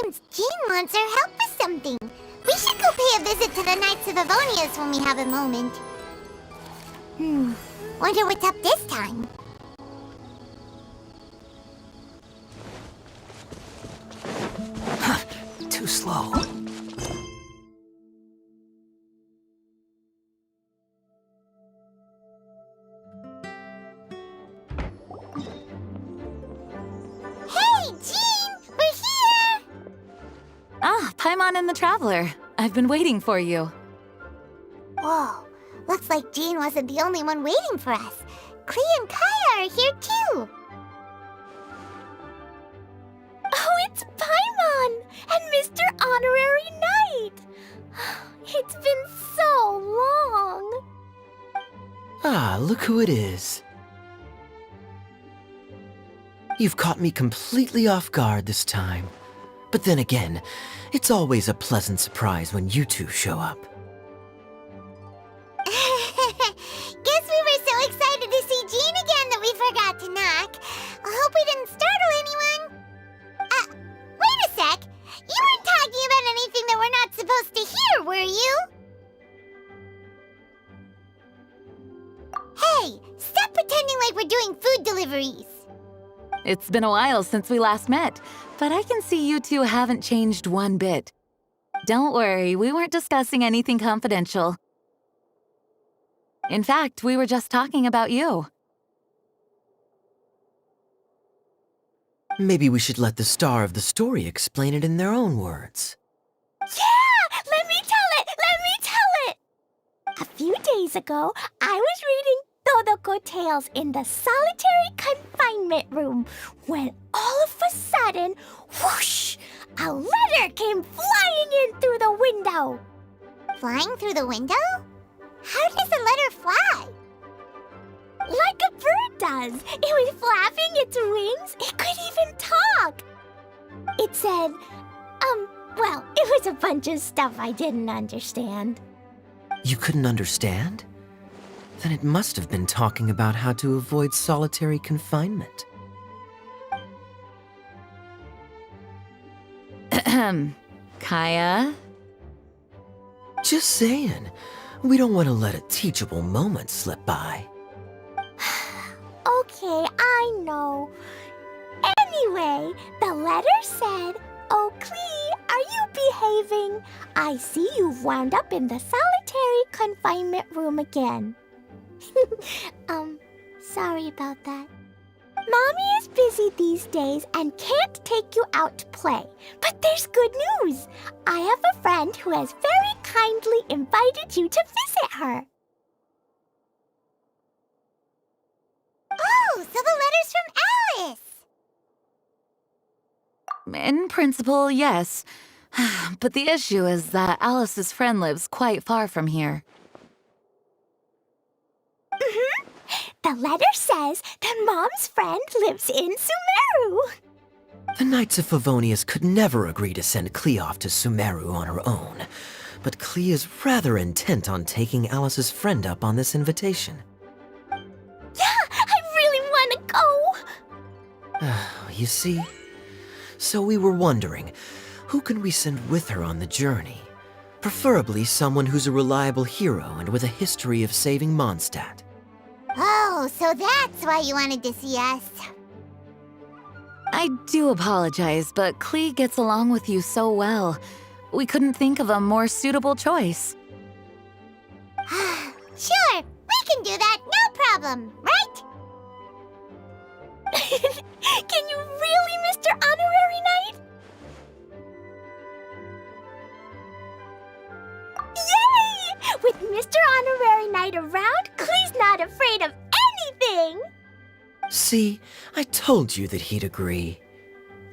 seems Jean wants our help with something. We should go pay a visit to the Knights of Avonius when we have a moment. Wonder what's up this time. Too slow. Hey, Jean! We're here! Ah, Paimon and the Traveler. I've been waiting for you. Whoa, looks like Jean wasn't the only one waiting for us. Klee and Kaya are here too. Oh, it's Paimon and Mr. Honorary Knight! It's been so long! Ah, look who it is. You've caught me completely off guard this time. But then again, it's always a pleasant surprise when you two show up. Guess we were so excited to see Jean again that we forgot to knock. I hope we didn't startle anyone. Wait a sec. You weren't talking about anything that we're not supposed to hear, were you? Hey, stop pretending like we're doing food deliveries. It's been a while since we last met, but I can see you two haven't changed one bit. Don't worry, we weren't discussing anything confidential. In fact, we were just talking about you. Maybe we should let the star of the story explain it in their own words. Yeah! Let me tell it! Let me tell it! A few days ago, I was reading Todoko Tales in the solitary confinement room when all of a sudden, whoosh! A letter came flying in through the window. Flying through the window? How does a letter fly? Like a bird does. It was flapping its wings. It could even talk. It said, well, it was a bunch of stuff I didn't understand. You couldn't understand? Then it must have been talking about how to avoid solitary confinement. Kaya? Just saying. We don't want to let a teachable moment slip by. Okay, I know. Anyway, the letter said, "Oh, Klee, are you behaving? I see you've wound up in the solitary confinement room again." Sorry about that. Mommy is busy these days and can't take you out to play. But there's good news. I have a friend who has very kindly invited you to visit her. Oh, so the letter's from Alice. In principle, yes. But the issue is that Alice's friend lives quite far from here. The letter says that Mom's friend lives in Sumeru. The Knights of Favonius could never agree to send Klee off to Sumeru on her own, but Klee is rather intent on taking Alice's friend up on this invitation. Yeah, I really want to go. You see? So we were wondering, who can we send with her on the journey? Preferably someone who's a reliable hero and with a history of saving Mondstadt. Oh, so that's why you wanted to see us. I do apologize, but Klee gets along with you so well. We couldn't think of a more suitable choice. Sure, we can do that, no problem, right? Can you really, Mr. Honorary Knight? Yay! With Mr. Honorary Knight around, Klee's not afraid of anything! See, I told you that he'd agree.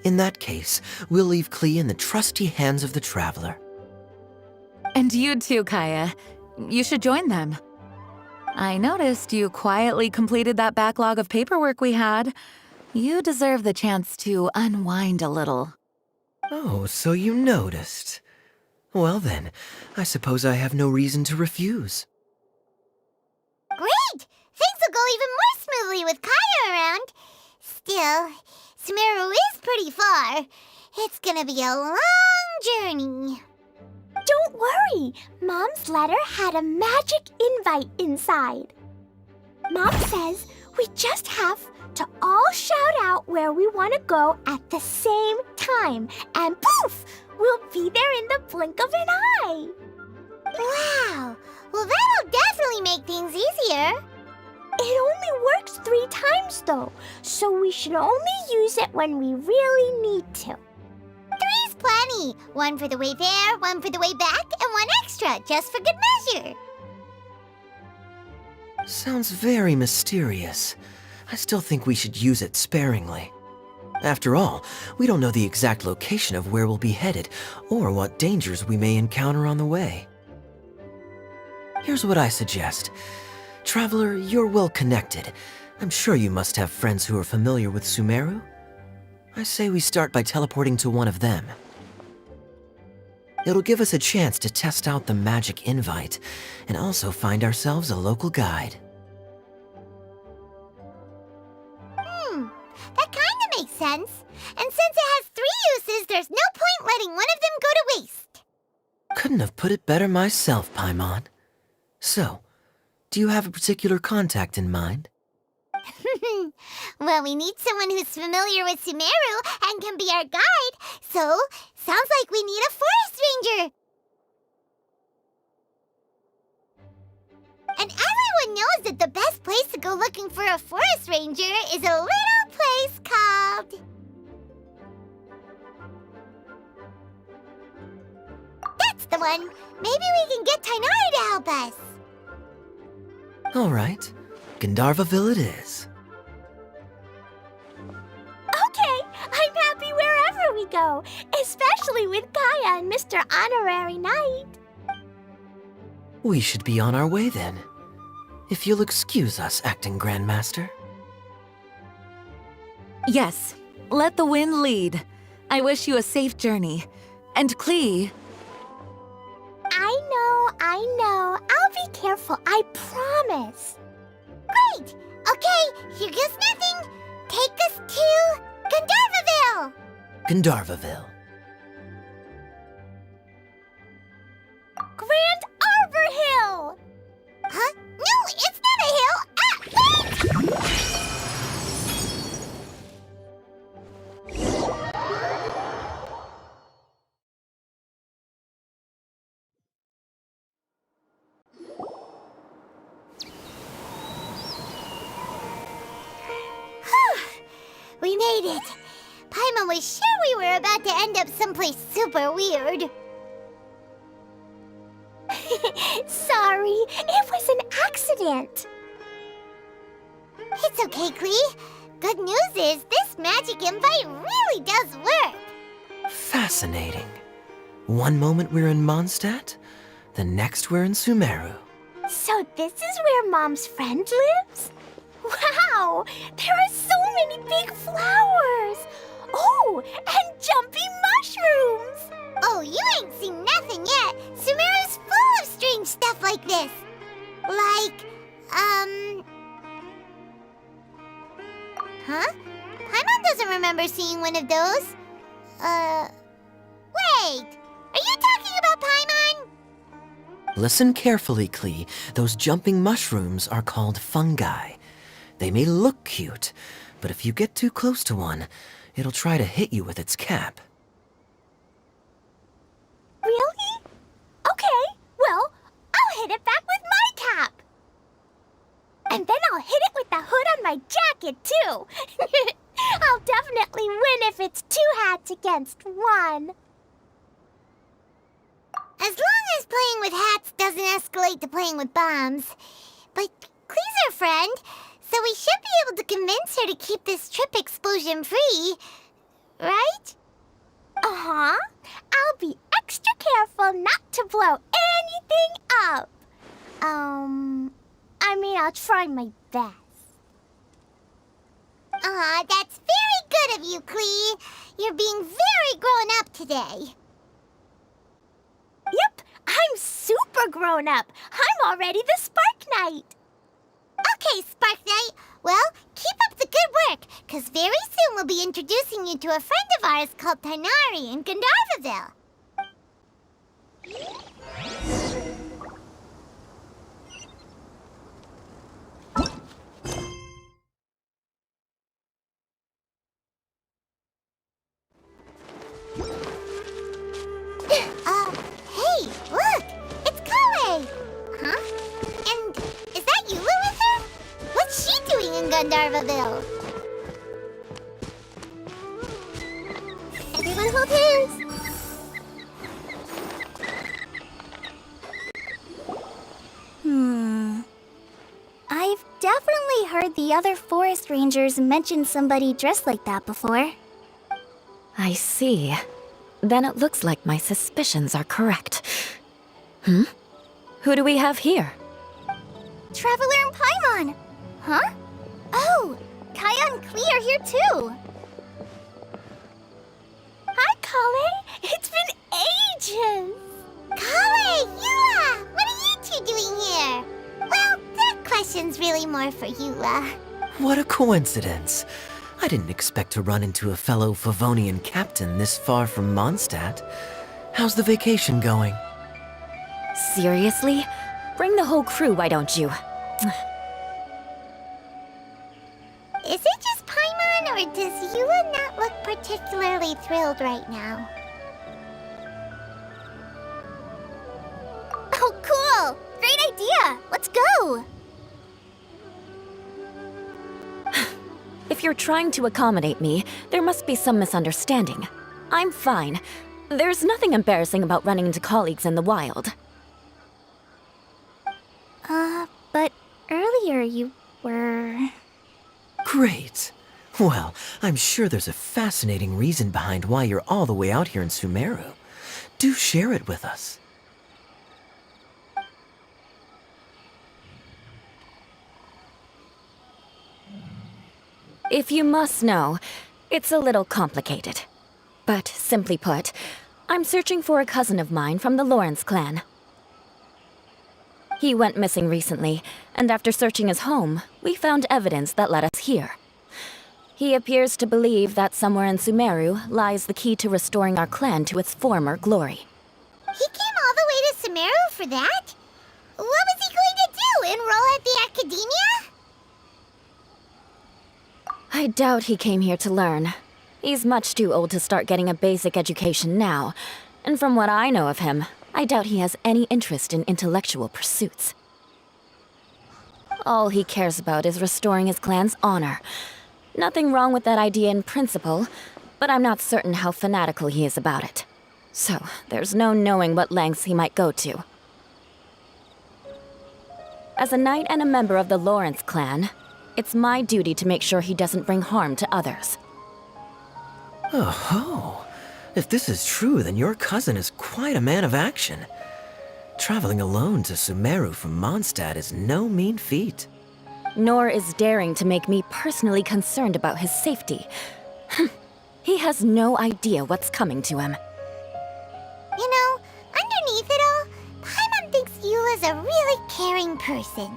In that case, we'll leave Klee in the trusty hands of the Traveler. And you too, Kaya. You should join them. I noticed you quietly completed that backlog of paperwork we had. You deserve the chance to unwind a little. Oh, so you noticed. Well then, I suppose I have no reason to refuse. Great! Things will go even more smoothly with Kaya around. Still, Sumeru is pretty far. It's gonna be a long journey. Don't worry, Mom's letter had a magic invite inside. Mom says we just have to all shout out where we want to go at the same time, and poof, we'll be there in the blink of an eye. Wow. Well, that'll definitely make things easier. It only works 3 times though, so we should only use it when we really need to. 3's plenty. 1 for the way there, 1 for the way back, and 1 extra, just for good measure. Sounds very mysterious. I still think we should use it sparingly. After all, we don't know the exact location of where we'll be headed, or what dangers we may encounter on the way. Here's what I suggest. Traveler, you're well connected. I'm sure you must have friends who are familiar with Sumeru. I say we start by teleporting to one of them. It'll give us a chance to test out the magic invite, and also find ourselves a local guide. That kinda makes sense. And since it has 3 uses, there's no point letting one of them go to waste. Couldn't have put it better myself, Paimon. So, do you have a particular contact in mind? Well, we need someone who's familiar with Sumeru and can be our guide, so sounds like we need a forest ranger. And everyone knows that the best place to go looking for a forest ranger is a little place called... That's the one! Maybe we can get Tainari to help us. All right, Gandharvaville it is. Okay, I'm happy wherever we go, especially with Gaia and Mr. Honorary Knight. We should be on our way then. If you'll excuse us, Acting Grandmaster. Yes, let the wind lead. I wish you a safe journey. And Klee, I know. I'll be careful, I promise. Great! Okay, here goes nothing. Take us to Gandharvaville. Gandharvaville. Grand Arbor Hill! Huh? No, it's not a hill. Ah, wait! We made it. Paimon was sure we were about to end up someplace super weird. Sorry, it was an accident. It's okay, Klee. Good news is this magic invite really does work. Fascinating. One moment we're in Mondstadt, the next we're in Sumeru. So this is where Mom's friend lives? Wow! There are so many big flowers! Oh, and jumping mushrooms! Oh, you ain't seen nothing yet. Sumeru's full of strange stuff like this. Like, Huh? Paimon doesn't remember seeing one of those. Wait! Are you talking about Paimon? Listen carefully, Klee. Those jumping mushrooms are called fungi. They may look cute, but if you get too close to one, it'll try to hit you with its cap. Really? Okay, well, I'll hit it back with my cap. And then I'll hit it with the hood on my jacket, too. I'll definitely win if it's 2 hats against 1. As long as playing with hats doesn't escalate to playing with bombs. But Klee's our friend, so we should be able to convince her to keep this trip explosion-free. Right? Uh-huh. I'll be extra careful not to blow anything up. I mean, I'll try my best. Aw, that's very good of you, Klee. You're being very grown up today. Yep, I'm super grown up. I'm already the Spark Knight. Okay, Spark Knight. Well, keep up the good work, because very soon we'll be introducing you to a friend of ours called Tighnari in Gandharvaville. Hey, look! It's Kale! Huh? And is that Eula with her? What's she doing in Gandharvaville? Everyone hold hands! I've definitely heard the other forest rangers mention somebody dressed like that before. I see. Then it looks like my suspicions are correct. Who do we have here? Traveler and Paimon! Huh? Oh, Kaya and Klee are here too! Hi, Kale! It's been ages! Kale! Eula! What are you two doing here? Well, that question's really more for Eula. What a coincidence. I didn't expect to run into a fellow Favonian captain this far from Mondstadt. How's the vacation going? Seriously? Bring the whole crew, why don't you? Is it just Paimon, or does Eula not look particularly thrilled right now? Oh, cool! Great idea! Let's go! If you're trying to accommodate me, there must be some misunderstanding. I'm fine. There's nothing embarrassing about running into colleagues in the wild. But earlier you were... Great. Well, I'm sure there's a fascinating reason behind why you're all the way out here in Sumeru. Do share it with us. If you must know, it's a little complicated. But simply put, I'm searching for a cousin of mine from the Lawrence clan. He went missing recently, and after searching his home, we found evidence that led us here. He appears to believe that somewhere in Sumeru lies the key to restoring our clan to its former glory. He came all the way to Sumeru for that? What was he going to do, enroll at the academia? I doubt he came here to learn. He's much too old to start getting a basic education now, and from what I know of him, I doubt he has any interest in intellectual pursuits. All he cares about is restoring his clan's honor. Nothing wrong with that idea in principle, but I'm not certain how fanatical he is about it. So, there's no knowing what lengths he might go to. As a knight and a member of the Lawrence clan, it's my duty to make sure he doesn't bring harm to others. Oh, if this is true, then your cousin is quite a man of action. Traveling alone to Sumeru from Mondstadt is no mean feat. Nor is daring to make me personally concerned about his safety. He has no idea what's coming to him. You know, underneath it all, Paimon thinks Eula's a really caring person.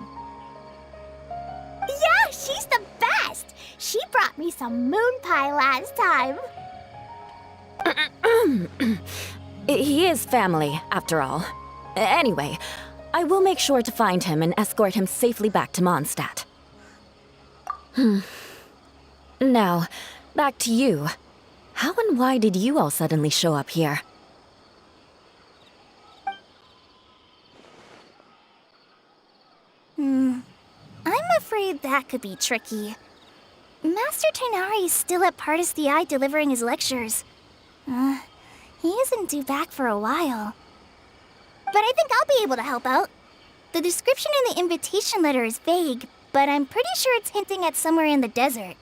Yeah, she's the best! She brought me some moon pie last time. He is family, after all. Anyway, I will make sure to find him and escort him safely back to Mondstadt. Now, back to you. How and why did you all suddenly show up here? I'm afraid that could be tricky. Master Tighnari is still at Partis the Eye delivering his lectures. He isn't due back for a while. But I think I'll be able to help out. The description in the invitation letter is vague, but I'm pretty sure it's hinting at somewhere in the desert.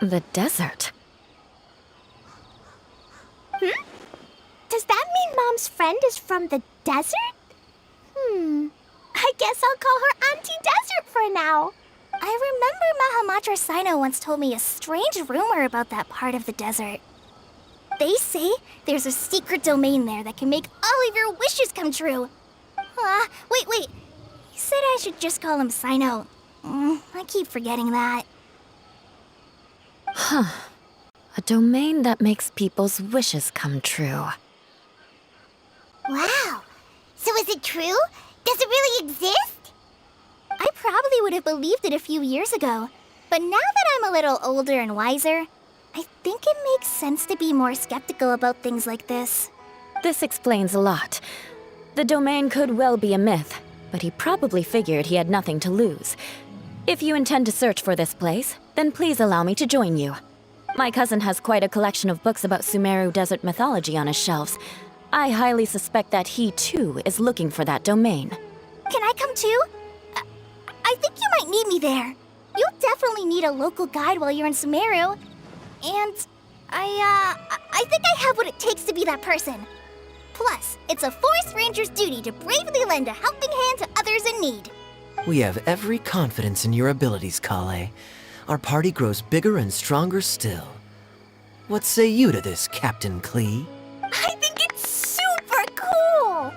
The desert? Does that mean Mom's friend is from the desert? I guess I'll call her Auntie Desert for now. I remember Mahamatra Sino once told me a strange rumor about that part of the desert. They say there's a secret domain there that can make all of your wishes come true. Wait. He said I should just call him Sino. I keep forgetting that. A domain that makes people's wishes come true. Wow. So is it true? Does it really exist? I probably would have believed it a few years ago. But now that I'm a little older and wiser, I think it makes sense to be more skeptical about things like this. This explains a lot. The domain could well be a myth, but he probably figured he had nothing to lose. If you intend to search for this place, then please allow me to join you. My cousin has quite a collection of books about Sumeru desert mythology on his shelves. I highly suspect that he, too, is looking for that domain. Can I come too? I think you might need me there. You'll definitely need a local guide while you're in Sumeru. And I think I have what it takes to be that person. Plus, it's a forest ranger's duty to bravely lend a helping hand to others in need. We have every confidence in your abilities, Kale. Our party grows bigger and stronger still. What say you to this, Captain Klee? I think it's super cool!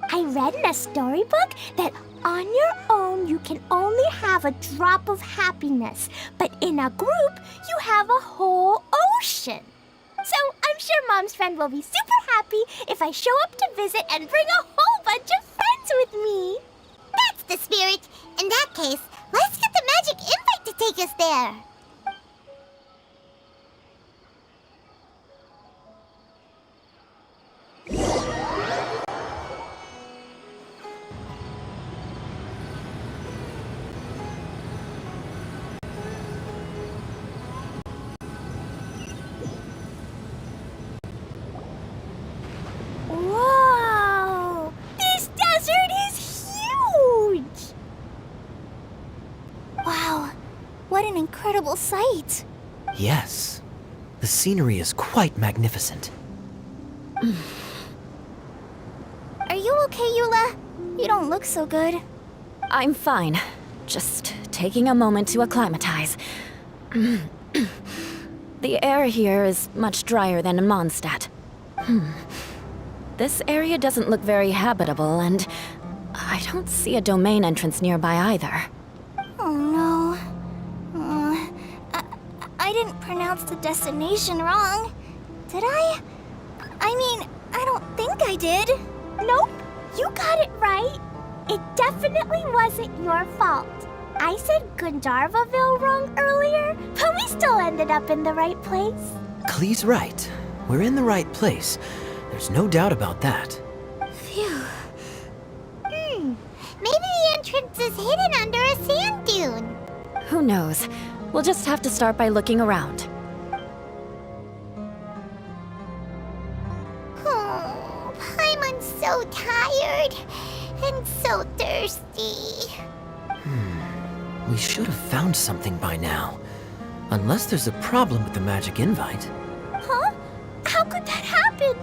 I read in a storybook that on your own you can only have a drop of happiness, but in a group you have a whole ocean. So I'm sure Mom's friend will be super happy if I show up to visit and bring a whole bunch of friends with me. That's the spirit. In that case, let's get the magic invite to take us there. Whoa! This desert is huge! Wow, what an incredible sight. Yes. The scenery is quite magnificent. Are you okay, Eula? You don't look so good. I'm fine. Just taking a moment to acclimatize. The air here is much drier than in Mondstadt. This area doesn't look very habitable, and I don't see a domain entrance nearby either. Oh no. I didn't pronounce the destination wrong. Did I? I mean, I don't think I did. Nope, you got it right. It definitely wasn't your fault. I said Gundharvaville wrong earlier, but we still ended up in the right place. Klee's right. We're in the right place. There's no doubt about that. Phew. Maybe the entrance is hidden under a sand dune. Who knows? We'll just have to start by looking around. Oh, Paimon's so tired and so thirsty. We should have found something by now. Unless there's a problem with the magic invite. Huh? How could that happen?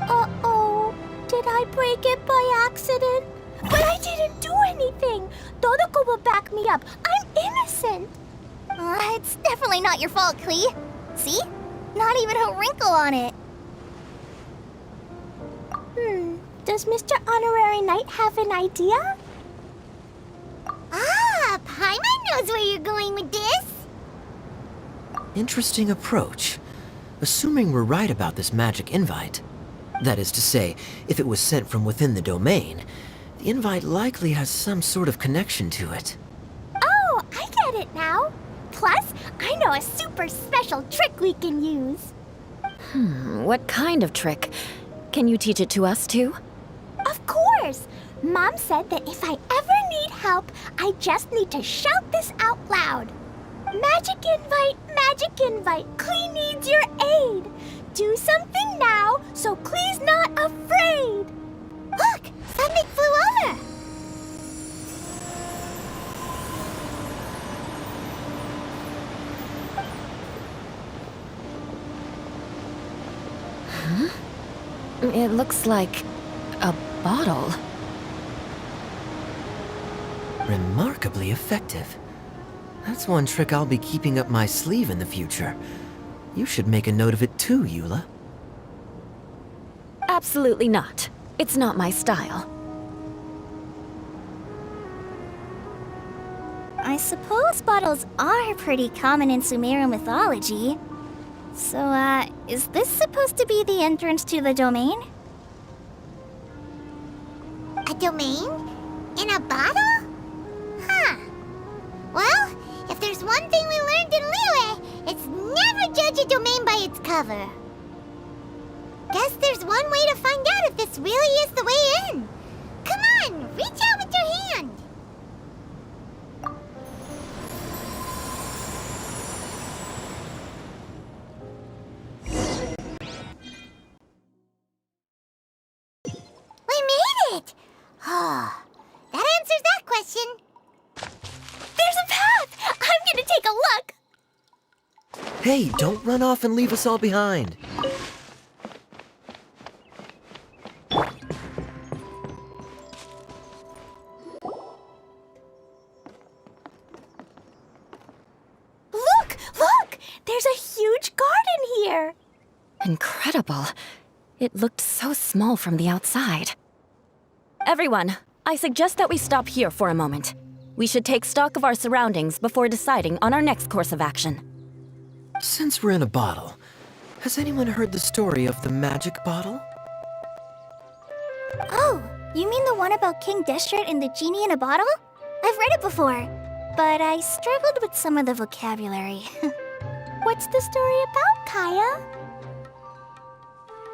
Uh-oh. Did I break it by accident? But I didn't do anything. Todoko will back me up. I'm innocent. It's definitely not your fault, Klee. See? Not even a wrinkle on it. Does Mr. Honorary Knight have an idea? Ah, Paimon knows where you're going with this. Interesting approach. Assuming we're right about this magic invite. That is to say, if it was sent from within the domain, the invite likely has some sort of connection to it. Oh, I get it now. Plus, I know a super special trick we can use. What kind of trick? Can you teach it to us too? Of course! Mom said that if I ever need help, I just need to shout this out loud. Magic invite, Klee needs your aid. Do something now, so Klee's not afraid. Look, something flew over. It looks like a bottle. Remarkably effective. That's one trick I'll be keeping up my sleeve in the future. You should make a note of it too, Eula. Absolutely not. It's not my style. I suppose bottles are pretty common in Sumeru mythology. So, is this supposed to be the entrance to the domain? A domain? In a bottle? Huh. Well, if there's one thing we learned in Liyue, it's never judge a domain by its cover. Guess there's one way to find out if this really is the way in. Come on, reach out with your hand. We made it! Oh, that answers that question. There's a path! I'm gonna take a look! Hey, don't run off and leave us all behind. Look! There's a huge garden here! Incredible. It looked so small from the outside. Everyone, I suggest that we stop here for a moment. We should take stock of our surroundings before deciding on our next course of action. Since we're in a bottle, has anyone heard the story of the magic bottle? Oh, you mean the one about King Deshret and the genie in a bottle? I've read it before, but I struggled with some of the vocabulary. What's the story about, Kaya?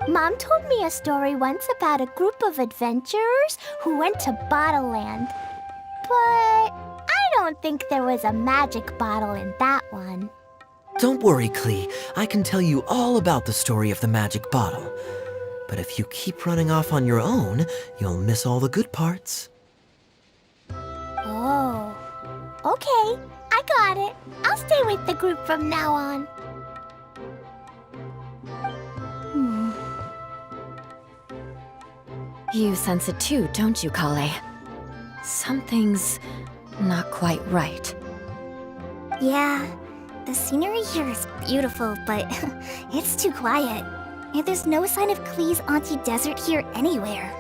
Mom told me a story once about a group of adventurers who went to Bottle Land. But I don't think there was a magic bottle in that one. Don't worry, Klee. I can tell you all about the story of the magic bottle. But if you keep running off on your own, you'll miss all the good parts. Oh, okay. I got it. I'll stay with the group from now on. You sense it too, don't you, Kale? Something's not quite right. Yeah, the scenery here is beautiful, but it's too quiet. And there's no sign of Klee's Auntie Desert here anywhere.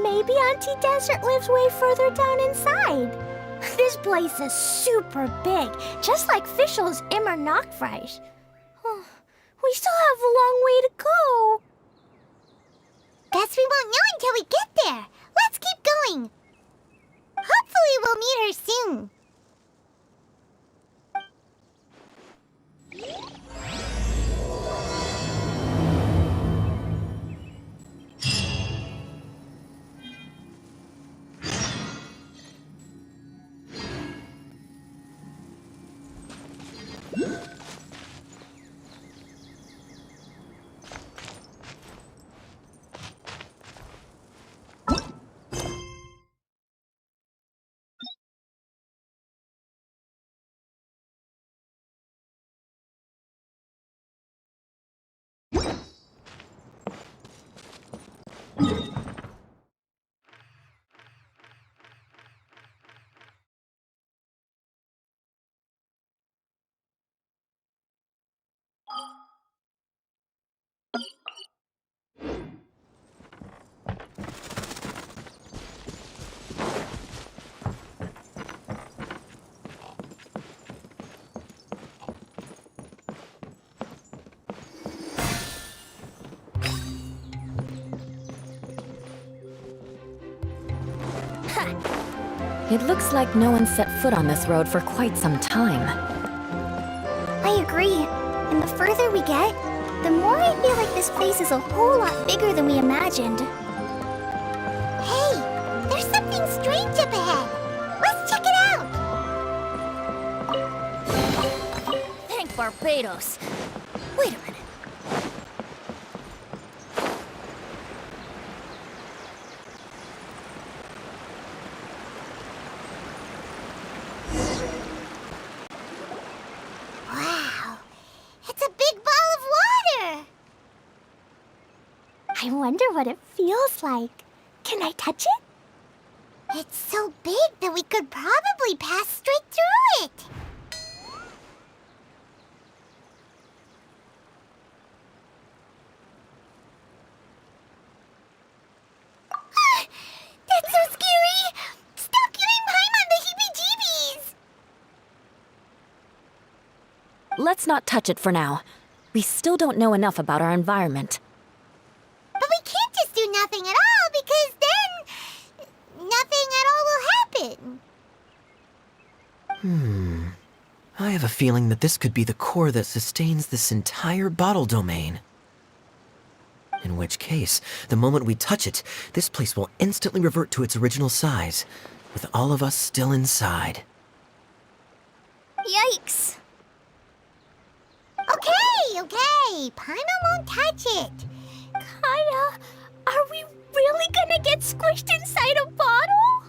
Maybe Auntie Desert lives way further down inside. This place is super big, just like Fischl's Immer Nachtreich. We still have a long way to go. Guess we won't know until we get there. Let's keep going. Hopefully we'll meet her soon. It looks like no one set foot on this road for quite some time. I agree. And the further we get, the more I feel like this place is a whole lot bigger than we imagined. Hey, there's something strange up ahead. Let's check it out. Thank Barbados. Wait a minute. Wow, it's a big ball of water. I wonder what it feels like. Can I touch it? It's so big that we could probably pass straight through it. That's so scary! let's not touch it for now. We still don't know enough about our environment. But we can't just do nothing at all, because then nothing at all will happen. I have a feeling that this could be the core that sustains this entire bottle domain. In which case, the moment we touch it, this place will instantly revert to its original size, with all of us still inside. Yikes! Okay. Paimon won't touch it. Kaya, are we really gonna get squished inside a bottle?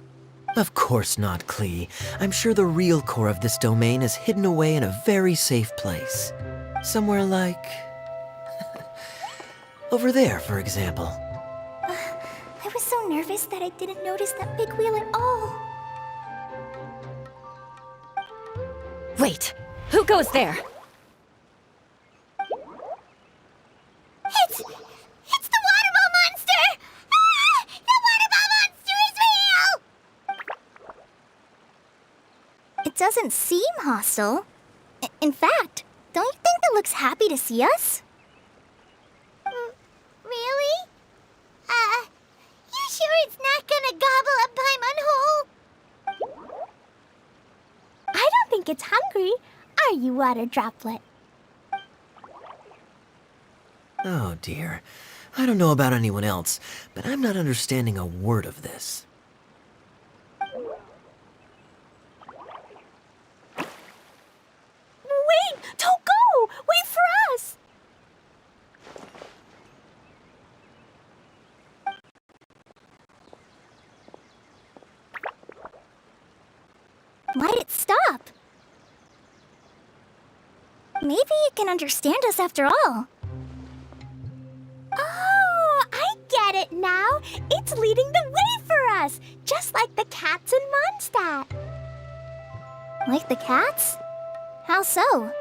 Of course not, Klee. I'm sure the real core of this domain is hidden away in a very safe place. Somewhere like... over there, for example. I was so nervous that I didn't notice that big wheel at all. Wait, who goes there? It's the water ball monster! Ah! The water ball monster is real! It doesn't seem hostile. In fact, don't you think it looks happy to see us? Really? You sure it's not gonna gobble up Paimon whole? I don't think it's hungry. Are you, Water Droplet? Oh dear. I don't know about anyone else, but I'm not understanding a word of this. Wait! Don't go! Wait for us! Why'd it stop? Maybe it can understand us after all. Oh, I get it now. It's leading the way for us, just like the cats in Mondstadt. Like the cats? How so?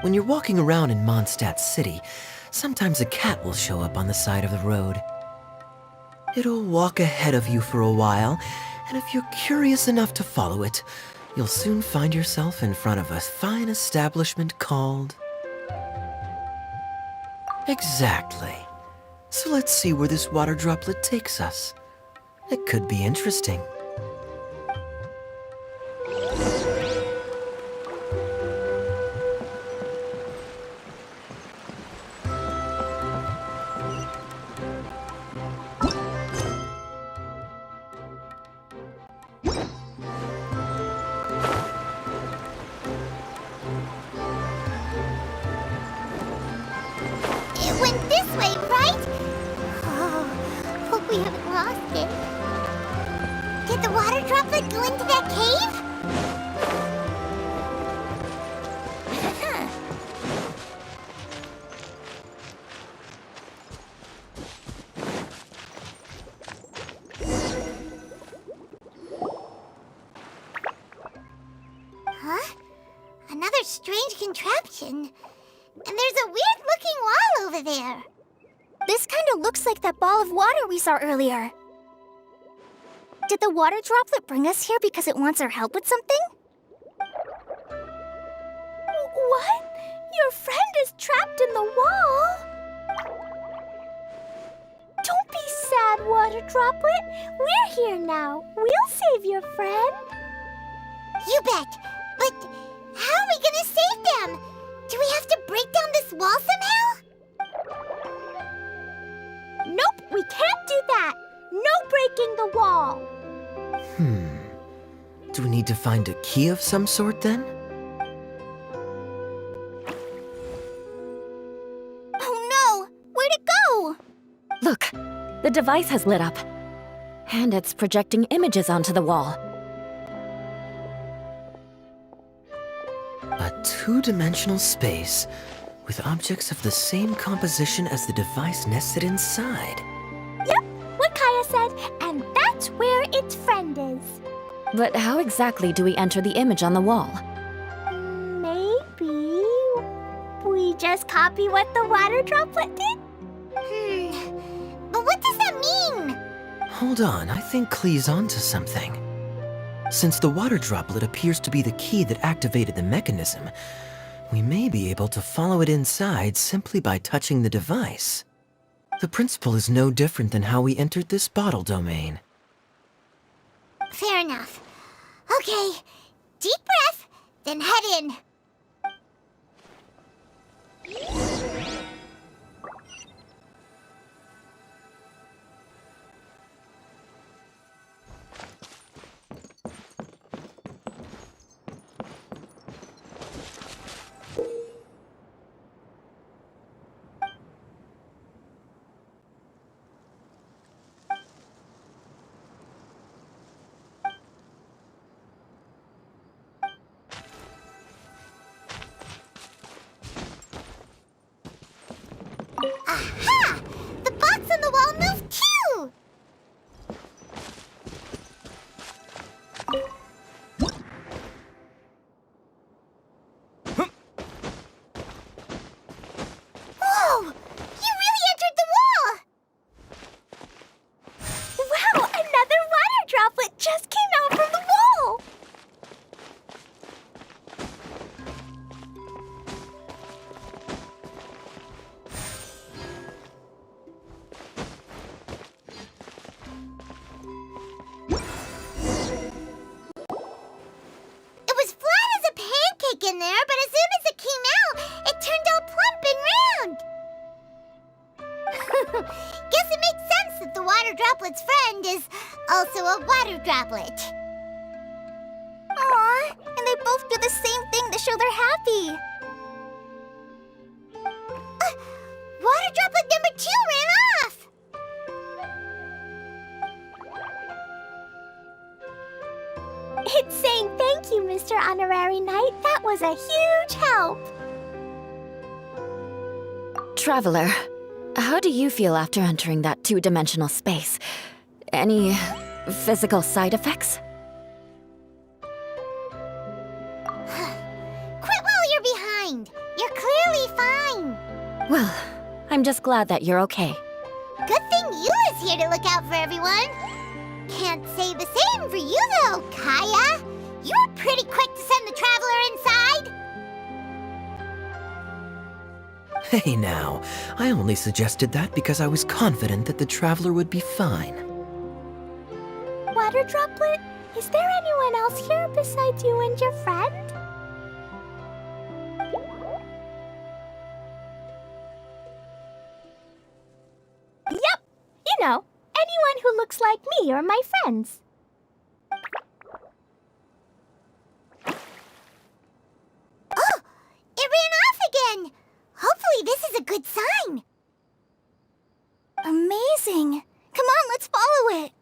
When you're walking around in Mondstadt City, sometimes a cat will show up on the side of the road. It'll walk ahead of you for a while, and if you're curious enough to follow it, you'll soon find yourself in front of a fine establishment called... Exactly. So let's see where this water droplet takes us. It could be interesting. It went this way, right? Oh, hope we haven't lost it. Did the water droplet go into that cave? Huh? Another strange contraption. And there's a weird-looking wall over there. This kind of looks like that ball of water we saw earlier. Did the water droplet bring us here because it wants our help with something? What? Your friend is trapped in the wall? Don't be sad, water droplet. We're here now. We'll save your friend. You bet. But how are we gonna save them? Do we have to break down this wall somehow? Nope, we can't do that. No breaking the wall. Do we need to find a key of some sort then? Oh no! Where'd it go? Look, the device has lit up. And it's projecting images onto the wall. A two-dimensional space with objects of the same composition as the device nested inside. Yep, what Kaya said, and that's where its friend is. But how exactly do we enter the image on the wall? Maybe we just copy what the water droplet did? But what does that mean? Hold on, I think Klee's onto something. Since the water droplet appears to be the key that activated the mechanism, We may be able to follow it inside simply by touching the device. The principle is no different than how we entered this bottle domain. Fair enough. Okay, deep breath, then head in. Aha! The box on the wall moved too! Whoa! You really entered the wall! Wow, another water droplet just came out from the wall! It was flat as a pancake in there, but as soon as it came out, it turned all plump and round. Guess it makes sense that the water droplet's friend is also a water droplet. Aw, and they both do the same thing to show they're happy. Water droplet number 2 ran off! It's saying thank you, Mr. Honorary Knight. That was a huge help. Traveler, how do you feel after entering that two-dimensional space? Any physical side effects? Quit while you're behind. You're clearly fine. Well, I'm just glad that you're okay. Good thing Eula's here to look out for everyone. Can't say the same for you, though, Kaya. You were pretty quick to send the traveler inside. Hey now, I only suggested that because I was confident that the traveler would be fine. Water droplet, is there anyone else here besides you and your friend? Yep, you know, anyone who looks like me or my friends. Oh, it ran off again. Hopefully this is a good sign. Amazing. Come on, let's follow it.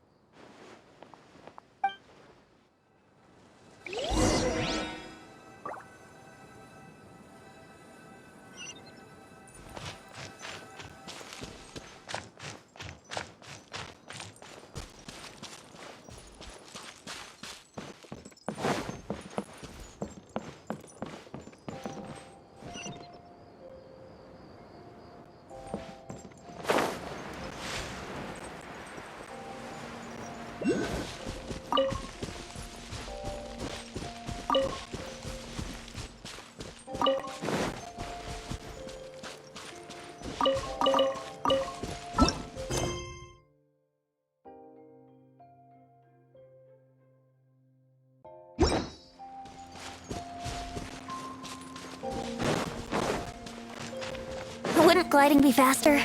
Wouldn't gliding be faster?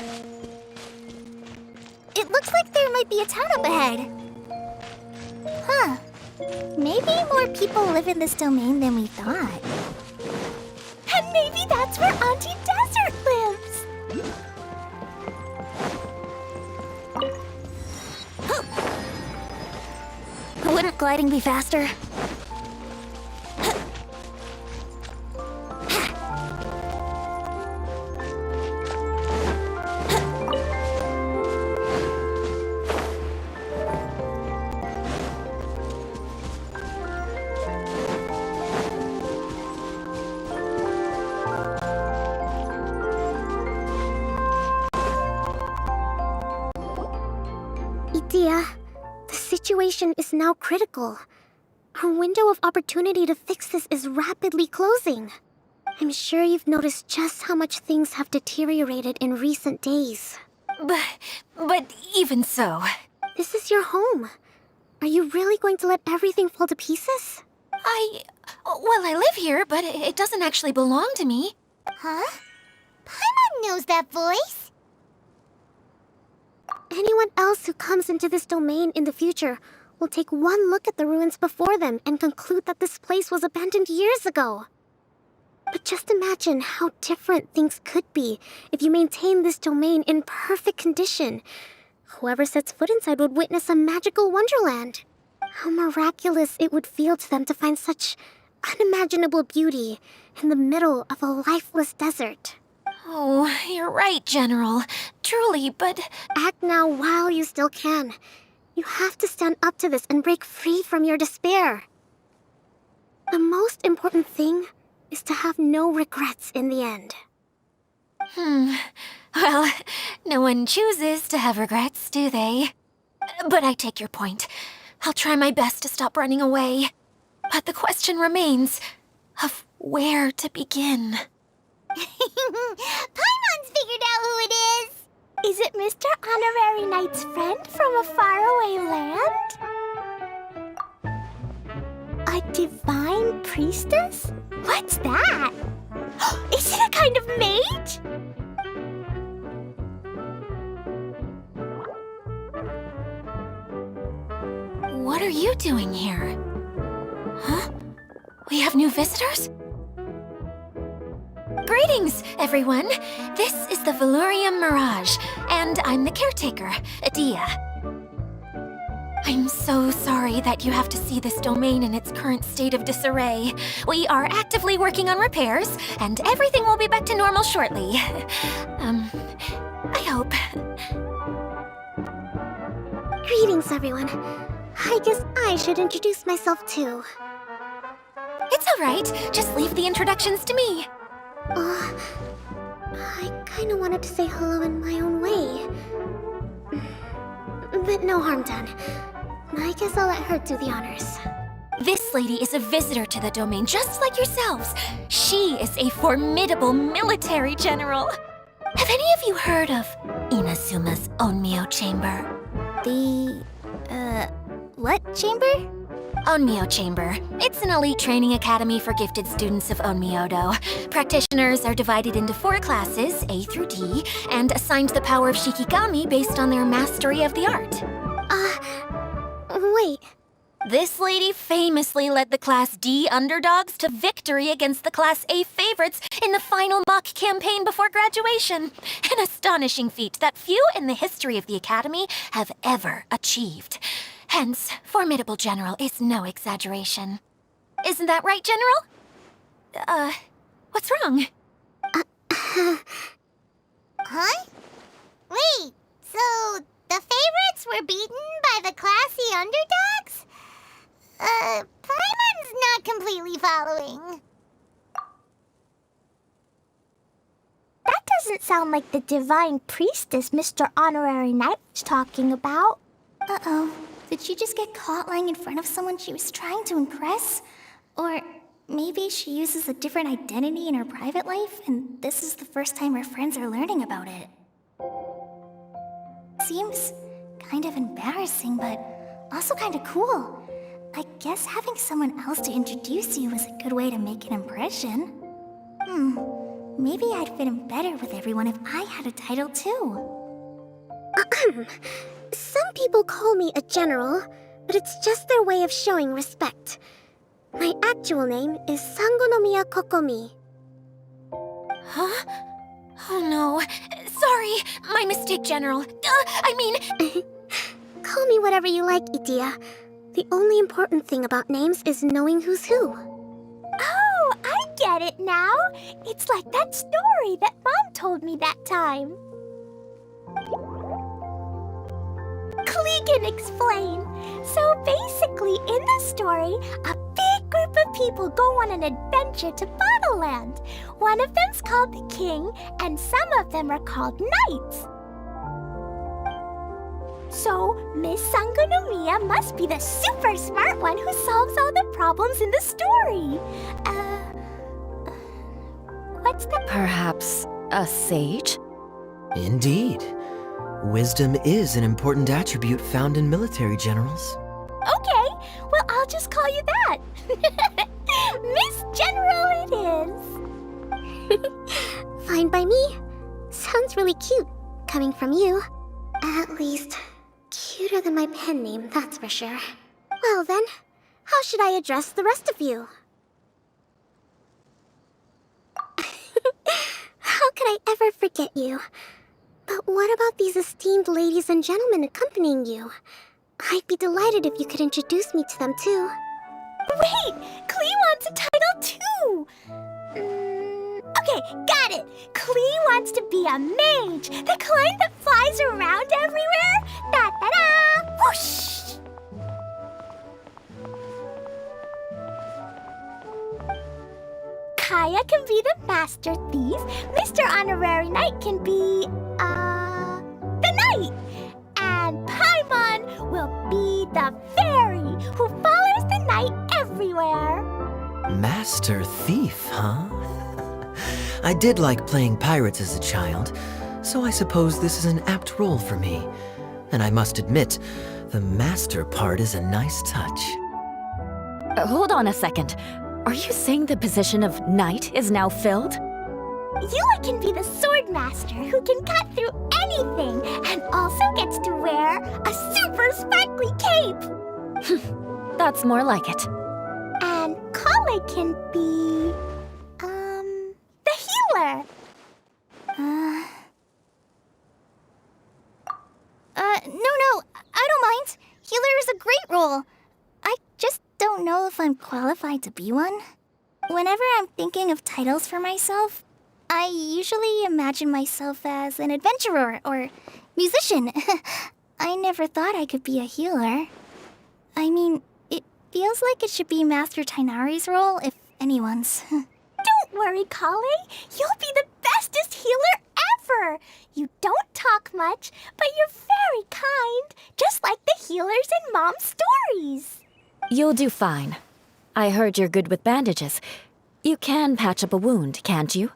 It looks like there might be a town up ahead. Huh. Maybe more people live in this domain than we thought. And maybe that's where Auntie Desert lives. Wouldn't gliding be faster? Itia, the situation is now critical. Our window of opportunity to fix this is rapidly closing. I'm sure you've noticed just how much things have deteriorated in recent days. But even so... This is your home. Are you really going to let everything fall to pieces? Well, I live here, but it doesn't actually belong to me. Huh? Paimon knows that voice. Anyone else who comes into this domain in the future will take one look at the ruins before them and conclude that this place was abandoned years ago. But just imagine how different things could be if you maintain this domain in perfect condition. Whoever sets foot inside would witness a magical wonderland. How miraculous it would feel to them to find such unimaginable beauty in the middle of a lifeless desert. Oh, you're right, General. Truly, but... Act now while you still can. You have to stand up to this and break free from your despair. The most important thing is to have no regrets in the end. Well, no one chooses to have regrets, do they? But I take your point. I'll try my best to stop running away. But the question remains of where to begin. Paimon's figured out who it is. Is it Mr. Honorary Knight's friend from a faraway land? A divine priestess? What's that? Is it a kind of mage? What are you doing here? Huh? We have new visitors? Greetings, everyone. This is the Valurium Mirage, and I'm the caretaker, Adia. I'm so sorry that you have to see this domain in its current state of disarray. We are actively working on repairs, and everything will be back to normal shortly. I hope. Greetings, everyone. I guess I should introduce myself too. It's all right. Just leave the introductions to me. I kinda wanted to say hello in my own way. But no harm done. I guess I'll let her do the honors. This lady is a visitor to the domain, just like yourselves. She is a formidable military general. Have any of you heard of Inazuma's Onmyo Chamber? What chamber? Onmyo Chamber. It's an elite training academy for gifted students of Onmyodo. Practitioners are divided into 4 classes, A through D, and assigned the power of Shikigami based on their mastery of the art. Wait. This lady famously led the Class D underdogs to victory against the Class A favorites in the final mock campaign before graduation. An astonishing feat that few in the history of the Academy have ever achieved. Hence, formidable general is no exaggeration. Isn't that right, General? What's wrong? Huh? Wait, so the favorites were beaten by the classy underdogs? Paimon's not completely following. That doesn't sound like the divine priestess Mr. Honorary Knight was talking about. Uh-oh. Did she just get caught lying in front of someone she was trying to impress? Or maybe she uses a different identity in her private life, and this is the first time her friends are learning about it. Seems kind of embarrassing, but also kind of cool. I guess having someone else to introduce you is a good way to make an impression. Maybe I'd fit in better with everyone if I had a title too. Some people call me a general, but it's just their way of showing respect. My actual name is Sangonomiya Kokomi. Huh? Oh no. Sorry, my mistake, General. Call me whatever you like, Idia. The only important thing about names is knowing who's who. Oh, I get it now. It's like that story that Mom told me that time. Clegan explain. So basically, in the story, a big group of people go on an adventure to Bottleland. One of them's called the King, and some of them are called Knights. So, Miss Sangonomiya must be the super smart one who solves all the problems in the story. What's the... Perhaps a sage? Indeed. Wisdom is an important attribute found in military generals. Okay, well, I'll just call you that. Miss General it is. Fine by me. Sounds really cute, coming from you. At least, cuter than my pen name, that's for sure. Well then, how should I address the rest of you? How could I ever forget you? But what about these esteemed ladies and gentlemen accompanying you? I'd be delighted if you could introduce me to them too. Wait, Klee wants a title too. Okay, got it. Klee wants to be a mage, the kind that flies around everywhere. Da da da! Whoosh! Kaya can be the master thief. Mr. Honorary Knight can be, the knight. And Paimon will be the fairy who follows the knight everywhere. Master Thief, huh? I did like playing pirates as a child, so I suppose this is an apt role for me. And I must admit, the master part is a nice touch. Hold on a second. Are you saying the position of knight is now filled? Yula can be the sword master who can cut through anything and also gets to wear a super sparkly cape. That's more like it. And Kale can be, the healer. No, I don't mind. Healer is a great role. I just don't know if I'm qualified to be one. Whenever I'm thinking of titles for myself, I usually imagine myself as an adventurer or musician. I never thought I could be a healer. I mean, it feels like it should be Master Tainari's role, if anyone's. Don't worry, Kale. You'll be the bestest healer ever. You don't talk much, but you're very kind, just like the healers in Mom's stories. You'll do fine. I heard you're good with bandages. You can patch up a wound, can't you?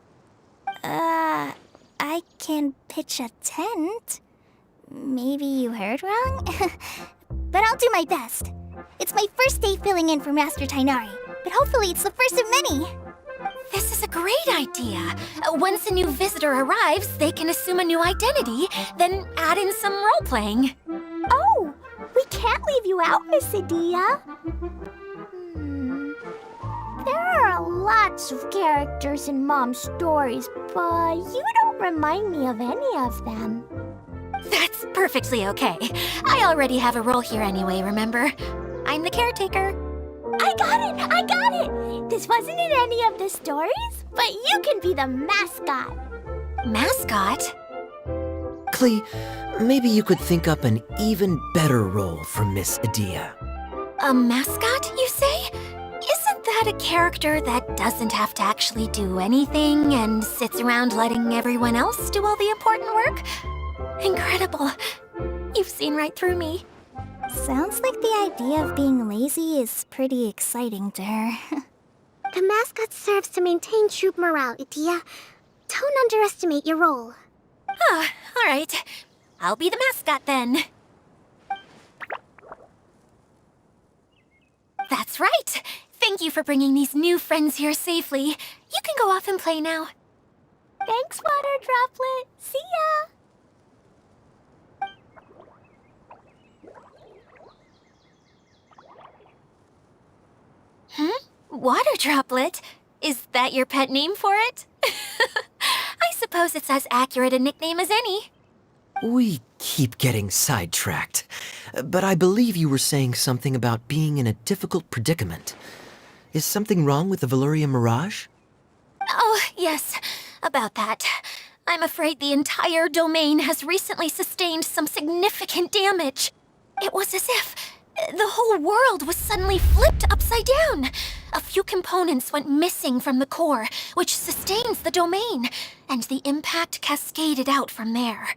I can pitch a tent. Maybe you heard wrong? But I'll do my best. It's my first day filling in for Master Tainari, but hopefully it's the first of many. This is a great idea. Once a new visitor arrives, they can assume a new identity, then add in some role-playing. Oh, we can't leave you out, Miss Adia. There are lots of characters in Mom's stories, but you don't remind me of any of them. That's perfectly okay. I already have a role here anyway, remember? I'm the caretaker. I got it! This wasn't in any of the stories, but you can be the mascot. Mascot? Klee, maybe you could think up an even better role for Miss Adia. A mascot, you say? Isn't that a character that doesn't have to actually do anything and sits around letting everyone else do all the important work? Incredible. You've seen right through me. Sounds like the idea of being lazy is pretty exciting to her. The mascot serves to maintain troop morale, Adia. Don't underestimate your role. Ah, all right. I'll be the mascot then. That's right. Thank you for bringing these new friends here safely. You can go off and play now. Thanks, Water Droplet. See ya! Water Droplet? Is that your pet name for it? I suppose it's as accurate a nickname as any. We keep getting sidetracked, but I believe you were saying something about being in a difficult predicament. Is something wrong with the Valyria Mirage? Oh, yes, about that. I'm afraid the entire domain has recently sustained some significant damage. It was as if the whole world was suddenly flipped upside down. A few components went missing from the core, which sustains the domain, and the impact cascaded out from there.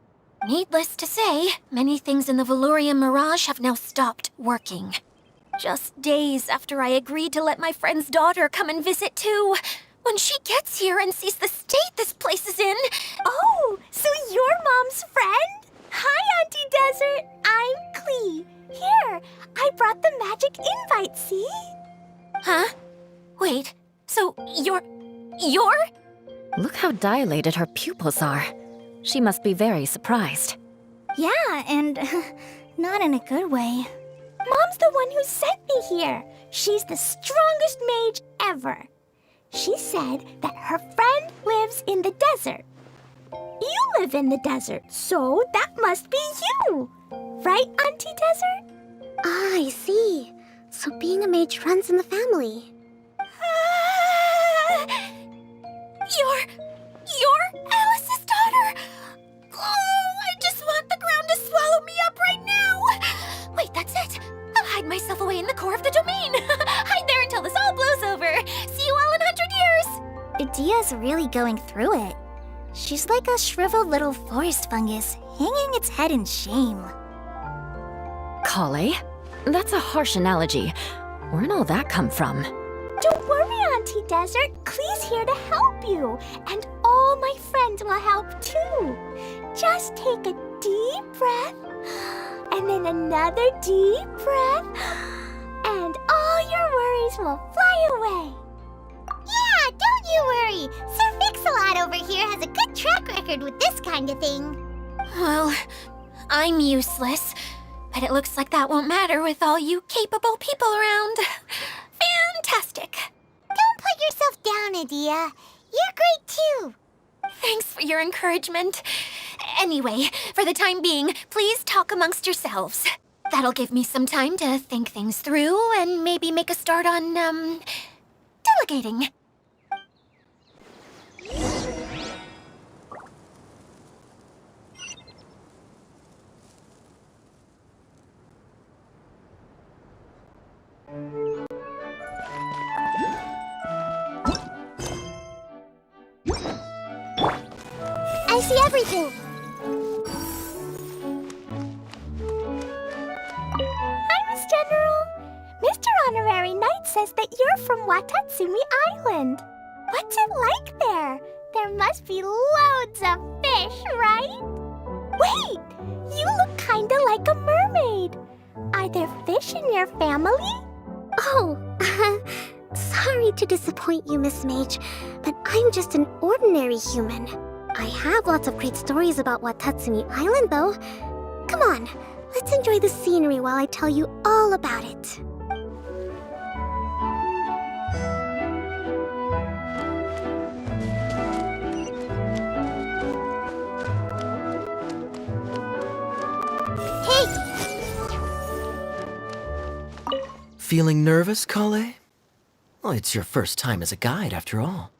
Needless to say, many things in the Valyria Mirage have now stopped working. Just days after I agreed to let my friend's daughter come and visit too, When she gets here and sees the state this place is in... Oh, so you're Mom's friend? Hi, Auntie Desert. I'm Klee. Here, I brought the magic invite, see? Huh? Wait, so you're... Look how dilated her pupils are. She must be very surprised. Yeah, and not in a good way. Mom's the one who sent me here. She's the strongest mage ever. She said that her friend lives in the desert. You live in the desert, so that must be you. Right, Auntie Desert? Ah, I see. So being a mage runs in the family. You're Alice's daughter? Oh, I just want the ground to swallow me up right now. Wait, that's it. I'll hide myself away in the core of the domain. Hide there until this all blows over. See you all in 100 years. Idia's really going through it. She's like a shriveled little forest fungus, hanging its head in shame. Kale? That's a harsh analogy. Where'd all that come from? Don't worry, Auntie Desert. Klee's here to help you. And all my friends will help too. Just take a deep breath. And then another deep breath. And all your worries will fly away. Yeah, don't you worry. Sir Mix-a-Lot over here has a good track record with this kind of thing. Well, I'm useless. But it looks like that won't matter with all you capable people around. Fantastic. Don't put yourself down, Idia. You're great too. Thanks for your encouragement. Anyway, for the time being, please talk amongst yourselves. That'll give me some time to think things through and maybe make a start on, delegating. I see everything. Hi, Miss General. Mr. Honorary Knight says that you're from Watatsumi Island. What's it like there? There must be loads of fish, right? Wait! You look kinda like a mermaid. Are there fish in your family? Oh, sorry to disappoint you, Miss Mage, but I'm just an ordinary human. I have lots of great stories about Watatsumi Island, though. Come on, let's enjoy the scenery while I tell you all about it. Feeling nervous, Kale? Well, it's your first time as a guide, after all.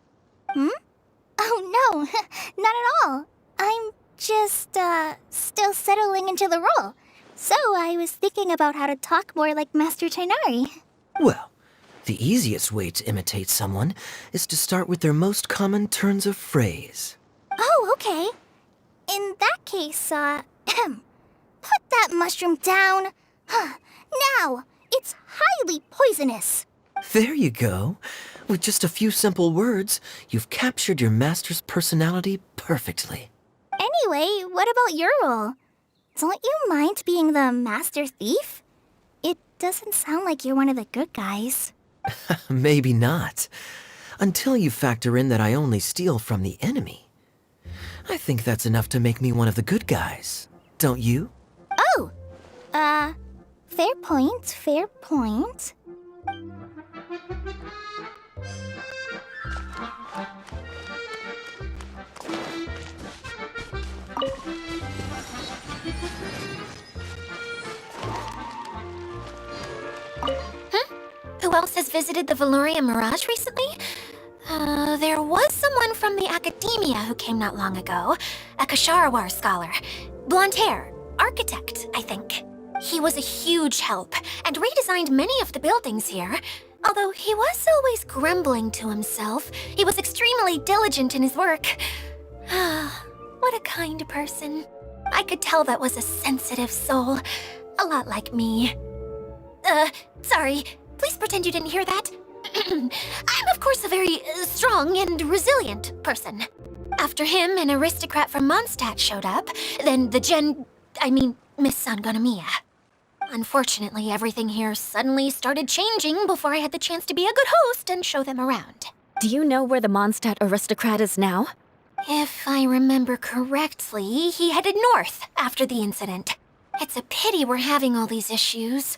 Oh no, not at all. I'm just, still settling into the role. So I was thinking about how to talk more like Master Tainari. Well, the easiest way to imitate someone is to start with their most common turns of phrase. Oh, okay. In that case, put that mushroom down. Now, it's highly poisonous. There you go. With just a few simple words, you've captured your master's personality perfectly. Anyway, what about your role? Don't you mind being the master thief? It doesn't sound like you're one of the good guys. Maybe not. Until you factor in that I only steal from the enemy. I think that's enough to make me one of the good guys. Don't you? Oh! Fair point, fair point. Who else has visited the Veloria Mirage recently? There was someone from the academia who came not long ago. A Kasharawar scholar. Blonde hair. Architect, I think. He was a huge help and redesigned many of the buildings here. Although he was always grumbling to himself, he was extremely diligent in his work. What a kind person. I could tell that was a sensitive soul. A lot like me. Sorry. Please pretend you didn't hear that. I'm, of course, a very strong and resilient person. After him, an aristocrat from Mondstadt showed up, then Miss Sangonomiya. Unfortunately, everything here suddenly started changing before I had the chance to be a good host and show them around. Do you know where the Mondstadt aristocrat is now? If I remember correctly, he headed north after the incident. It's a pity we're having all these issues.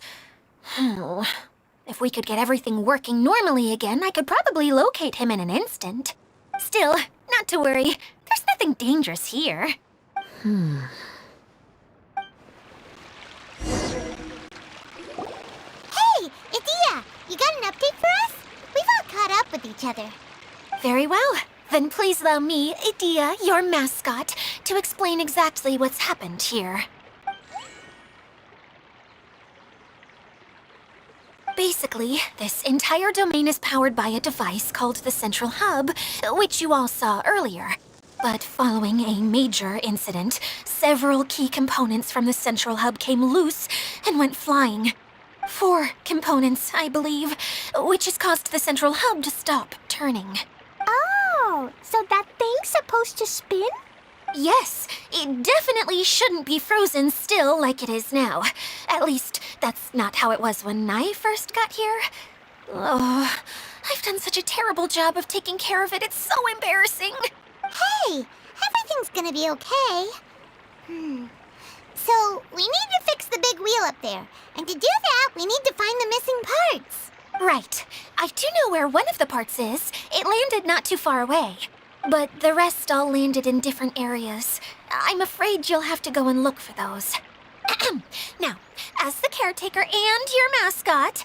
If we could get everything working normally again, I could probably locate him in an instant. Still, not to worry. There's nothing dangerous here. Hey, Idia, you got an update for us? We've all caught up with each other. Very well. Then please allow me, Idia, your mascot, to explain exactly what's happened here. Basically, this entire domain is powered by a device called the Central Hub, which you all saw earlier. But following a major incident, several key components from the Central Hub came loose and went flying. 4 components, I believe, which has caused the Central Hub to stop turning. Oh, so that thing's supposed to spin? Yes, it definitely shouldn't be frozen still like it is now. At least, that's not how it was when I first got here. Oh, I've done such a terrible job of taking care of it, it's so embarrassing. Hey, everything's gonna be okay. So, we need to fix the big wheel up there. And to do that, we need to find the missing parts. Right. I do know where one of the parts is. It landed not too far away. But the rest all landed in different areas. I'm afraid you'll have to go and look for those. Now, as the caretaker and your mascot,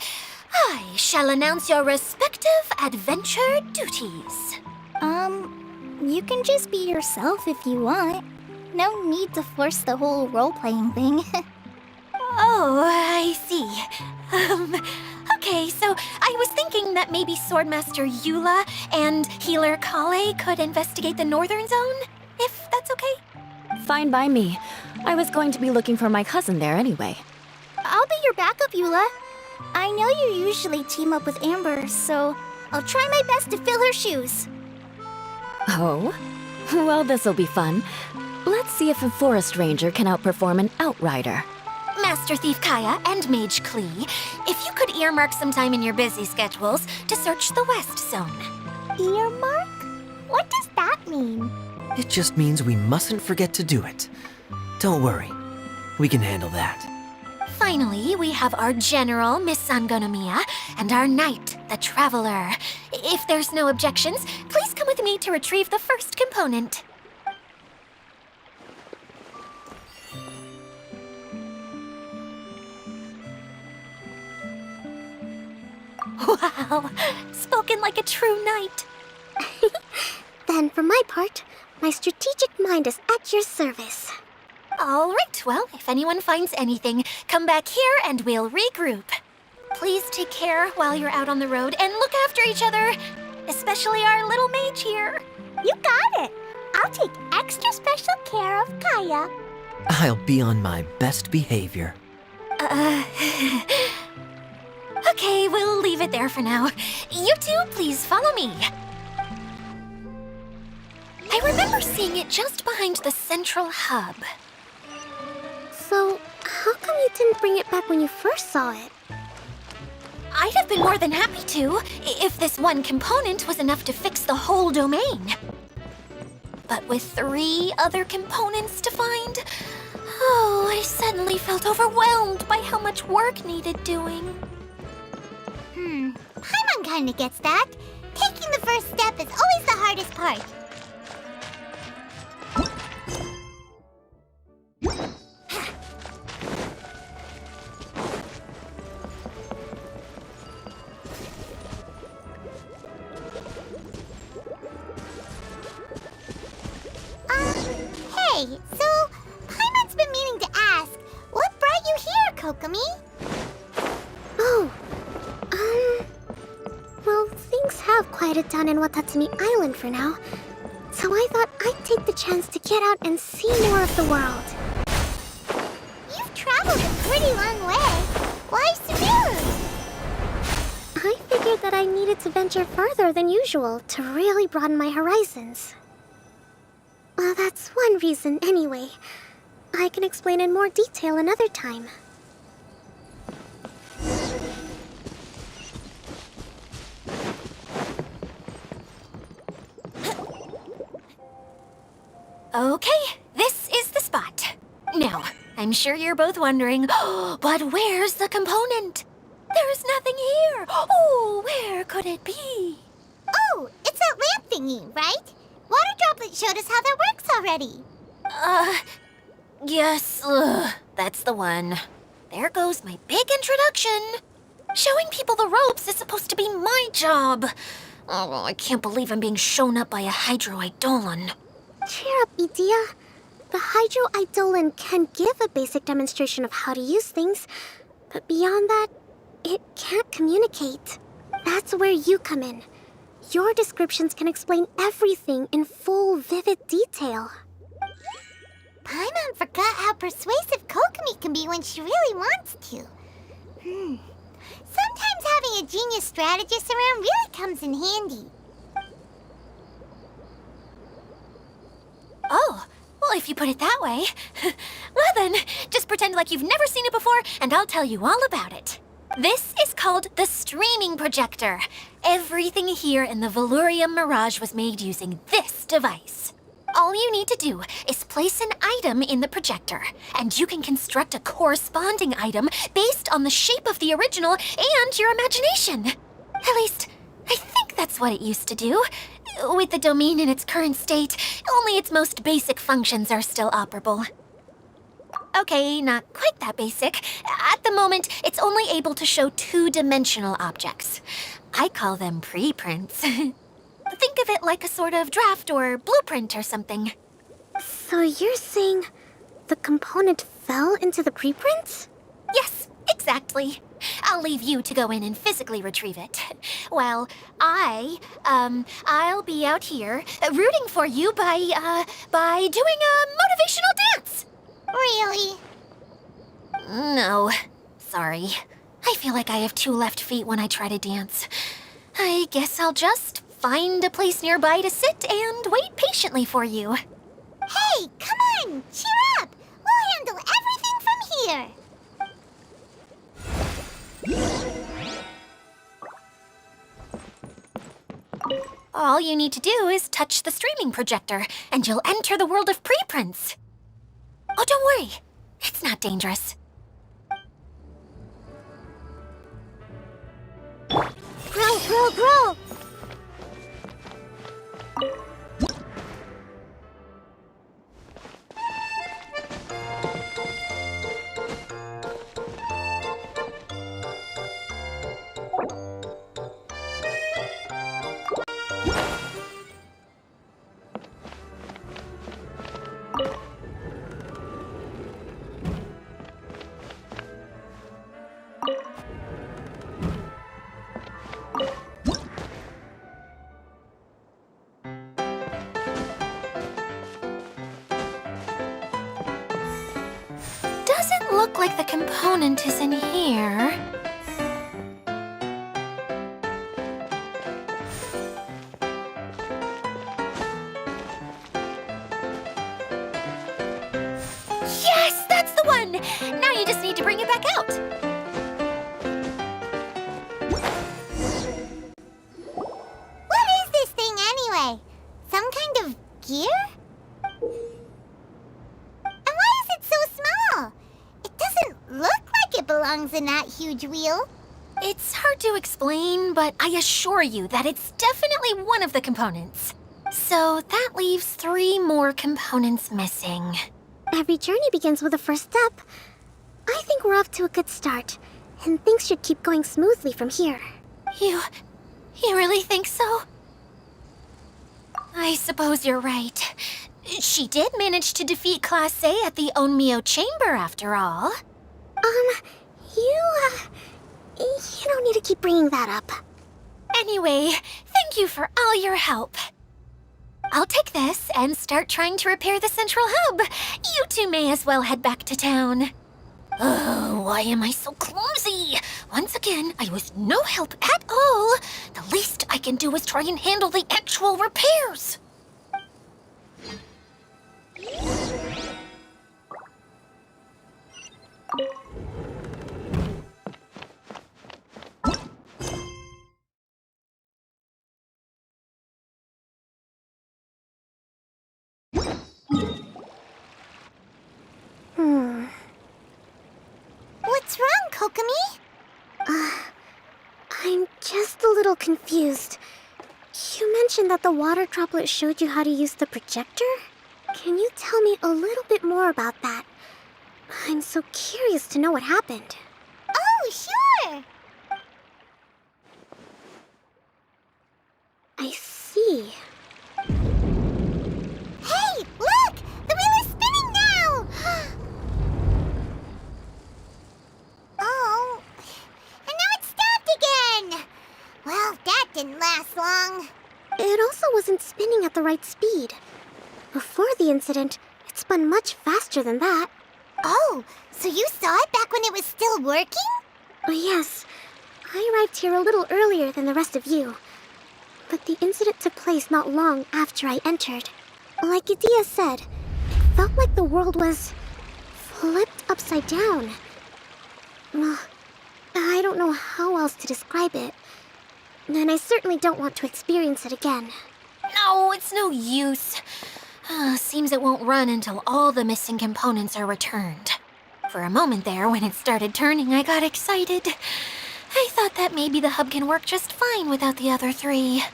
I shall announce your respective adventure duties. You can just be yourself if you want. No need to force the whole role-playing thing. Oh, I see. Okay, so I was thinking that maybe Swordmaster Eula and Healer Kale could investigate the northern zone, if that's okay? Fine by me. I was going to be looking for my cousin there anyway. I'll be your backup, Eula. I know you usually team up with Amber, so I'll try my best to fill her shoes. Oh? Well, this'll be fun. Let's see if a forest ranger can outperform an outrider. Master Thief Kaya and Mage Klee, if you could earmark some time in your busy schedules to search the West Zone. Earmark? What does that mean? It just means we mustn't forget to do it. Don't worry. We can handle that. Finally, we have our General, Miss Sangonomiya, and our Knight, the Traveler. If there's no objections, please come with me to retrieve the first component. Wow, spoken like a true knight. Then, for my part, my strategic mind is at your service. All right, well, if anyone finds anything, come back here and we'll regroup. Please take care while you're out on the road and look after each other, especially our little mage here. You got it. I'll take extra special care of Kaya. I'll be on my best behavior. Okay, we'll leave it there for now. You two, please follow me. I remember seeing it just behind the Central Hub. So, how come you didn't bring it back when you first saw it? I'd have been more than happy to, if this one component was enough to fix the whole domain. But with 3 other components to find, I suddenly felt overwhelmed by how much work needed doing. Paimon kinda gets that. Taking the first step is always the hardest part. Hey, so Paimon's been meaning to ask, what brought you here, Kokomi? Oh, well, things have quieted down in Watatsumi Island for now. So I thought I'd take the chance to get out and see more of the world. You've traveled a pretty long way. Why Sumeru? I figured that I needed to venture further than usual to really broaden my horizons. Well, that's one reason anyway. I can explain in more detail another time. Okay, this is the spot. Now, I'm sure you're both wondering, but where's the component? There's nothing here. Oh, where could it be? Oh, it's that lamp thingy, right? Water Droplet showed us how that works already. Yes, that's the one. There goes my big introduction. Showing people the ropes is supposed to be my job. Oh, I can't believe I'm being shown up by a Hydro-Eidolon. Cheer up, Edea. The Hydro-Eidolon can give a basic demonstration of how to use things, but beyond that, it can't communicate. That's where you come in. Your descriptions can explain everything in full, vivid detail. Paimon forgot how persuasive Kokomi can be when she really wants to. Sometimes having a genius strategist around really comes in handy. Oh, well, if you put it that way. Well then, just pretend like you've never seen it before, and I'll tell you all about it. This is called the streaming projector. Everything here in the Valurium Mirage was made using this device. All you need to do is place an item in the projector, and you can construct a corresponding item based on the shape of the original and your imagination. At least, I think that's what it used to do. With the domain in its current state, only its most basic functions are still operable. Okay, not quite that basic. At the moment, it's only able to show two-dimensional objects. I call them preprints. Think of it like a sort of draft or blueprint or something. So you're saying the component fell into the preprints? Yes, exactly. I'll leave you to go in and physically retrieve it. While I'll be out here rooting for you by doing a motivational dance. Really? No, sorry. I feel like I have two left feet when I try to dance. I guess I'll just find a place nearby to sit and wait patiently for you. Hey, come on! Cheer up! We'll handle everything from here! All you need to do is touch the streaming projector, and you'll enter the world of preprints. Oh, don't worry. It's not dangerous. Grow! Doesn't look like the component is in here. Yes, that's the one! Now you just need to bring it back out. What is this thing anyway? Some kind of gear? And why is it so small? It doesn't look like it belongs in that huge wheel. It's hard to explain, but I assure you that it's definitely one of the components. So that leaves 3 more components missing. Every journey begins with a first step. I think we're off to a good start, and things should keep going smoothly from here. You really think so? I suppose you're right. She did manage to defeat Class A at the Onmyo Chamber, after all. You don't need to keep bringing that up. Anyway, thank you for all your help. I'll take this and start trying to repair the central hub. You two may as well head back to town. Oh, why am I so clumsy? Once again, I was no help at all. The least I can do is try and handle the actual repairs. What's wrong, Kokomi? I'm just a little confused. You mentioned that the water droplet showed you how to use the projector? Can you tell me a little bit more about that? I'm so curious to know what happened. Oh, sure! I see. Hey, look! The wheel is spinning now! Oh, and now it's stopped again! Well, that didn't last long. It also wasn't spinning at the right speed. Before the incident, it spun much faster than that. Oh, so you saw it back when it was still working? Oh, yes. I arrived here a little earlier than the rest of you. But the incident took place not long after I entered. Like Idia said, it felt like the world was flipped upside down. I don't know how else to describe it. And I certainly don't want to experience it again. No, it's no use. Seems it won't run until all the missing components are returned. For a moment there, when it started turning, I got excited. I thought that maybe the hub can work just fine without the other three.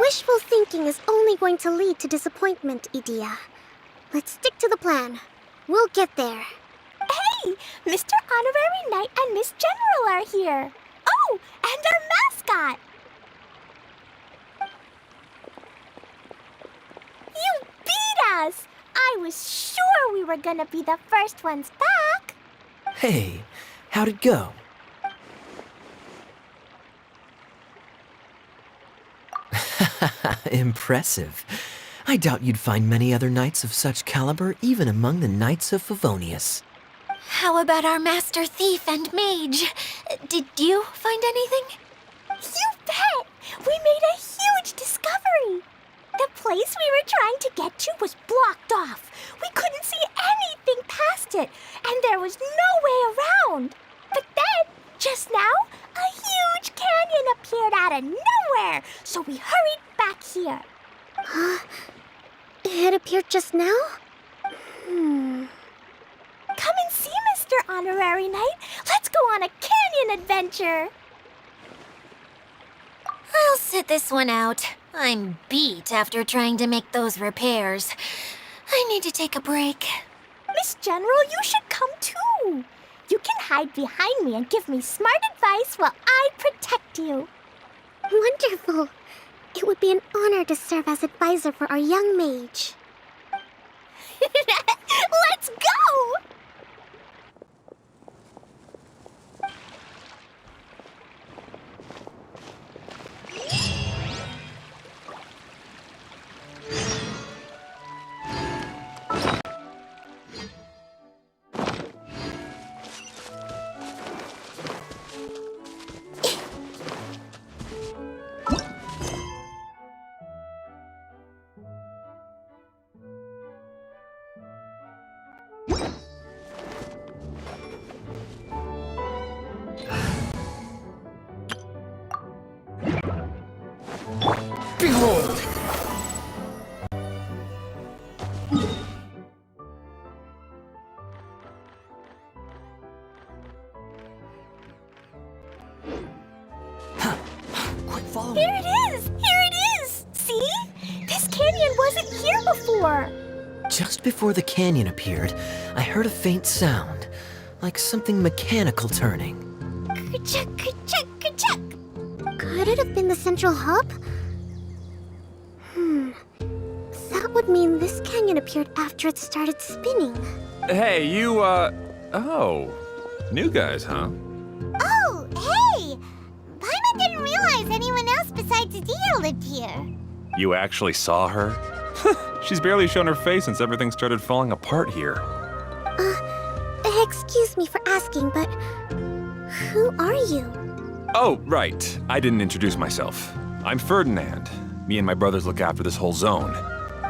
Wishful thinking is only going to lead to disappointment, Idia. Let's stick to the plan. We'll get there. Hey, Mr. Honorary Knight and Miss General are here. Oh, and our mascot. You beat us! I was sure we were gonna be the first ones back. Hey, how'd it go? Impressive. I doubt you'd find many other knights of such caliber even among the Knights of Favonius. How about our master thief and mage? Did you find anything? You bet! We made a huge discovery. The place we were trying to get to was blocked off. We couldn't see anything past it, and there was no way around. But then, just now, a huge canyon appeared out of nowhere, so we hurried back here. It appeared just now? Come and see, Mr. Honorary Knight. Let's go on a canyon adventure. I'll sit this one out. I'm beat after trying to make those repairs. I need to take a break. Miss General, you should come too. You can hide behind me and give me smart advice while I protect you. Wonderful. It would be an honor to serve as advisor for our young mage. Let's go! Behold! Quick, follow me. Here it is! Here it is! See? This canyon wasn't here before. Just before the canyon appeared, I heard a faint sound, like something mechanical turning. Ka-chuck, ka-chuck, ka-chuck. Could it have been the central hub? That would mean this canyon appeared after it started spinning. Hey, you, oh. New guys, huh? Oh, hey! Paimon didn't realize anyone else besides Adia lived here. You actually saw her? She's barely shown her face since everything started falling apart here. Excuse me for asking, but who are you? Oh, right. I didn't introduce myself. I'm Ferdinand. Me and my brothers look after this whole zone.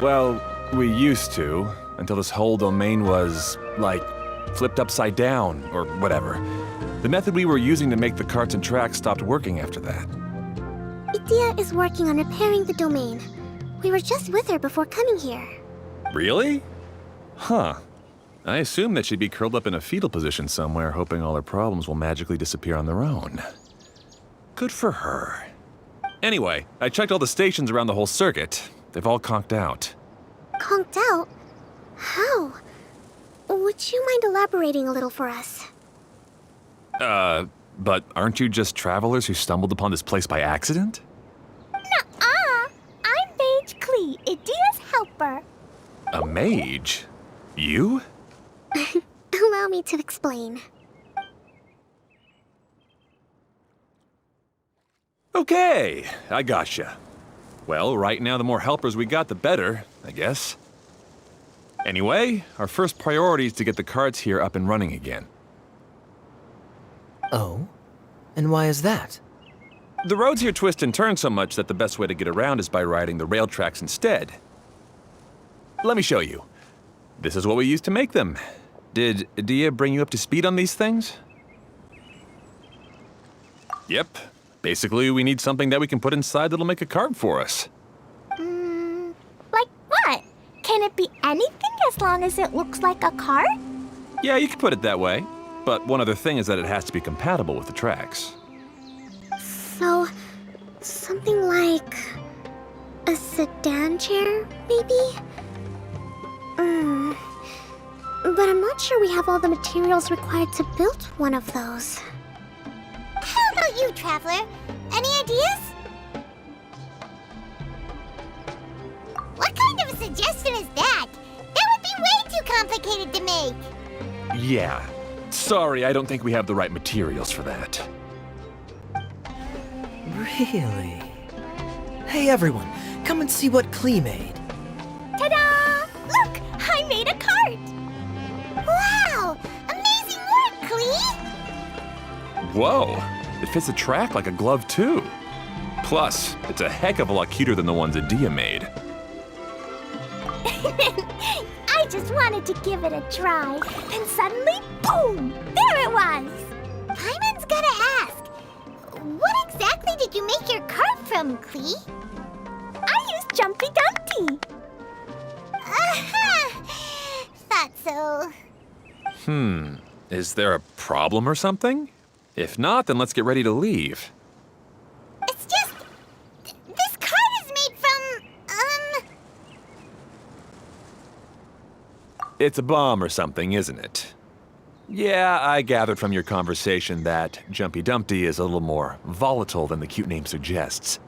Well, we used to, until this whole domain was, like, flipped upside down, or whatever. The method we were using to make the carts and tracks stopped working after that. Idia is working on repairing the domain. We were just with her before coming here. Really? Huh. I assume that she'd be curled up in a fetal position somewhere, hoping all her problems will magically disappear on their own. Good for her. Anyway, I checked all the stations around the whole circuit. They've all conked out. Conked out? How? Would you mind elaborating a little for us? But aren't you just travelers who stumbled upon this place by accident? Nuh-uh. I'm Mage Klee, Idia's helper. A mage? You? Allow me to explain. Okay, I gotcha. Well, right now the more helpers we got, the better, I guess. Anyway, our first priority is to get the carts here up and running again. Oh? And why is that? The roads here twist and turn so much that the best way to get around is by riding the rail tracks instead. Let me show you. This is what we used to make them. Did Idia bring you up to speed on these things? Yep. Basically, we need something that we can put inside that'll make a cart for us. Like what? Can it be anything as long as it looks like a cart? Yeah, you could put it that way. But one other thing is that it has to be compatible with the tracks. So, something like a sedan chair, maybe? But I'm not sure we have all the materials required to build one of those. How about you, Traveler? Any ideas? What kind of a suggestion is that? That would be way too complicated to make. Yeah. Sorry, I don't think we have the right materials for that. Really? Hey everyone, come and see what Klee made. Ta-da! Look, I made a cart. Wow! Amazing work, Klee! Whoa, it fits the track like a glove too. Plus, it's a heck of a lot cuter than the ones Idia made. I just wanted to give it a try, and suddenly, boom! There it was! Paimon's gotta ask, what exactly did you make your cart from, Klee? I used Jumpy Dumpty. Aha! Thought so. Is there a problem or something? If not, then let's get ready to leave. It's just... this cart is made from, It's a bomb or something, isn't it? Yeah, I gathered from your conversation that Jumpy Dumpty is a little more volatile than the cute name suggests.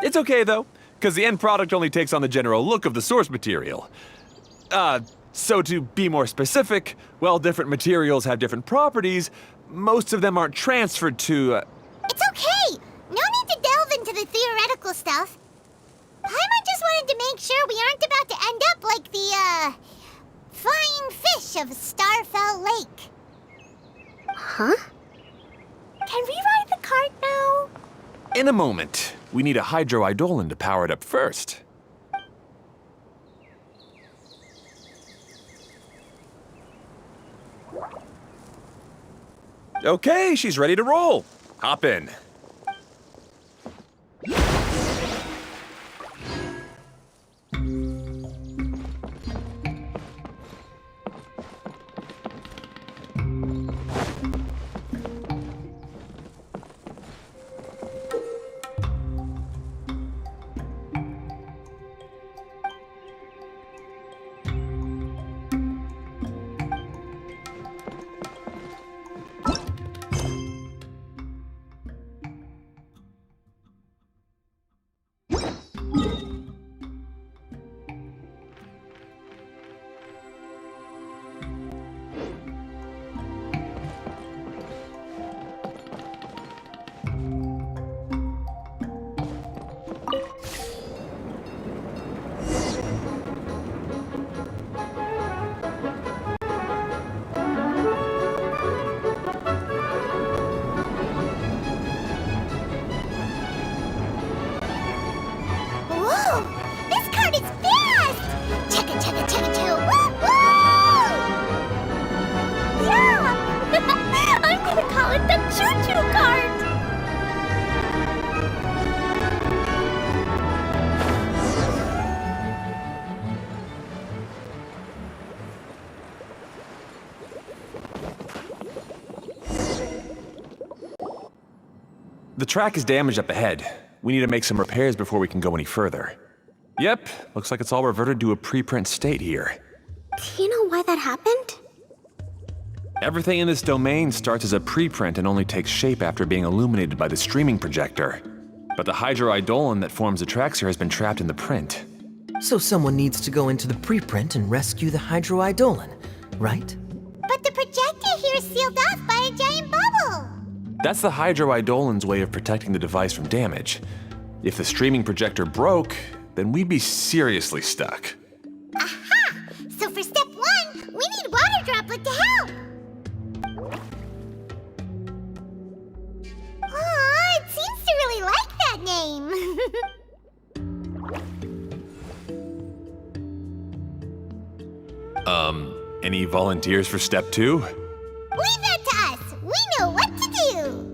It's okay, though, because the end product only takes on the general look of the source material. So to be more specific, while different materials have different properties, most of them aren't transferred to, It's okay! No need to delve into the theoretical stuff. Paimon just wanted to make sure we aren't about to end up like the, flying fish of Starfell Lake. Huh? Can we ride the cart now? In a moment. We need a hydroidolin to power it up first. Okay, she's ready to roll. Hop in. The track is damaged up ahead. We need to make some repairs before we can go any further. Yep, looks like it's all reverted to a preprint state here. Do you know why that happened? Everything in this domain starts as a preprint and only takes shape after being illuminated by the streaming projector. But the hydroidolin that forms the tracks here has been trapped in the print. So someone needs to go into the preprint and rescue the hydroidolin, right? But the projector here is sealed off by a giant bubble. That's the hydroidolin's way of protecting the device from damage. If the streaming projector broke, then we'd be seriously stuck. Aha! So for step 1, we need Water Droplet to help. Aw, it seems to really like that name. Any volunteers for step 2? Leave that to us. We know what to do.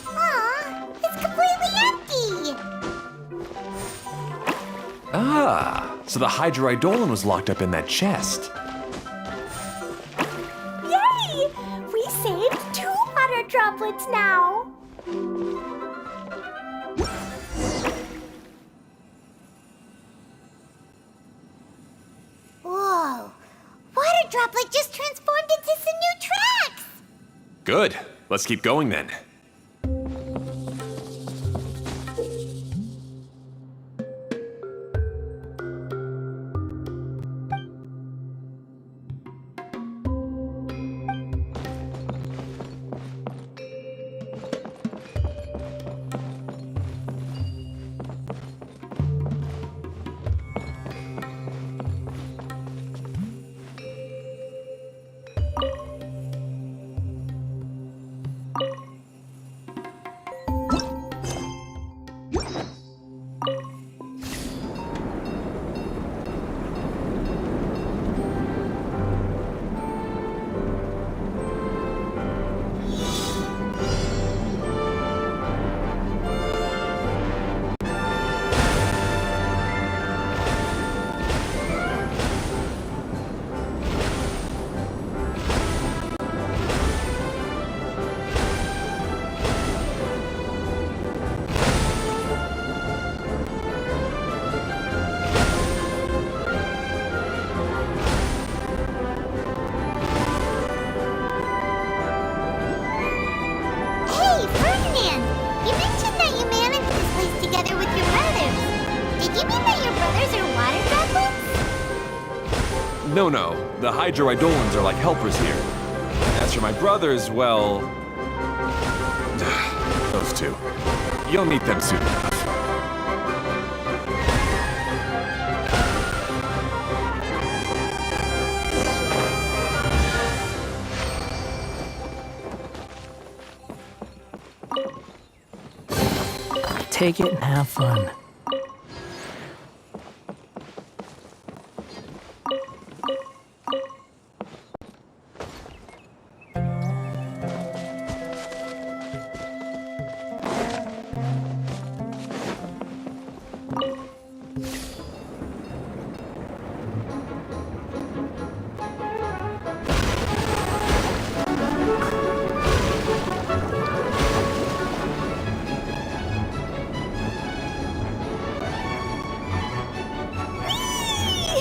Aw, it's completely empty. Ah, so the hydroidolin was locked up in that chest. Yay! We saved 2 water droplets now. Whoa! Water Droplet just transformed into some new tracks! Good. Let's keep going then. Hey, Ferdinand! You mentioned that you managed this place together with your brothers. Did you mean that your brothers are water droplets? No. The hydroidolins are like helpers here. As for my brothers, well... those two. You'll meet them soon enough. Take it and have fun.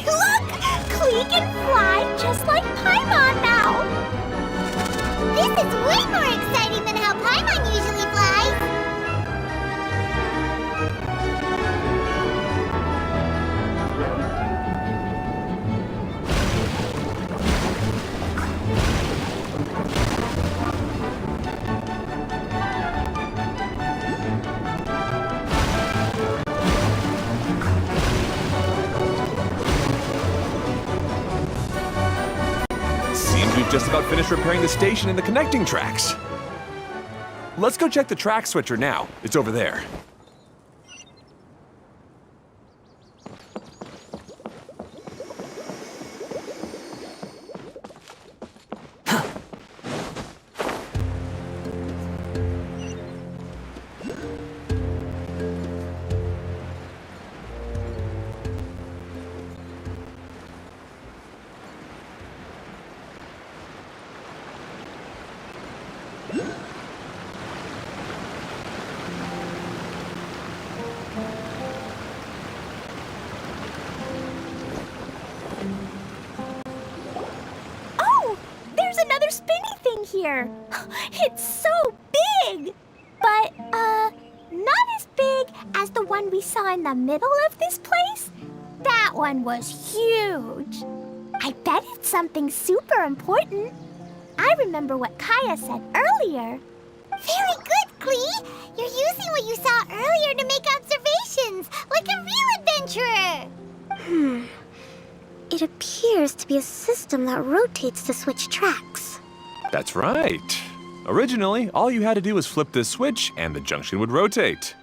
Look! Klee can fly just like Paimon now. This is way more exciting than how Paimon usually flies. Seems we've just about finished repairing the station and the connecting tracks. Let's go check the track switcher now. It's over there. here. It's so big! But, not as big as the one we saw in the middle of this place. That one was huge. I bet it's something super important. I remember what Kaya said earlier. Very good, Klee. You're using what you saw earlier to make observations, like a real adventurer. It appears to be a system that rotates to switch tracks. That's right. Originally, all you had to do was flip this switch and the junction would rotate.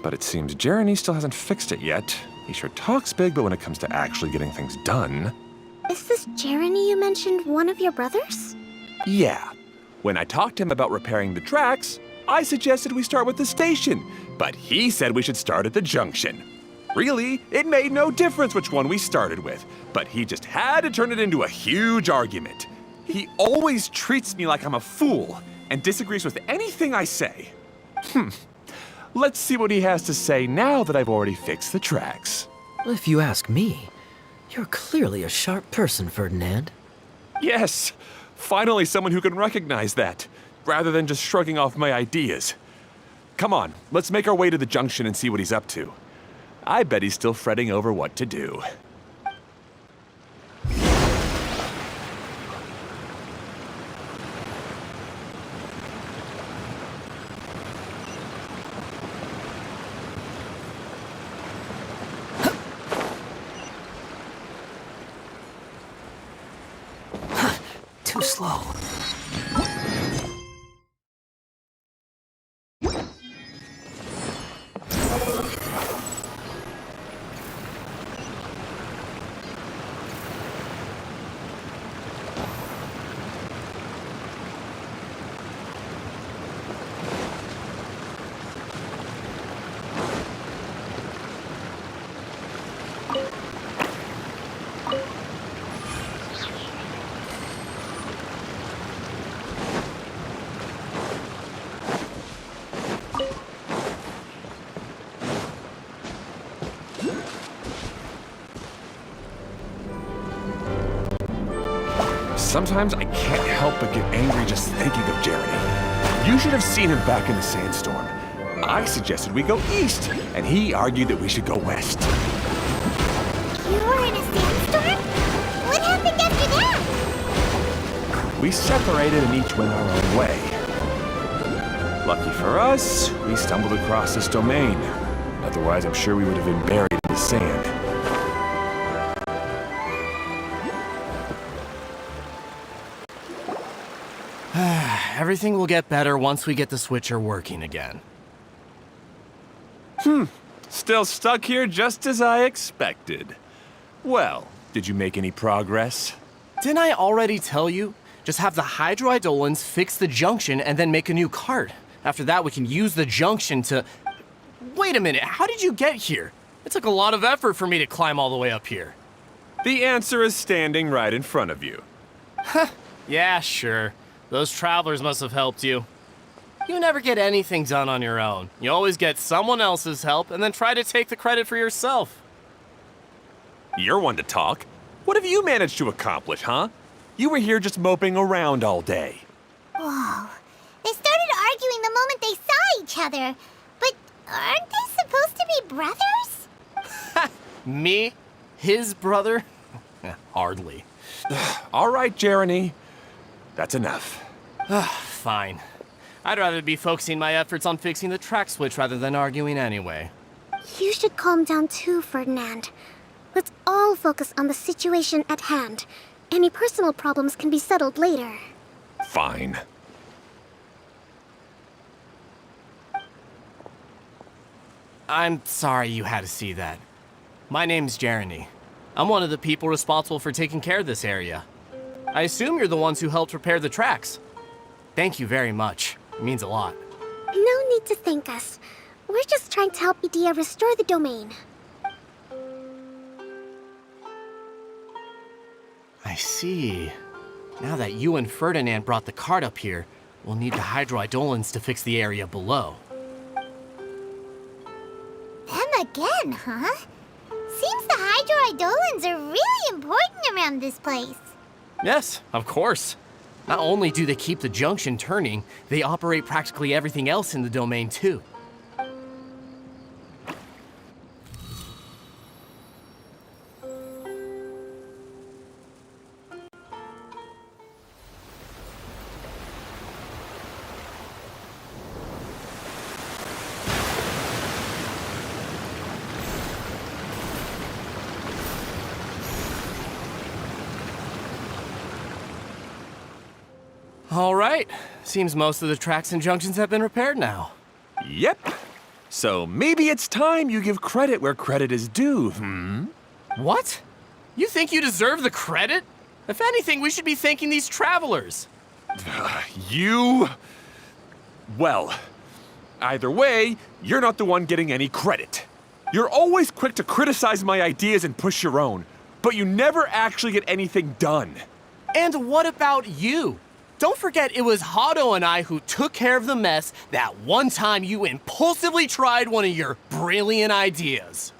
But it seems Jeremy still hasn't fixed it yet. He sure talks big, but when it comes to actually getting things done... Is this Jeremy you mentioned one of your brothers? Yeah. When I talked to him about repairing the tracks, I suggested we start with the station, but he said we should start at the junction. Really, it made no difference which one we started with, but he just had to turn it into a huge argument. He always treats me like I'm a fool and disagrees with anything I say. Let's see what he has to say now that I've already fixed the tracks. If you ask me, you're clearly a sharp person, Ferdinand. Yes, finally someone who can recognize that, rather than just shrugging off my ideas. Come on, let's make our way to the junction and see what he's up to. I bet he's still fretting over what to do. Too slow. Sometimes I can't help but get angry just thinking of Jeremy. You should have seen him back in the sandstorm. I suggested we go east, and he argued that we should go west. You were in a sandstorm? What happened after that? We separated and each went our own way. Lucky for us, we stumbled across this domain. Otherwise, I'm sure we would have been buried in the sand. Everything will get better once we get the switcher working again. Still stuck here just as I expected. Well, did you make any progress? Didn't I already tell you? Just have the hydroidolins fix the junction and then make a new cart. After that, we can use the junction to... Wait a minute, how did you get here? It took a lot of effort for me to climb all the way up here. The answer is standing right in front of you. Yeah, sure. Those travelers must have helped you. You never get anything done on your own. You always get someone else's help and then try to take the credit for yourself. You're one to talk. What have you managed to accomplish, huh? You were here just moping around all day. Whoa. They started arguing the moment they saw each other. But aren't they supposed to be brothers? Me? His brother? Hardly. All right, Jeremy. That's enough. Fine. I'd rather be focusing my efforts on fixing the track switch rather than arguing anyway. You should calm down too, Ferdinand. Let's all focus on the situation at hand. Any personal problems can be settled later. Fine. I'm sorry you had to see that. My name's Jeremy. I'm one of the people responsible for taking care of this area. I assume you're the ones who helped repair the tracks. Thank you very much. It means a lot. No need to thank us. We're just trying to help Edea restore the domain. I see. Now that you and Ferdinand brought the cart up here, we'll need the hydroidolins to fix the area below. Them again, huh? Seems the hydroidolins are really important around this place. Yes, of course. Not only do they keep the junction turning, they operate practically everything else in the domain too. All right. Seems most of the tracks and junctions have been repaired now. Yep. So maybe it's time you give credit where credit is due, What? You think you deserve the credit? If anything, we should be thanking these travelers. You... Well, either way, you're not the one getting any credit. You're always quick to criticize my ideas and push your own, but you never actually get anything done. And what about you? Don't forget it was Hado and I who took care of the mess that one time you impulsively tried one of your brilliant ideas.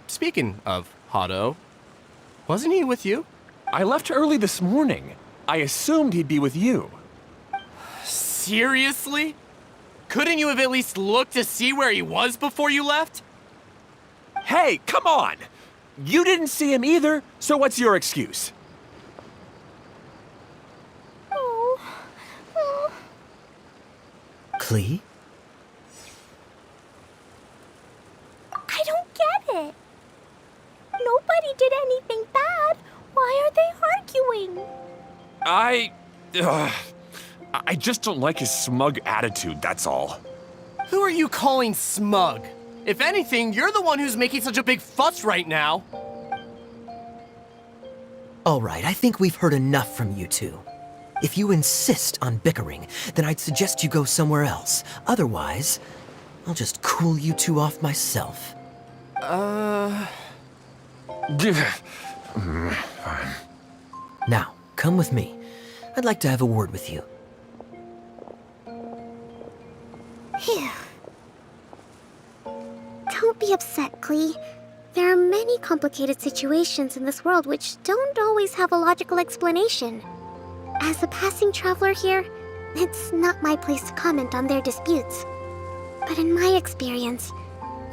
Speaking of Hado, wasn't he with you? I left early this morning. I assumed he'd be with you. Seriously? Couldn't you have at least looked to see where he was before you left? Hey, come on! You didn't see him either, so what's your excuse? Klee? I don't get it. Nobody did anything bad. Why are they arguing? I just don't like his smug attitude, that's all. Who are you calling smug? If anything, you're the one who's making such a big fuss right now. All right, I think we've heard enough from you two. If you insist on bickering, then I'd suggest you go somewhere else. Otherwise, I'll just cool you two off myself. Now, come with me. I'd like to have a word with you. Phew. Don't be upset, Klee. There are many complicated situations in this world which don't always have a logical explanation. As a passing traveler here, it's not my place to comment on their disputes. But in my experience,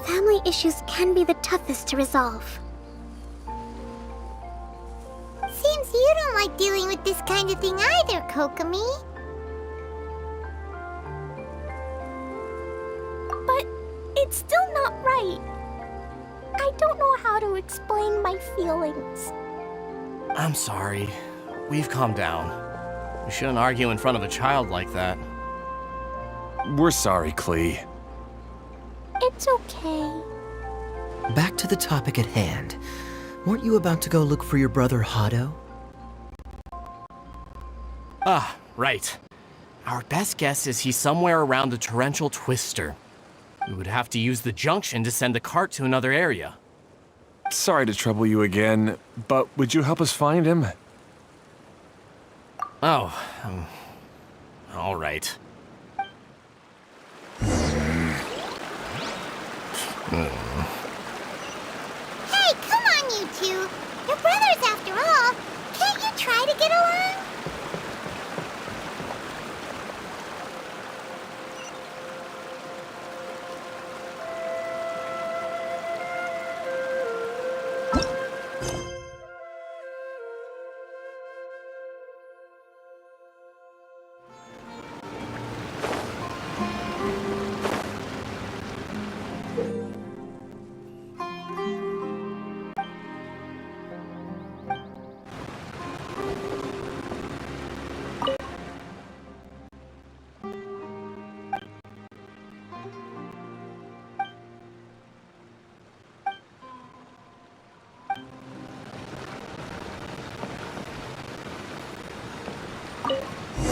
family issues can be the toughest to resolve. Seems you don't like dealing with this kind of thing either, Kokomi. But it's still not right. I don't know how to explain my feelings. I'm sorry. We've calmed down. You shouldn't argue in front of a child like that. We're sorry, Klee. It's okay. Back to the topic at hand. Weren't you about to go look for your brother Hado? Ah, right. Our best guess is he's somewhere around the torrential twister. We would have to use the junction to send the cart to another area. Sorry to trouble you again, but would you help us find him? Oh, all right. Hey, come on, you two. You're brothers after all. Can't you try to get along?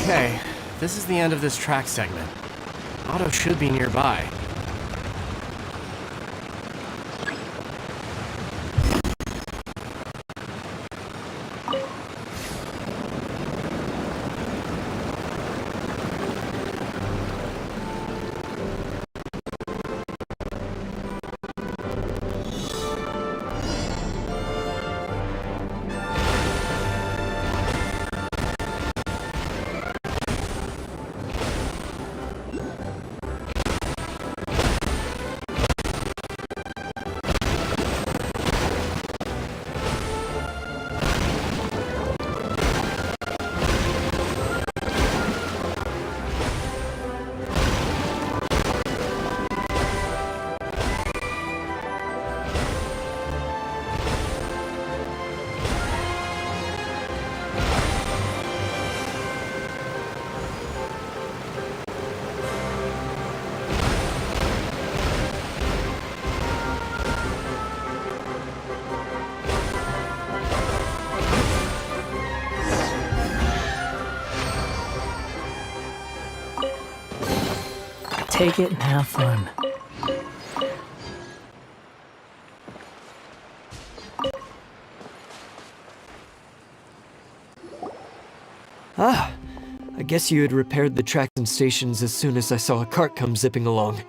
Okay, this is the end of this track segment. Otto should be nearby. take it and have fun. Ah, I guess you had repaired the tracks and stations as soon as I saw a cart come zipping along.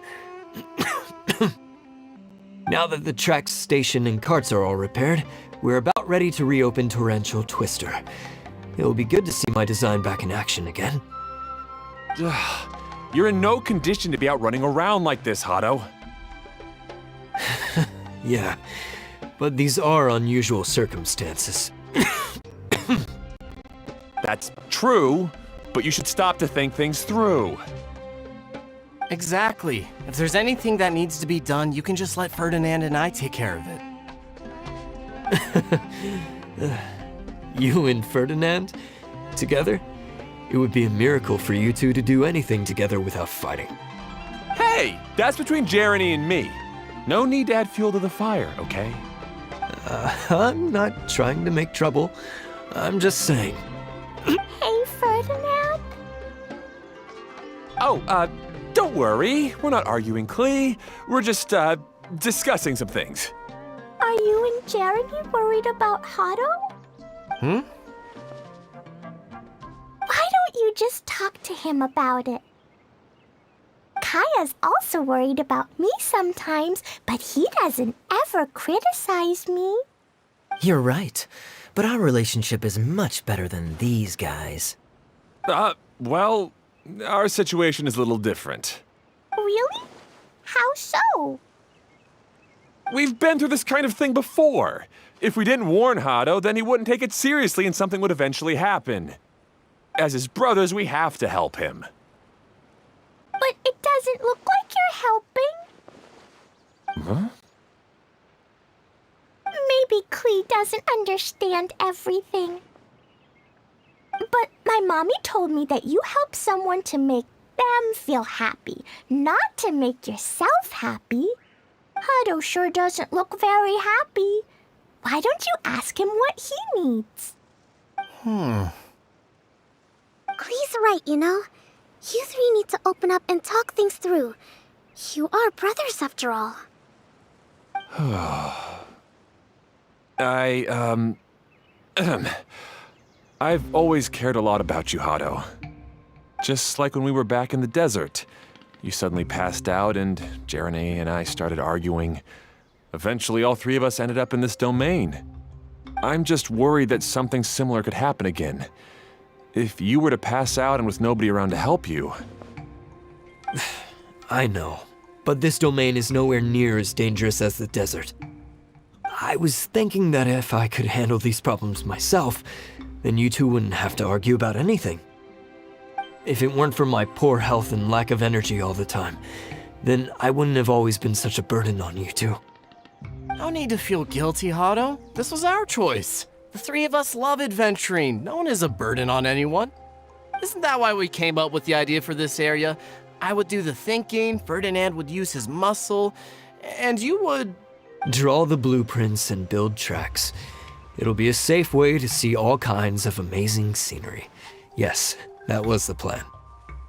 Now that the tracks, station, and carts are all repaired, we're about ready to reopen Torrential Twister. It'll be good to see my design back in action again. You're in no condition to be out running around like this, Hado. Yeah, but these are unusual circumstances. That's true, but you should stop to think things through. Exactly. If there's anything that needs to be done, you can just let Ferdinand and I take care of it. You and Ferdinand? Together? It would be a miracle for you two to do anything together without fighting. Hey, that's between Jeremy and me. No need to add fuel to the fire, okay? I'm not trying to make trouble. I'm just saying. Hey, Ferdinand. Oh, don't worry. We're not arguing, Klee. We're just, discussing some things. Are you and Jeremy worried about Hado? Hmm? Why don't you just talk to him about it? Kaya's also worried about me sometimes, but he doesn't ever criticize me. You're right, but our relationship is much better than these guys. Well, our situation is a little different. Really? How so? We've been through this kind of thing before. If we didn't warn Hado, then he wouldn't take it seriously and something would eventually happen. As his brothers, we have to help him. But it doesn't look like you're helping. Huh? Maybe Klee doesn't understand everything. But my mommy told me that you help someone to make them feel happy, not to make yourself happy. Hado sure doesn't look very happy. Why don't you ask him what he needs? Klee's right, you know. You three need to open up and talk things through. You are brothers after all. I've always cared a lot about you, Hado. Just like when we were back in the desert. You suddenly passed out and Jeremy and I started arguing. Eventually, all three of us ended up in this domain. I'm just worried that something similar could happen again. If you were to pass out and with nobody around to help you... I know, but this domain is nowhere near as dangerous as the desert. I was thinking that if I could handle these problems myself, then you two wouldn't have to argue about anything. If it weren't for my poor health and lack of energy all the time, then I wouldn't have always been such a burden on you two. No need to feel guilty, Hado. This was our choice. The three of us love adventuring. No one is a burden on anyone. Isn't that why we came up with the idea for this area? I would do the thinking, Ferdinand would use his muscle, and you would... Draw the blueprints and build tracks. It'll be a safe way to see all kinds of amazing scenery. Yes, that was the plan.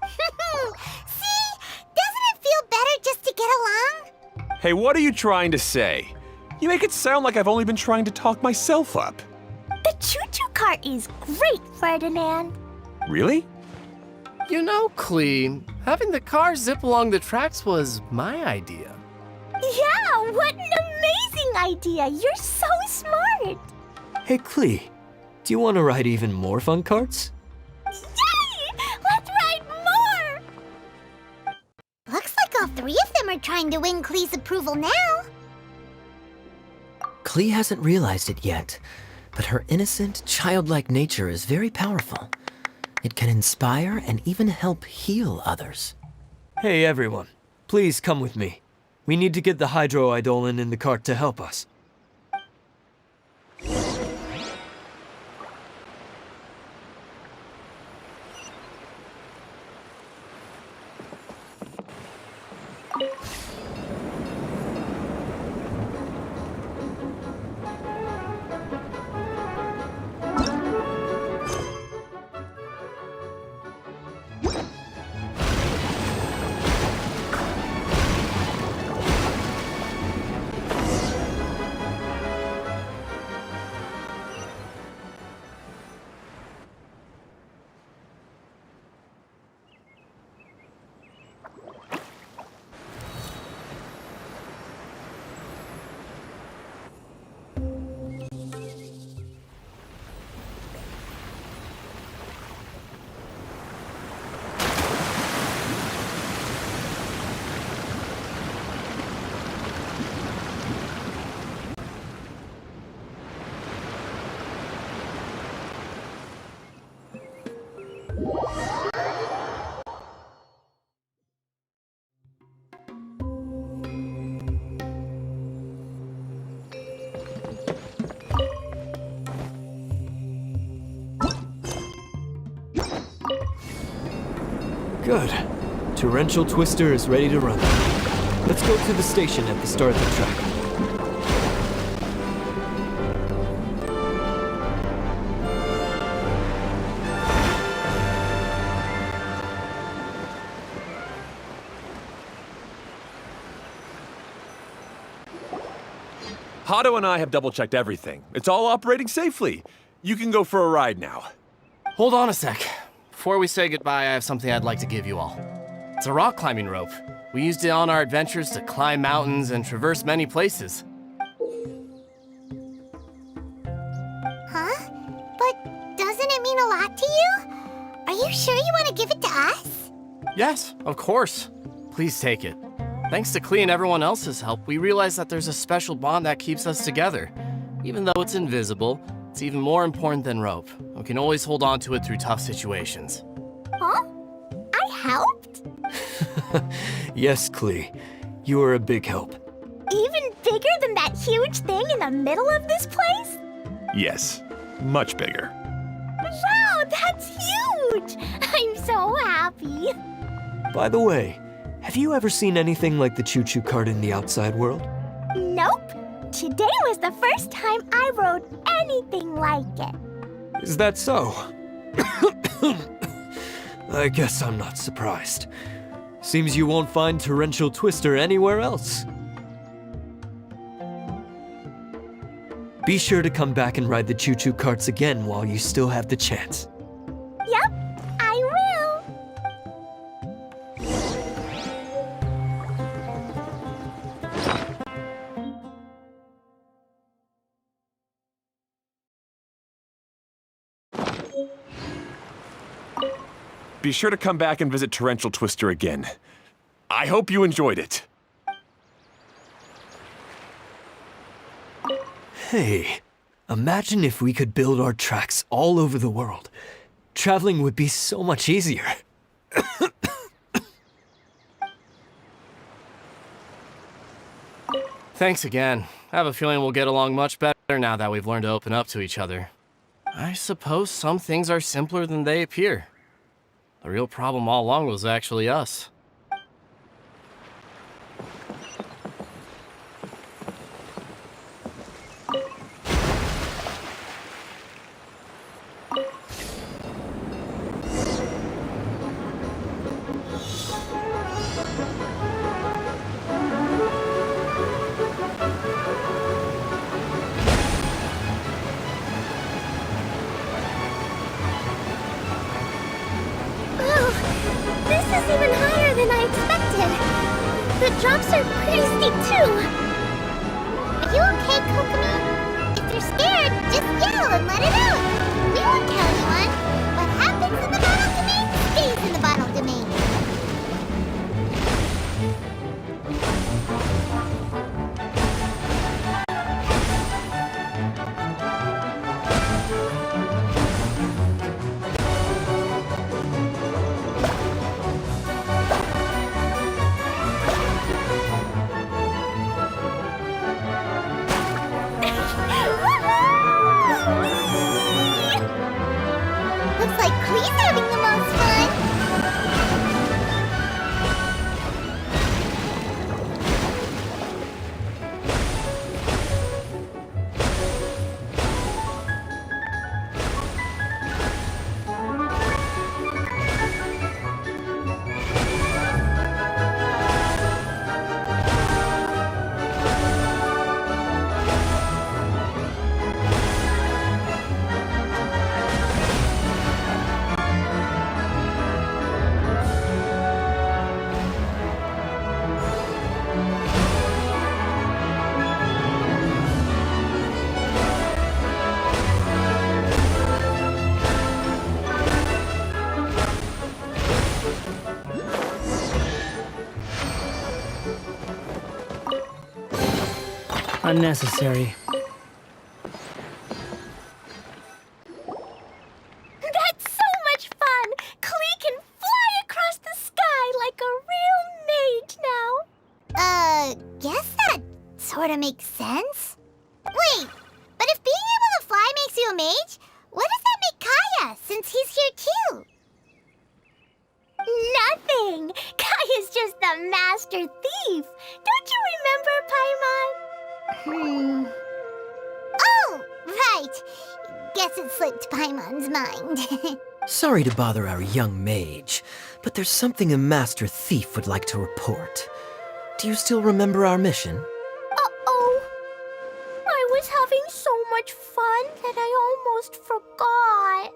See? Doesn't it feel better just to get along? Hey, what are you trying to say? You make it sound like I've only been trying to talk myself up. The choo-choo cart is great, Ferdinand. Really? You know, Klee, having the car zip along the tracks was my idea. Yeah, what an amazing idea! You're so smart! Hey, Klee, do you want to ride even more fun carts? Yay! Let's ride more! Looks like all three of them are trying to win Klee's approval now. Klee hasn't realized it yet, but her innocent, childlike nature is very powerful. It can inspire and even help heal others. Hey, everyone. Please come with me. We need to get the hydroidolin in the cart to help us. Good. Torrential Twister is ready to run. Let's go to the station at the start of the track. Hato and I have double-checked everything. It's all operating safely. You can go for a ride now. Hold on a sec. Before we say goodbye, I have something I'd like to give you all. It's a rock climbing rope. We used it on our adventures to climb mountains and traverse many places. Huh? But doesn't it mean a lot to you? Are you sure you want to give it to us? Yes, of course. Please take it. Thanks to Klee and everyone else's help, we realized that there's a special bond that keeps us together. Even though it's invisible, it's even more important than rope. We can always hold on to it through tough situations. Huh? I helped? Yes, Klee. You are a big help. Even bigger than that huge thing in the middle of this place? Yes, much bigger. Wow, that's huge! I'm so happy. By the way, have you ever seen anything like the choo-choo cart in the outside world? Nope. Today was the first time I rode anything like it. Is that so? I guess I'm not surprised. Seems you won't find Torrential Twister anywhere else. Be sure to come back and ride the choo-choo carts again while you still have the chance. Yep, I will. Be sure to come back and visit Torrential Twister again. I hope you enjoyed it. Hey, imagine if we could build our tracks all over the world. Traveling would be so much easier. Thanks again. I have a feeling we'll get along much better now that we've learned to open up to each other. I suppose some things are simpler than they appear. The real problem all along was actually us. This is even higher than I expected. The drops are pretty steep too. Are you okay, Kokomi? If you're scared, just yell and let it out. We won't tell anyone. What happens in the bottle domain stays in the bottle domain. Looks like Klee's having the most fun. Unnecessary. That's so much fun! Klee can fly across the sky like a real mage now. Guess that sort of makes sense. Wait, but if being able to fly makes you a mage, what does that make Kaya, since he's here too? Nothing! Kai is just the master thief! Don't you remember, Paimon? Oh, right. Guess it slipped Paimon's mind. Sorry to bother our young mage, but there's something a master thief would like to report. Do you still remember our mission? Uh-oh. I was having so much fun that I almost forgot.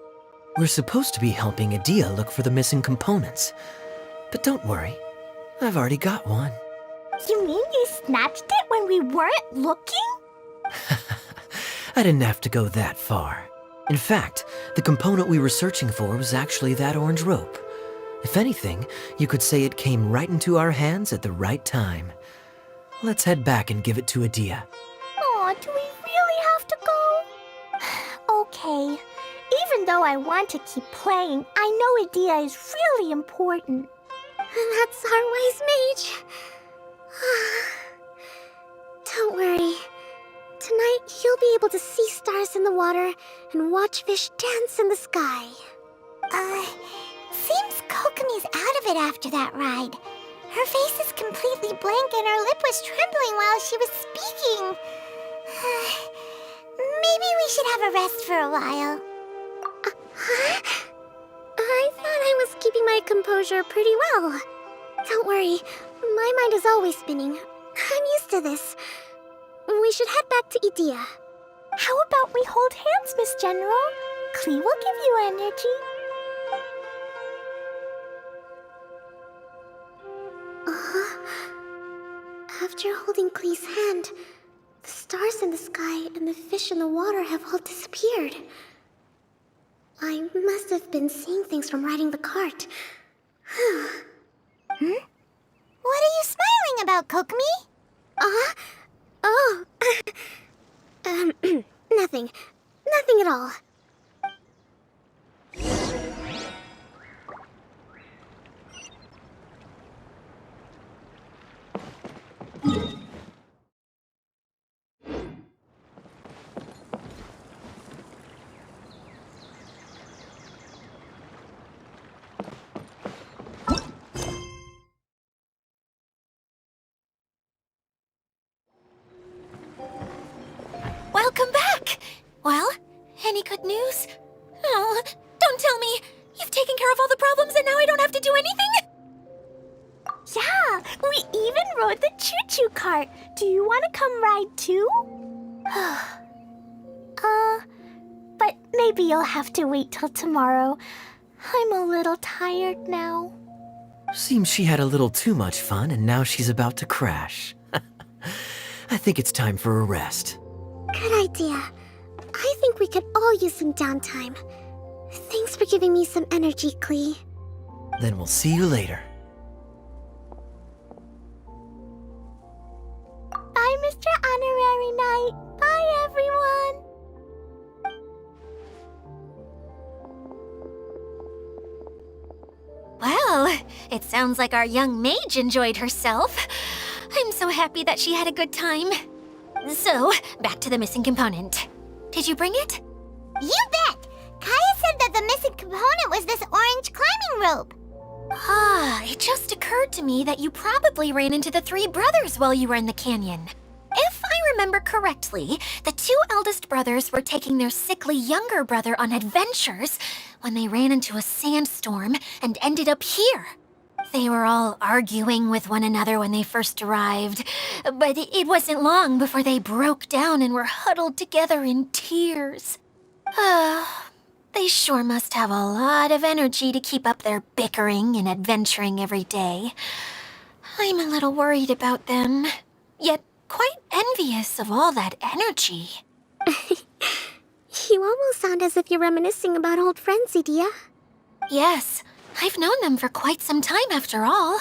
We're supposed to be helping Adia look for the missing components. But don't worry, I've already got one. You mean you snatched it when we weren't looking? I didn't have to go that far. In fact, the component we were searching for was actually that orange rope. If anything, you could say it came right into our hands at the right time. Let's head back and give it to Adia. Aw, do we really have to go? Okay. Even though I want to keep playing, I know Adia is really important. That's our wise mage. Don't worry. Tonight, you'll be able to see stars in the water and watch fish dance in the sky. Seems Kokomi's out of it after that ride. Her face is completely blank and her lip was trembling while she was speaking. Maybe we should have a rest for a while. Huh? I thought I was keeping my composure pretty well. Don't worry, my mind is always spinning. I'm used to this. We should head back to Idia. How about we hold hands, Miss General? Klee will give you energy. After holding Klee's hand, the stars in the sky and the fish in the water have all disappeared. I must have been seeing things from riding the cart. What are you smiling about, Kokomi? Oh. Nothing. Nothing at all. Welcome back! Well, any good news? Oh, don't tell me! You've taken care of all the problems and now I don't have to do anything? Yeah, we even rode the choo-choo cart. Do you want to come ride too? But maybe you'll have to wait till tomorrow. I'm a little tired now. Seems she had a little too much fun and now she's about to crash. I think it's time for a rest. Good idea. I think we could all use some downtime. Thanks for giving me some energy, Klee. Then we'll see you later. Bye, Mr. Honorary Knight. Bye, everyone. Well, it sounds like our young mage enjoyed herself. I'm so happy that she had a good time. So, back to the missing component. Did you bring it? You bet! Kaya said that the missing component was this orange climbing rope. It just occurred to me that you probably ran into the three brothers while you were in the canyon. If I remember correctly, the two eldest brothers were taking their sickly younger brother on adventures when they ran into a sandstorm and ended up here. They were all arguing with one another when they first arrived, but it wasn't long before they broke down and were huddled together in tears. They sure must have a lot of energy to keep up their bickering and adventuring every day. I'm a little worried about them, yet quite envious of all that energy. You almost sound as if you're reminiscing about old friends, Idia. Yes, I've known them for quite some time after all,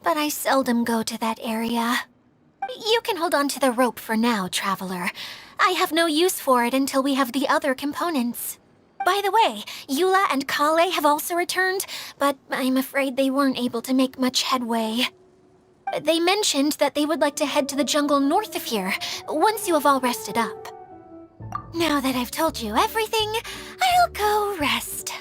but I seldom go to that area. You can hold on to the rope for now, Traveler. I have no use for it until we have the other components. By the way, Eula and Kale have also returned, but I'm afraid they weren't able to make much headway. They mentioned that they would like to head to the jungle north of here, once you have all rested up. Now that I've told you everything, I'll go rest.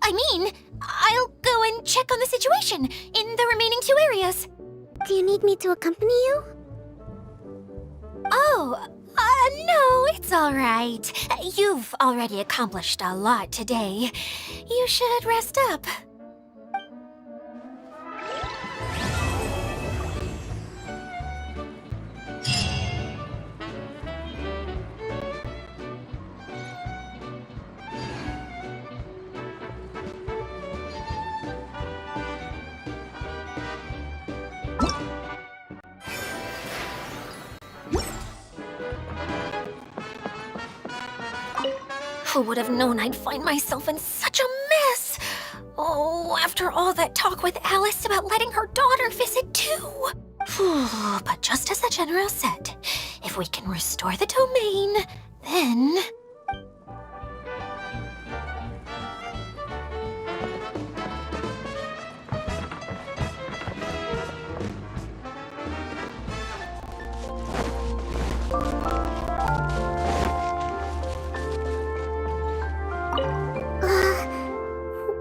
I mean, I'll go and check on the situation in the remaining 2 areas. Do you need me to accompany you? Oh, no, it's all right. You've already accomplished a lot today. You should rest up. Who would have known I'd find myself in such a mess? Oh, after all that talk with Alice about letting her daughter visit too. But just as the General said, if we can restore the domain, then...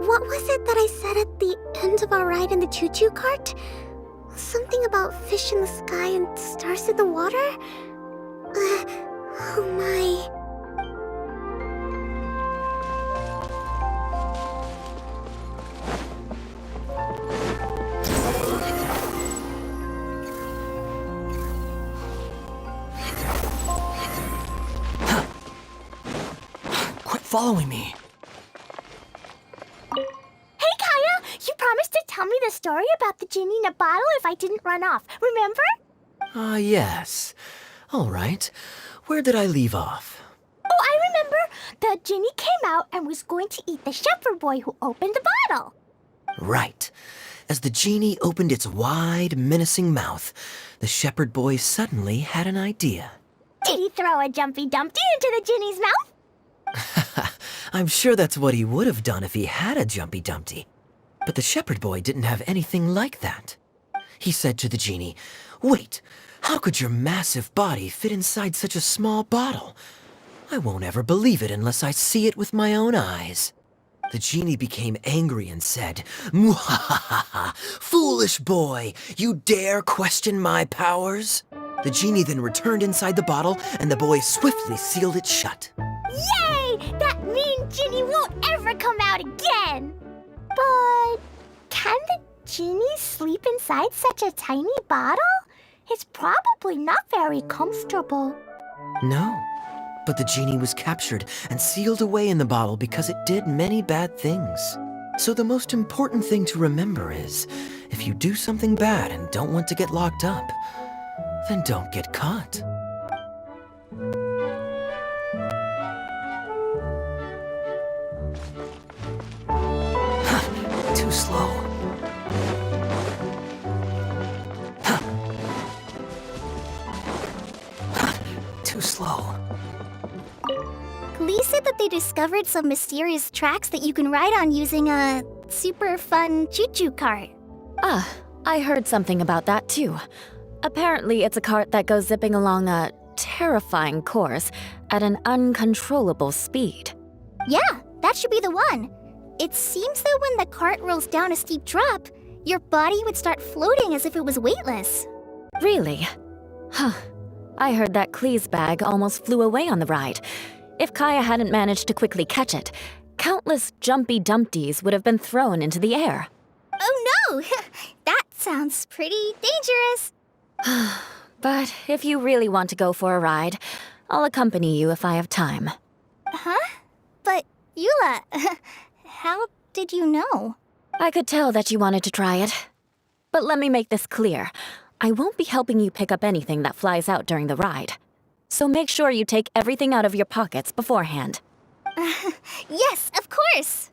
What was it that I said at the end of our ride in the choo-choo cart? Something about fish in the sky and stars in the water? Oh my... Quit following me. Hey, Kaya! You promised to tell me the story about the genie in a bottle if I didn't run off, remember? Ah, yes. All right. Where did I leave off? Oh, I remember! The genie came out and was going to eat the shepherd boy who opened the bottle. Right. As the genie opened its wide, menacing mouth, the shepherd boy suddenly had an idea. Did he throw a Jumpy Dumpty into the genie's mouth? I'm sure that's what he would have done if he had a Jumpy Dumpty. But the shepherd boy didn't have anything like that. He said to the genie, "Wait, how could your massive body fit inside such a small bottle? I won't ever believe it unless I see it with my own eyes." The genie became angry and said, "Muhahaha! Foolish boy! You dare question my powers?" The genie then returned inside the bottle, and the boy swiftly sealed it shut. Yay! That mean genie won't ever come out again! But can the genie sleep inside such a tiny bottle? It's probably not very comfortable. No, but the genie was captured and sealed away in the bottle because it did many bad things. So the most important thing to remember is, if you do something bad and don't want to get locked up, then don't get caught. Too slow. Too slow. Police said that they discovered some mysterious tracks that you can ride on using a super fun choo-choo cart. Ah, I heard something about that too. Apparently, it's a cart that goes zipping along a terrifying course at an uncontrollable speed. Yeah, that should be the one. It seems that when the cart rolls down a steep drop, your body would start floating as if it was weightless. Really? Huh. I heard that Klee's bag almost flew away on the ride. If Kaya hadn't managed to quickly catch it, countless Jumpy Dumpties would have been thrown into the air. Oh no! That sounds pretty dangerous. But if you really want to go for a ride, I'll accompany you if I have time. Huh? But, Eula, how did you know? I could tell that you wanted to try it. But let me make this clear. I won't be helping you pick up anything that flies out during the ride. So make sure you take everything out of your pockets beforehand. Yes, of course!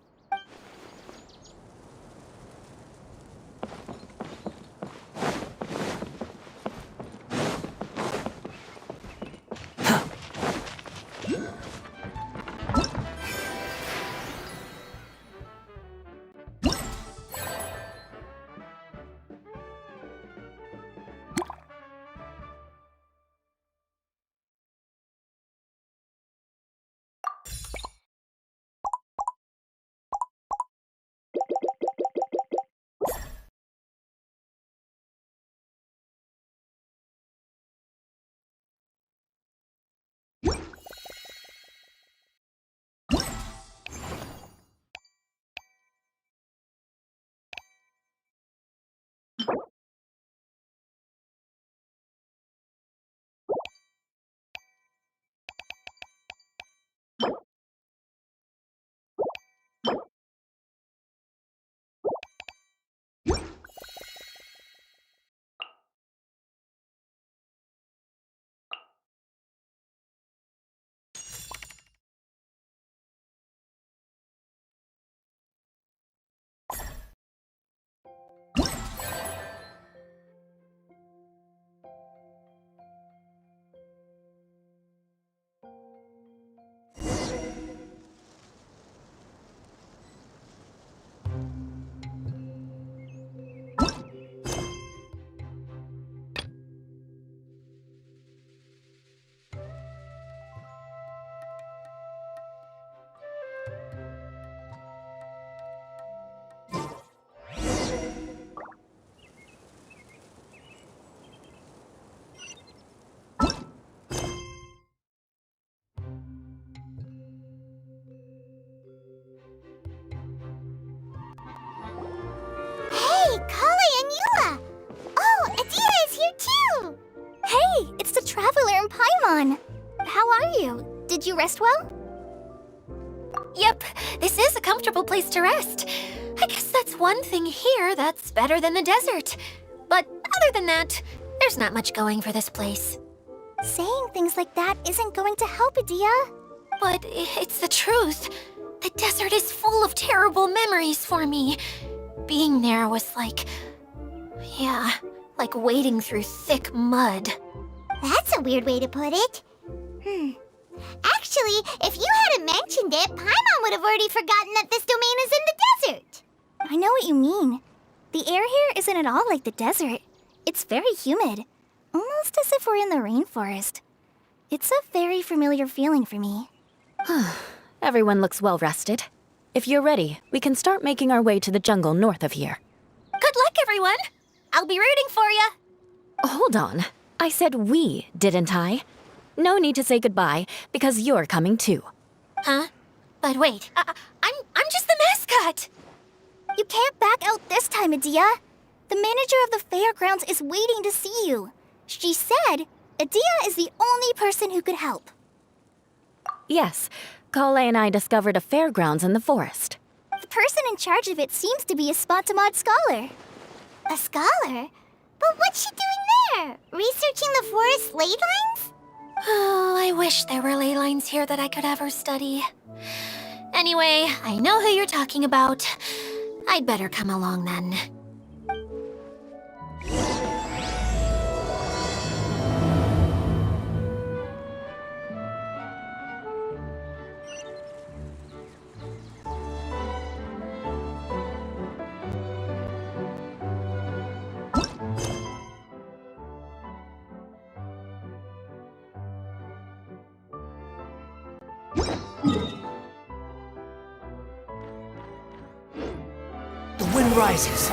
you rest well? Yep, this is a comfortable place to rest. I guess that's one thing here that's better than the desert. But other than that, there's not much going for this place. Saying things like that isn't going to help, Adia. But it's the truth. The desert is full of terrible memories for me. Being there was like... yeah, like wading through thick mud. That's a weird way to put it. Actually, if you hadn't mentioned it, Paimon would have already forgotten that this domain is in the desert. I know what you mean. The air here isn't at all like the desert. It's very humid. Almost as if we're in the rainforest. It's a very familiar feeling for me. Everyone looks well rested. If you're ready, we can start making our way to the jungle north of here. Good luck, everyone! I'll be rooting for you. Hold on. I said we, didn't I? No need to say goodbye, because you're coming too. Huh? But wait, I'm just the mascot! You can't back out this time, Adia. The manager of the fairgrounds is waiting to see you. She said Adia is the only person who could help. Yes, Kale and I discovered a fairgrounds in the forest. The person in charge of it seems to be a Spontamod scholar. A scholar? But what's she doing there? Researching the forest ley lines? Oh, I wish there were ley lines here that I could ever study. Anyway, I know who you're talking about. I'd better come along then. The wind rises.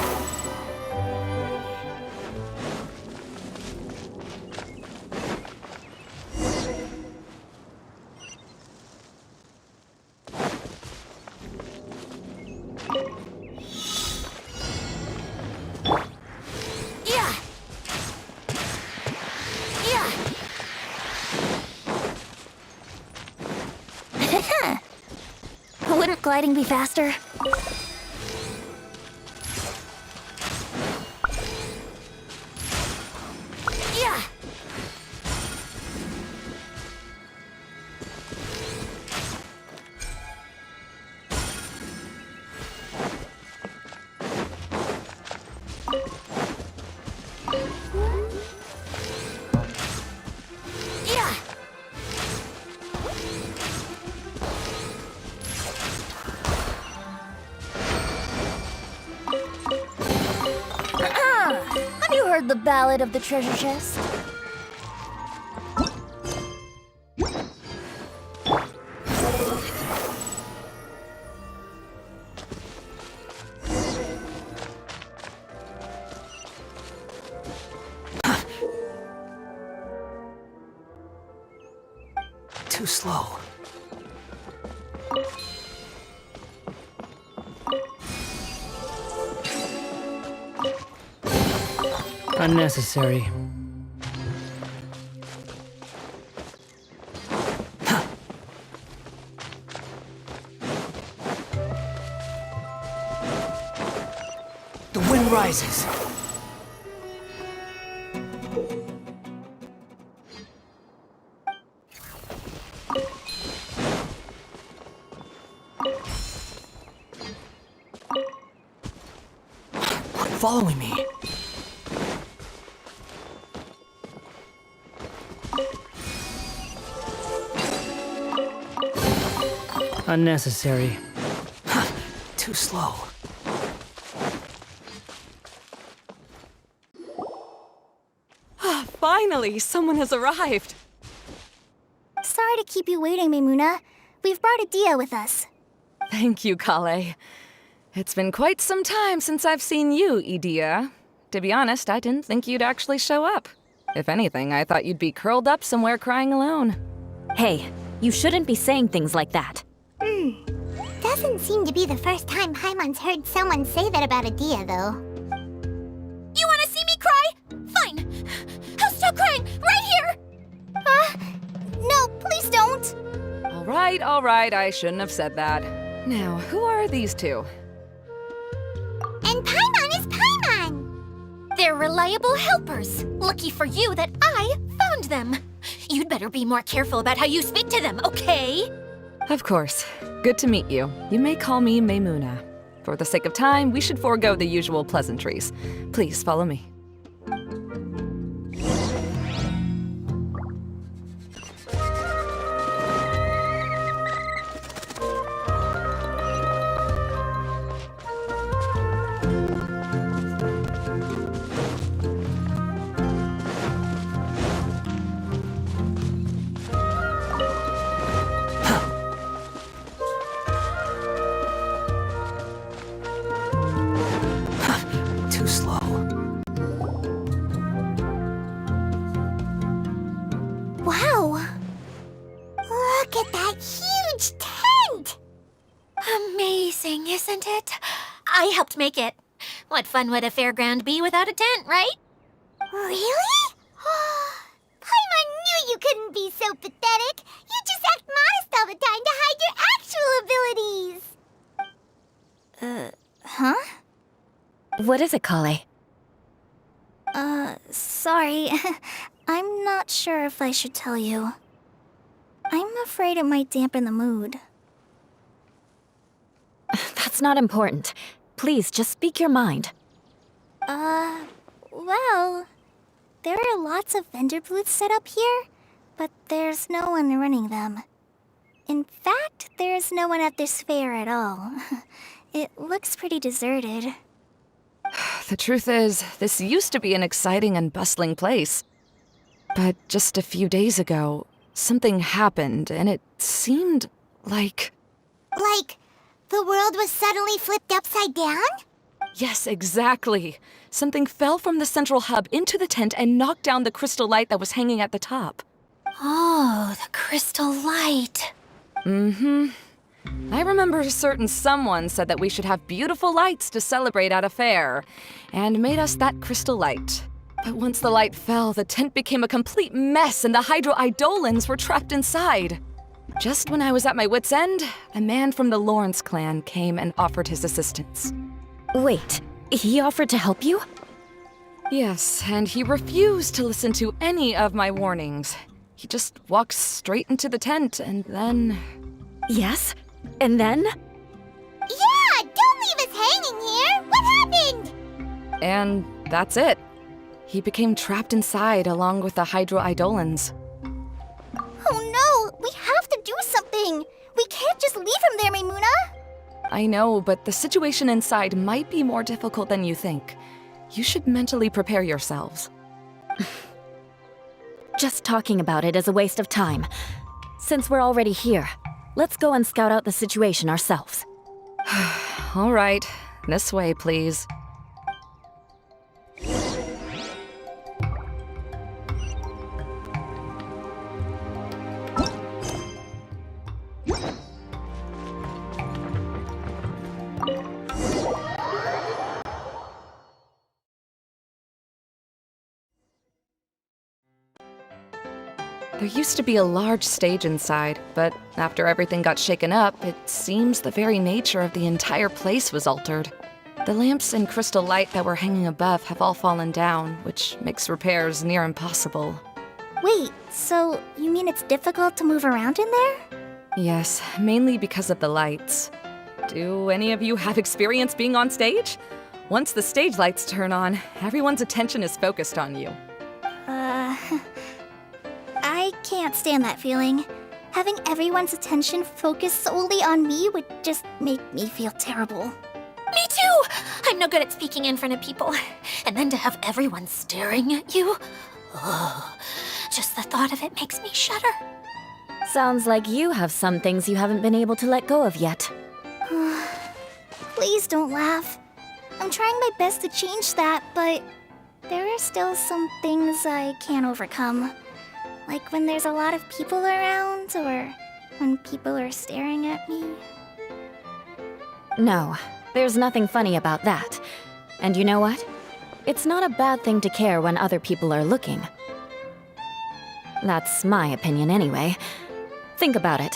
Wouldn't gliding be faster? Have you heard the Ballad of the Treasure Chest? Too slow. Unnecessary. The wind rises. Quit following me. Unnecessary. Too slow. Finally, someone has arrived. Sorry to keep you waiting, Maimuna. We've brought Adia with us. Thank you, Kale. It's been quite some time since I've seen you, Idia. To be honest, I didn't think you'd actually show up. If anything, I thought you'd be curled up somewhere crying alone. Hey, you shouldn't be saying things like that. Doesn't seem to be the first time Paimon's heard someone say that about Adia, though. You wanna see me cry? Fine. I'll stop crying right here! No, please don't. all right, I shouldn't have said that. Now, who are these two? And Paimon is Paimon! They're reliable helpers. Lucky for you that I found them. You'd better be more careful about how you speak to them, okay? Of course. Good to meet you. You may call me Maymuna. For the sake of time, we should forego the usual pleasantries. Please follow me. Too slow. Wow! Look at that huge tent! Amazing, isn't it? I helped make it. What fun would a fairground be without a tent, right? Really? Paimon knew you couldn't be so pathetic. You just act modest all the time to hide your actual abilities. Huh? What is it, Kale? Sorry. I'm not sure if I should tell you. I'm afraid it might dampen the mood. That's not important. Please, just speak your mind. Well, there are lots of vendor booths set up here, but there's no one running them. In fact, there's no one at this fair at all. It looks pretty deserted. The truth is, this used to be an exciting and bustling place. But just a few days ago, something happened, and it seemed like... Like, the world was suddenly flipped upside down? Yes, exactly. Something fell from the central hub into the tent and knocked down the crystal light that was hanging at the top. Oh, the crystal light. Mm-hmm. I remember a certain someone said that we should have beautiful lights to celebrate at a fair, and made us that crystal light. But once the light fell, the tent became a complete mess and the Hydro-Eidolons were trapped inside. Just when I was at my wit's end, a man from the Lawrence clan came and offered his assistance. Wait, he offered to help you? Yes, and he refused to listen to any of my warnings. He just walked straight into the tent and then... Yes? And then? Yeah, don't leave us hanging here! What happened? And that's it. He became trapped inside along with the Hydro-Eidolons. Oh no! We have to do something! We can't just leave him there, Maymuna! I know, but the situation inside might be more difficult than you think. You should mentally prepare yourselves. Just talking about it is a waste of time. Since we're already here, let's go and scout out the situation ourselves. All right, this way, please. There used to be a large stage inside, but after everything got shaken up, it seems the very nature of the entire place was altered. The lamps and crystal light that were hanging above have all fallen down, which makes repairs near impossible. Wait, so you mean it's difficult to move around in there? Yes, mainly because of the lights. Do any of you have experience being on stage? Once the stage lights turn on, everyone's attention is focused on you. I can't stand that feeling. Having everyone's attention focused solely on me would just make me feel terrible. Me too! I'm no good at speaking in front of people. And then to have everyone staring at you. Oh, just the thought of it makes me shudder. Sounds like you have some things you haven't been able to let go of yet. Please don't laugh. I'm trying my best to change that, but there are still some things I can't overcome. Like when there's a lot of people around, or when people are staring at me. No, there's nothing funny about that. And you know what? It's not a bad thing to care when other people are looking. That's my opinion anyway. Think about it.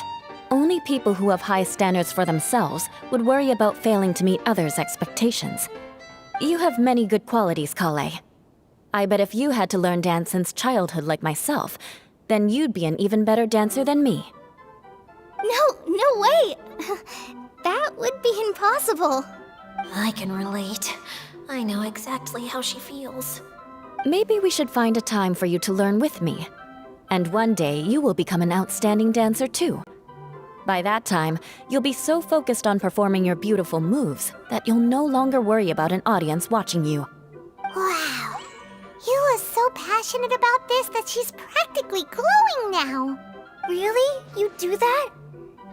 Only people who have high standards for themselves would worry about failing to meet others' expectations. You have many good qualities, Kale. I bet if you had to learn dance since childhood like myself, then you'd be an even better dancer than me. No way! That would be impossible. I can relate. I know exactly how she feels. Maybe we should find a time for you to learn with me. And one day, you will become an outstanding dancer too. By that time, you'll be so focused on performing your beautiful moves that you'll no longer worry about an audience watching you. Wow. You are so passionate about this that she's practically glowing now. Really? You do that?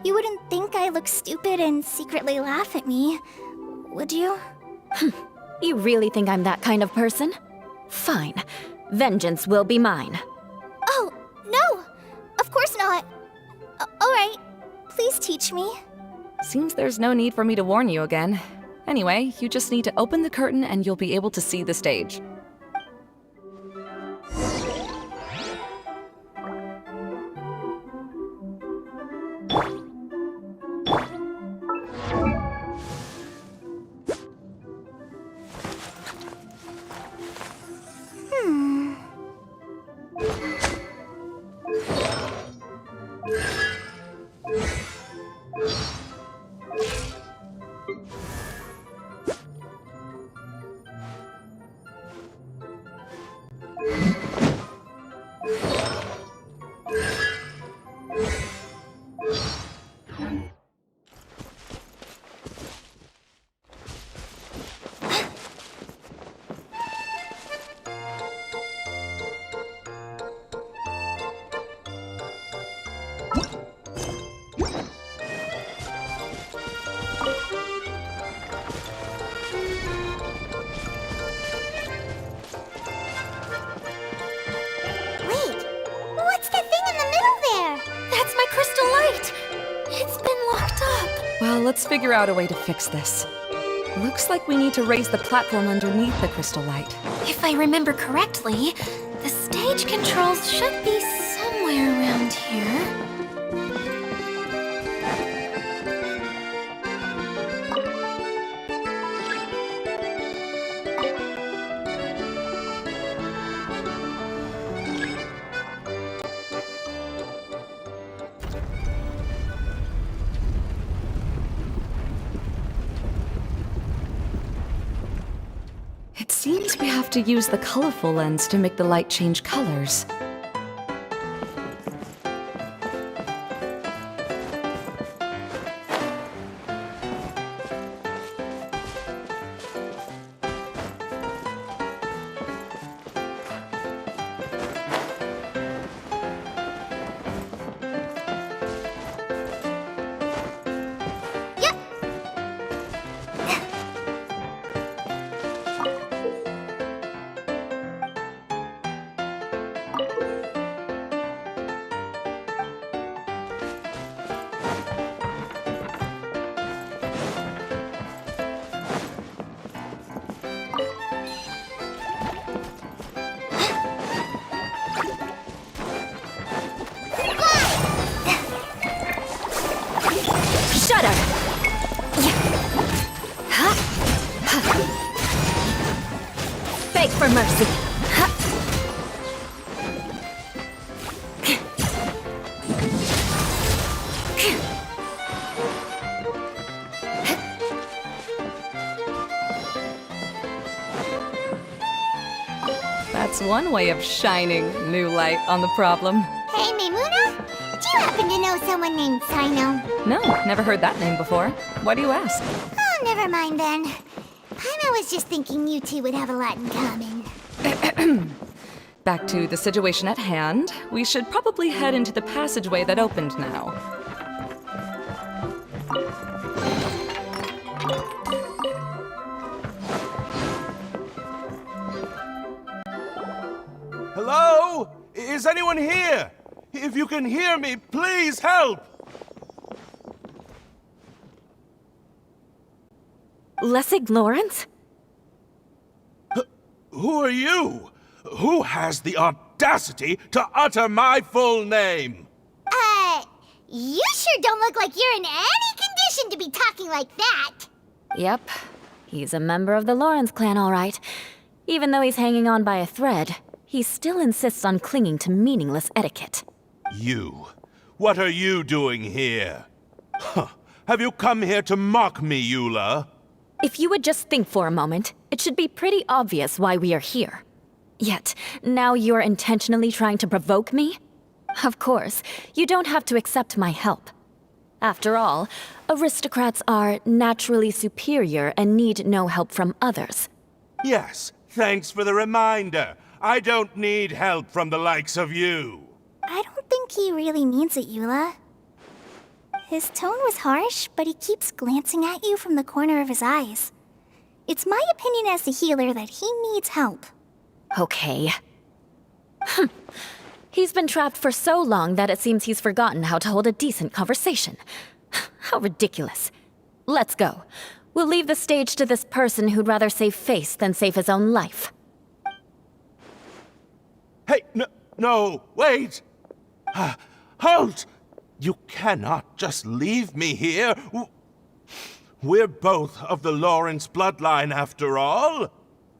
You wouldn't think I look stupid and secretly laugh at me, would you? You really think I'm that kind of person? Fine. Vengeance will be mine. Oh, no! Of course not. Alright, please teach me. Seems there's no need for me to warn you again. Anyway, you just need to open the curtain and you'll be able to see the stage. Wait, what's that thing in the middle there? That's my crystal light! It's been locked up. Well, let's figure out a way to fix this. Looks like we need to raise the platform underneath the crystal light. If I remember correctly, the stage controls should be somewhere around here. It seems we have to use the colorful lens to make the light change colors. Shut up! Beg for mercy. That's one way of shining new light on the problem. Hey, Maimuna, do you happen to know someone named Sino? No, never heard that name before. Why do you ask? Oh, never mind then. Paimon was just thinking you two would have a lot in common. Back to the situation at hand. We should probably head into the passageway that opened now. Hello? Is anyone here? If you can hear me, please help! Lessig Lawrence? Who are you? Who has the audacity to utter my full name? You sure don't look like you're in any condition to be talking like that. Yep, he's a member of the Lawrence clan, all right. Even though he's hanging on by a thread, he still insists on clinging to meaningless etiquette. You. What are you doing here? Huh. Have you come here to mock me, Eula? If you would just think for a moment, it should be pretty obvious why we are here. Yet, now you're intentionally trying to provoke me? Of course, you don't have to accept my help. After all, aristocrats are naturally superior and need no help from others. Yes, thanks for the reminder. I don't need help from the likes of you. I don't think he really means it, Eula. His tone was harsh, but he keeps glancing at you from the corner of his eyes. It's my opinion as the healer that he needs help. Okay. He's been trapped for so long that it seems he's forgotten how to hold a decent conversation. How ridiculous. Let's go. We'll leave the stage to this person who'd rather save face than save his own life. Hey, no, wait! Halt! You cannot just leave me here. We're both of the Lawrence bloodline, after all.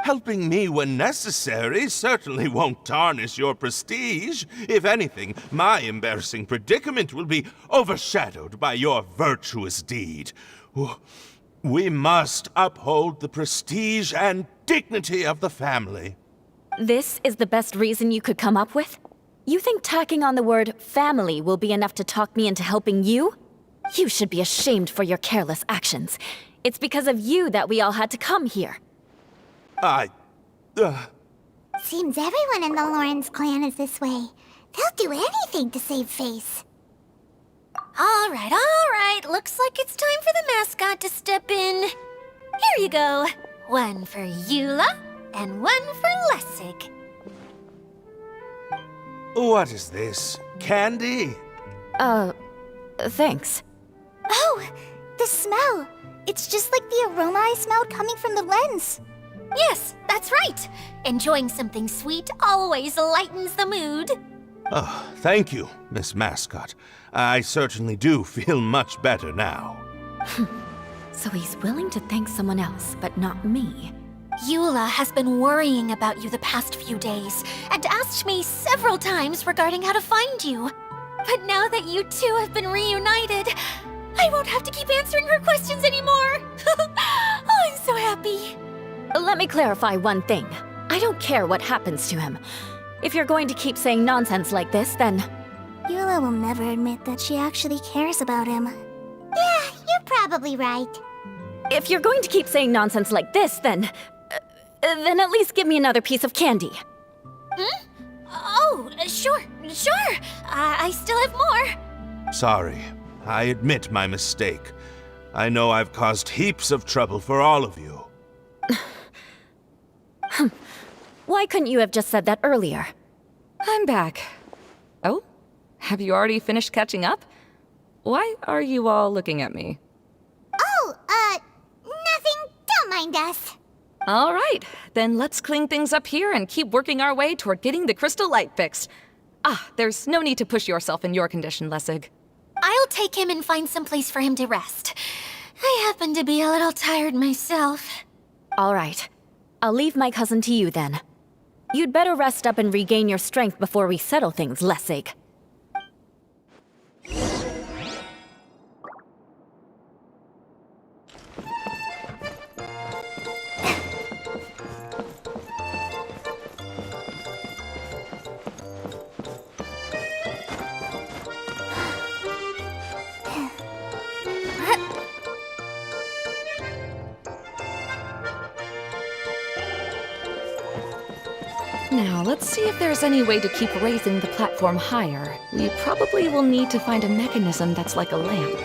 Helping me when necessary certainly won't tarnish your prestige. If anything, my embarrassing predicament will be overshadowed by your virtuous deed. We must uphold the prestige and dignity of the family. This is the best reason you could come up with? You think tacking on the word family will be enough to talk me into helping you? You should be ashamed for your careless actions. It's because of you that we all had to come here. Seems everyone in the Lawrence clan is this way. They'll do anything to save face. All right. Looks like it's time for the mascot to step in. Here you go. One for Eula, and one for Lessig. What is this? Candy? Thanks. Oh, the smell. It's just like the aroma I smelled coming from the lens. Yes, that's right. Enjoying something sweet always lightens the mood. Oh, thank you, Miss Mascot. I certainly do feel much better now. So he's willing to thank someone else, but not me. Eula has been worrying about you the past few days and asked me several times regarding how to find you. But now that you two have been reunited, I won't have to keep answering her questions anymore. Oh, I'm so happy. Let me clarify one thing. I don't care what happens to him. If you're going to keep saying nonsense like this, then... Eula will never admit that she actually cares about him. Yeah, you're probably right. If you're going to keep saying nonsense like this, then at least give me another piece of candy. Oh, sure. I still have more. Sorry. I admit my mistake. I know I've caused heaps of trouble for all of you. Why couldn't you have just said that earlier? I'm back. Oh? Have you already finished catching up? Why are you all looking at me? Oh, nothing. Don't mind us. All right, then let's clean things up here and keep working our way toward getting the crystal light fixed. There's no need to push yourself in your condition, Lessig. I'll take him and find some place for him to rest. I happen to be a little tired myself. All right. I'll leave my cousin to you then. You'd better rest up and regain your strength before we settle things, Lessig. Now, let's see if there's any way to keep raising the platform higher. We probably will need to find a mechanism that's like a lamp.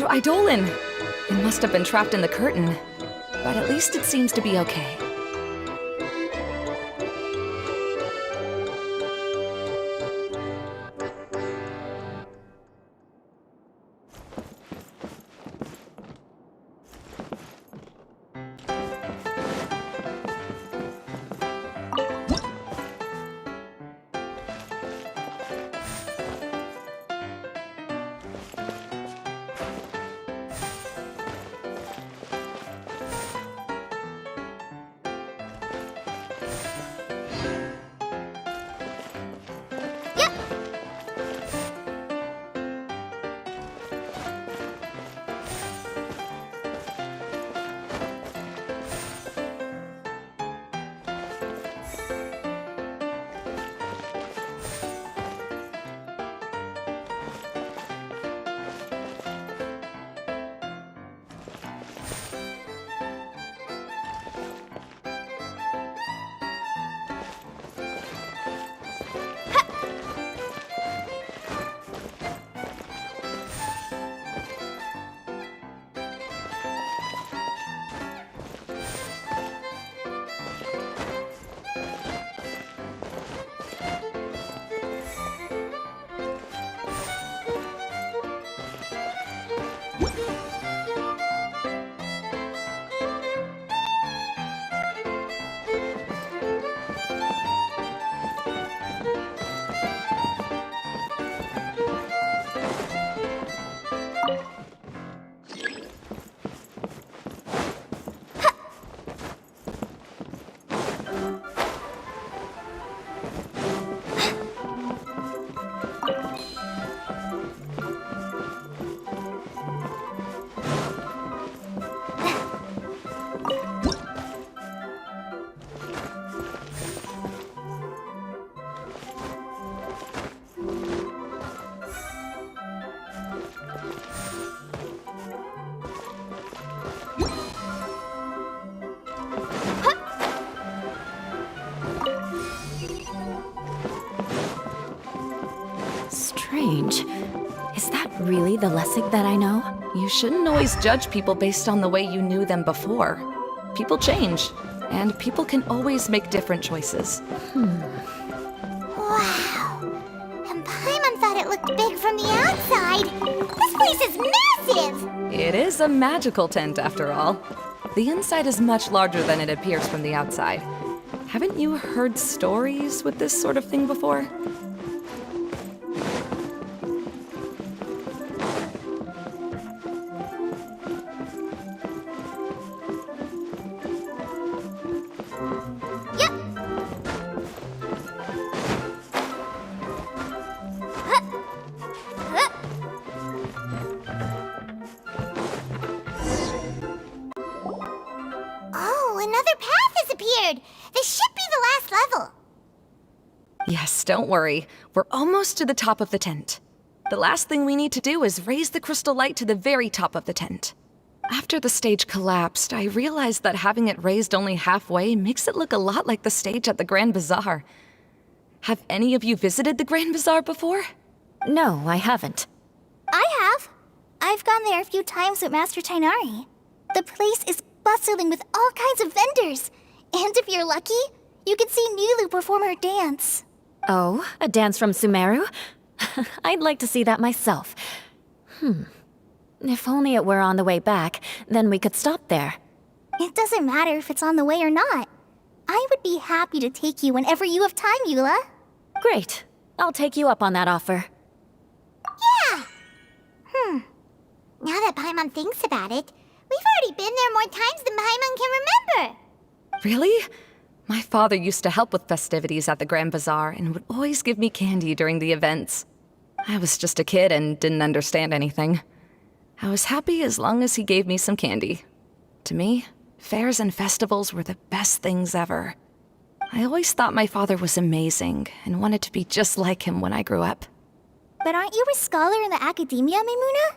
Dr. Eidolon! It must have been trapped in the curtain. But at least it seems to be okay. Strange. Is that really the Lessig that I know? You shouldn't always judge people based on the way you knew them before. People change, and people can always make different choices. Wow. And Paimon thought it looked big from the outside. This place is massive! It is a magical tent, after all. The inside is much larger than it appears from the outside. Haven't you heard stories with this sort of thing before? Yes, don't worry. We're almost to the top of the tent. The last thing we need to do is raise the crystal light to the very top of the tent. After the stage collapsed, I realized that having it raised only halfway makes it look a lot like the stage at the Grand Bazaar. Have any of you visited the Grand Bazaar before? No, I haven't. I have. I've gone there a few times with Master Tainari. The place is bustling with all kinds of vendors. And if you're lucky, you can see Nulu perform her dance. Oh, a dance from Sumeru? I'd like to see that myself. If only it were on the way back, then we could stop there. It doesn't matter if it's on the way or not. I would be happy to take you whenever you have time, Eula. Great. I'll take you up on that offer. Yeah! Now that Paimon thinks about it, we've already been there more times than Paimon can remember. Really? My father used to help with festivities at the Grand Bazaar and would always give me candy during the events. I was just a kid and didn't understand anything. I was happy as long as he gave me some candy. To me, fairs and festivals were the best things ever. I always thought my father was amazing and wanted to be just like him when I grew up. But aren't you a scholar in the academia, Maimuna?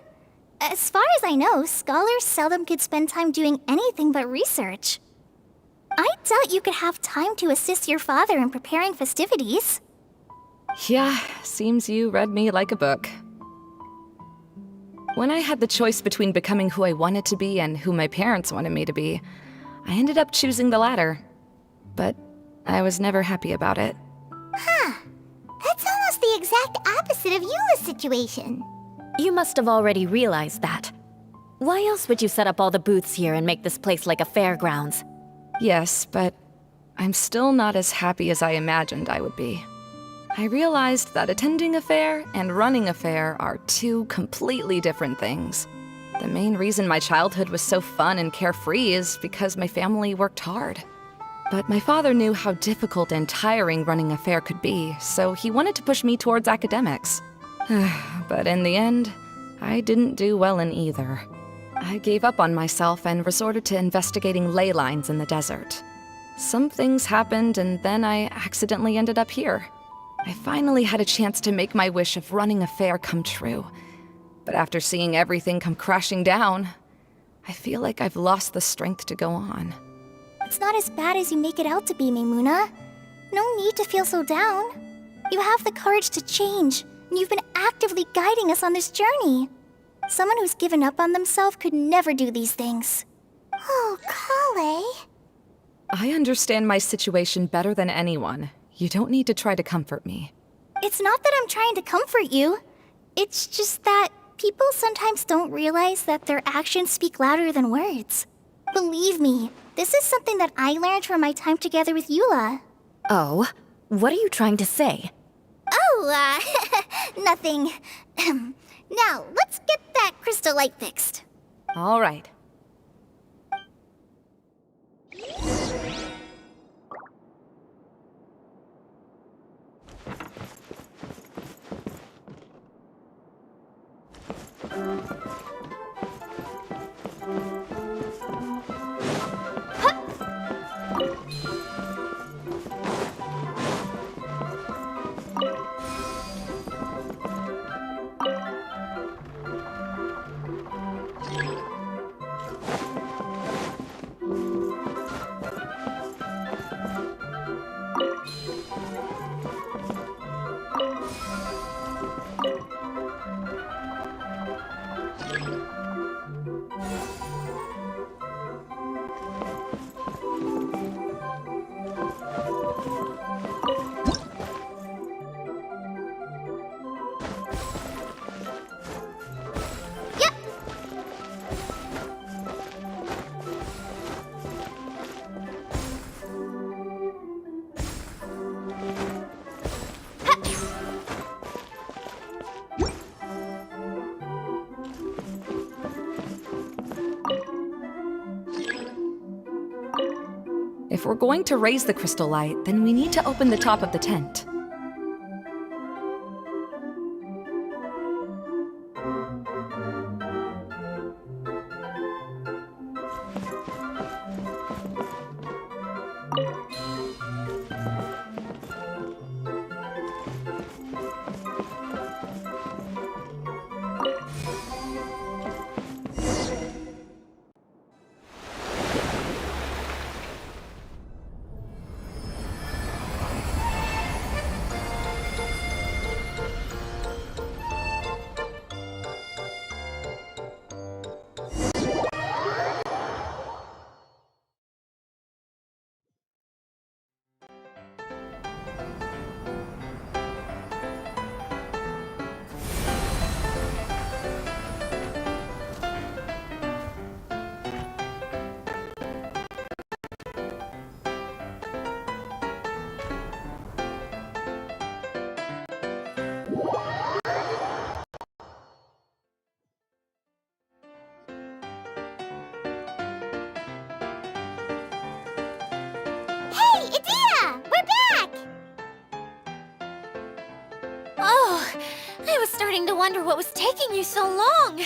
As far as I know, scholars seldom could spend time doing anything but research. I doubt you could have time to assist your father in preparing festivities. Yeah, seems you read me like a book. When I had the choice between becoming who I wanted to be and who my parents wanted me to be, I ended up choosing the latter. But I was never happy about it. Huh. That's almost the exact opposite of Eula's situation. You must have already realized that. Why else would you set up all the booths here and make this place like a fairgrounds? Yes, but I'm still not as happy as I imagined I would be. I realized that attending a fair and running a fair are two completely different things. The main reason my childhood was so fun and carefree is because my family worked hard. But my father knew how difficult and tiring running a fair could be, so he wanted to push me towards academics. But in the end, I didn't do well in either. I gave up on myself and resorted to investigating ley lines in the desert. Some things happened, and then I accidentally ended up here. I finally had a chance to make my wish of running a fair come true. But after seeing everything come crashing down, I feel like I've lost the strength to go on. It's not as bad as you make it out to be, Maimuna. No need to feel so down. You have the courage to change, and you've been actively guiding us on this journey. Someone who's given up on themselves could never do these things. Oh, Kale. I understand my situation better than anyone. You don't need to try to comfort me. It's not that I'm trying to comfort you. It's just that people sometimes don't realize that their actions speak louder than words. Believe me, this is something that I learned from my time together with Eula. Oh, what are you trying to say? Oh, nothing. Now, let's get that crystal light fixed. All right. If we're going to raise the crystal light, then we need to open the top of the tent. Hey, Edea! We're back! Oh, I was starting to wonder what was taking you so long.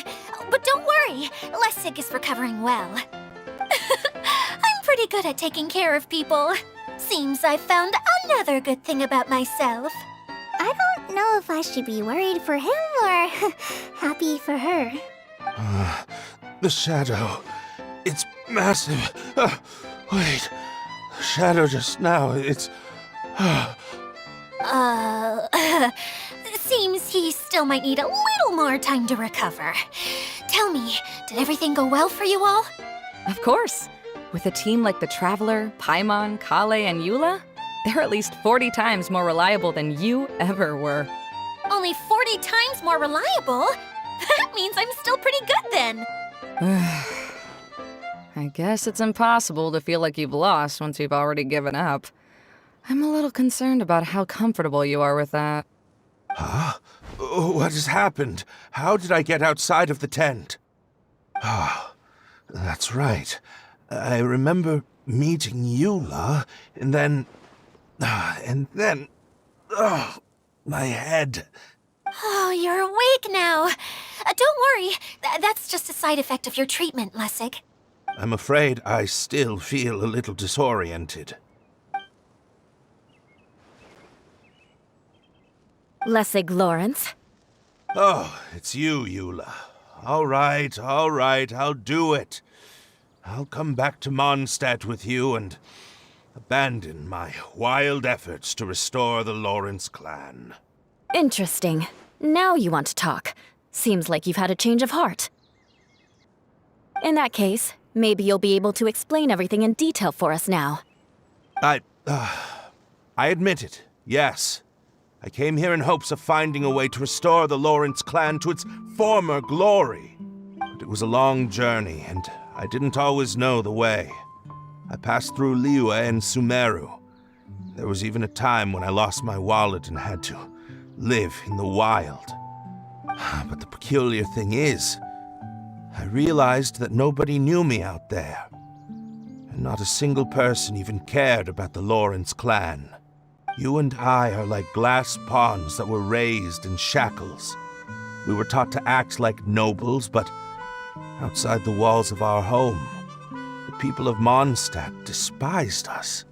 But don't worry, Lessig is recovering well. I'm pretty good at taking care of people. Seems I've found another good thing about myself. I don't know if I should be worried for him or happy for her. The shadow. It's massive. Wait. The shadow just now, it's... Seems he still might need a little more time to recover. Tell me, did everything go well for you all? Of course. With a team like the Traveler, Paimon, Kale, and Eula, they're at least 40 times more reliable than you ever were. Only 40 times more reliable? That means I'm still pretty good then. I guess it's impossible to feel like you've lost once you've already given up. I'm a little concerned about how comfortable you are with that. Huh? What has happened? How did I get outside of the tent? Ah, that's right. I remember meeting Eula, and then... my head. Oh, you're awake now. Don't worry, that's just a side effect of your treatment, Lessig. I'm afraid I still feel a little disoriented. Lessig Lawrence. Oh, it's you, Eula. All right, I'll do it. I'll come back to Mondstadt with you and abandon my wild efforts to restore the Lawrence clan. Interesting. Now you want to talk. Seems like you've had a change of heart. In that case, maybe you'll be able to explain everything in detail for us now. I admit it, yes. I came here in hopes of finding a way to restore the Lawrence clan to its former glory. But it was a long journey, and I didn't always know the way. I passed through Liyue and Sumeru. There was even a time when I lost my wallet and had to live in the wild. But the peculiar thing is, I realized that nobody knew me out there. And not a single person even cared about the Lawrence clan. You and I are like glass pawns that were raised in shackles. We were taught to act like nobles, but outside the walls of our home, the people of Mondstadt despised us.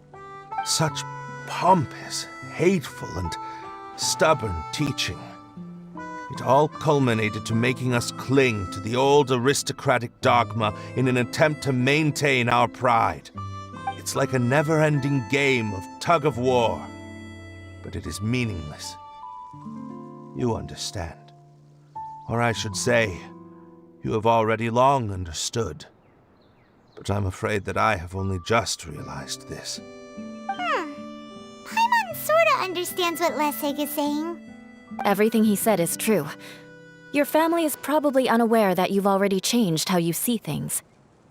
Such pompous, hateful, and stubborn teaching. It all culminated to making us cling to the old aristocratic dogma in an attempt to maintain our pride. It's like a never-ending game of tug-of-war, but it is meaningless. You understand. Or I should say, you have already long understood. But I'm afraid that I have only just realized this. Paimon sorta understands what Lessig is saying. Everything he said is true. Your family is probably unaware that you've already changed how you see things.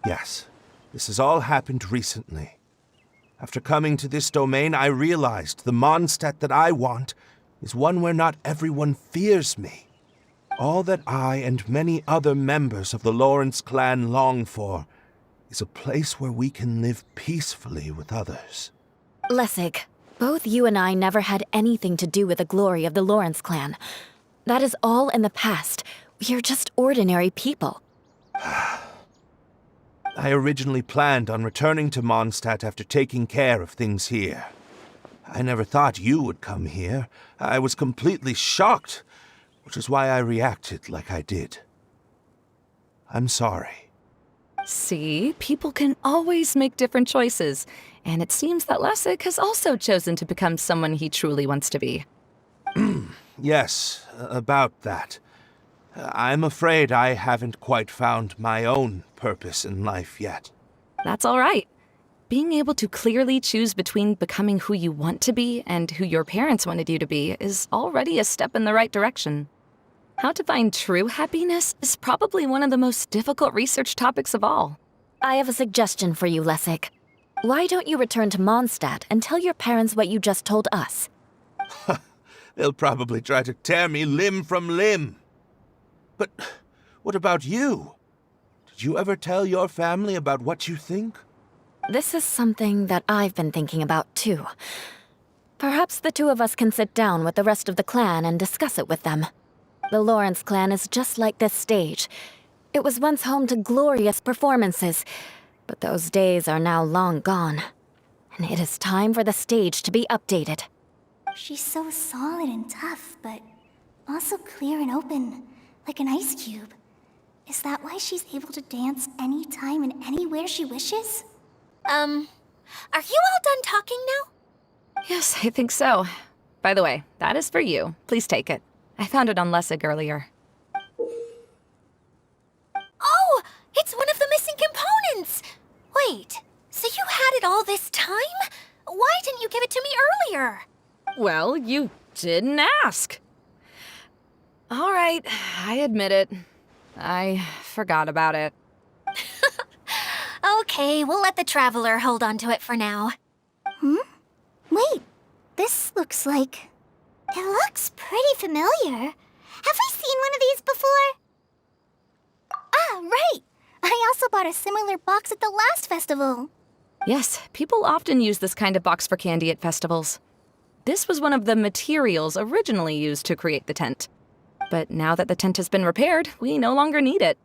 Yes, this has all happened recently. After coming to this domain, I realized the Mondstadt that I want is one where not everyone fears me. All that I and many other members of the Lawrence clan long for is a place where we can live peacefully with others. Lessig, both you and I never had anything to do with the glory of the Lawrence clan. That is all in the past. We are just ordinary people. I originally planned on returning to Mondstadt after taking care of things here. I never thought you would come here. I was completely shocked, which is why I reacted like I did. I'm sorry. See, people can always make different choices, and it seems that Lessig has also chosen to become someone he truly wants to be. Yes, about that. I'm afraid I haven't quite found my own purpose in life yet. That's all right. Being able to clearly choose between becoming who you want to be and who your parents wanted you to be is already a step in the right direction. How to find true happiness is probably one of the most difficult research topics of all. I have a suggestion for you, Lessig. Why don't you return to Mondstadt and tell your parents what you just told us? They'll probably try to tear me limb from limb. But what about you? Did you ever tell your family about what you think? This is something that I've been thinking about, too. Perhaps the two of us can sit down with the rest of the clan and discuss it with them. The Lawrence clan is just like this stage. It was once home to glorious performances, but those days are now long gone. And it is time for the stage to be updated. She's so solid and tough, but also clear and open, like an ice cube. Is that why she's able to dance anytime and anywhere she wishes? Are you all done talking now? Yes, I think so. By the way, that is for you. Please take it. I found it on Lessig earlier. Oh, it's one of the missing components! Wait, so you had it all this time? Why didn't you give it to me earlier? Well, you didn't ask. All right, I admit it. I forgot about it. Okay, we'll let the Traveler hold on to it for now. Wait, this looks like... It looks pretty familiar. Have we seen one of these before? Ah, right! I also bought a similar box at the last festival. Yes, people often use this kind of box for candy at festivals. This was one of the materials originally used to create the tent. But now that the tent has been repaired, we no longer need it.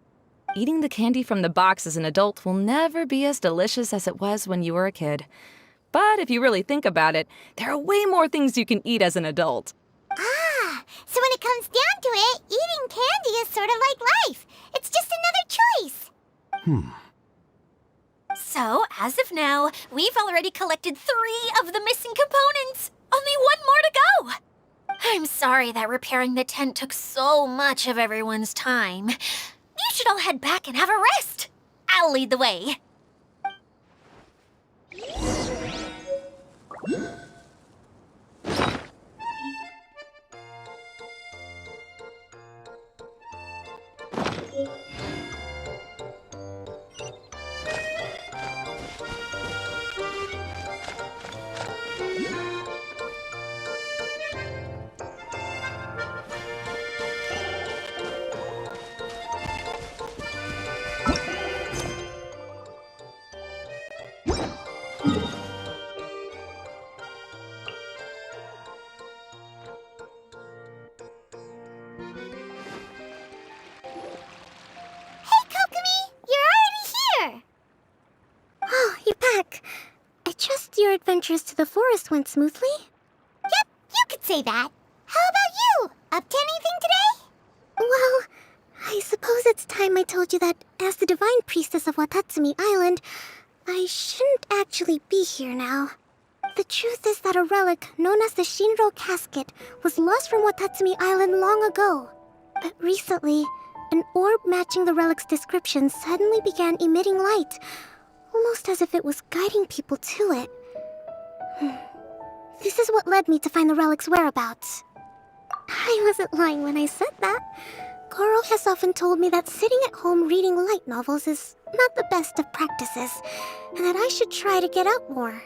Eating the candy from the box as an adult will never be as delicious as it was when you were a kid. But if you really think about it, there are way more things you can eat as an adult. Ah, so when it comes down to it, eating candy is sort of like life. It's just another choice. So, as of now, we've already collected 3 of the missing components. Only 1 more to go. I'm sorry that repairing the tent took so much of everyone's time. You should all head back and have a rest. I'll lead the way. Hey, Kokomi! You're already here! Oh, you're back. I trust your adventures to the forest went smoothly? Yep, you could say that. How about you? Up to anything today? Well, I suppose it's time I told you that as the divine priestess of Watatsumi Island, I shouldn't actually be here now. The truth is that a relic known as the Shinro Casket was lost from Watatsumi Island long ago. But recently, an orb matching the relic's description suddenly began emitting light, almost as if it was guiding people to it. This is what led me to find the relic's whereabouts. I wasn't lying when I said that. Goro has often told me that sitting at home reading light novels is not the best of practices, and that I should try to get out more.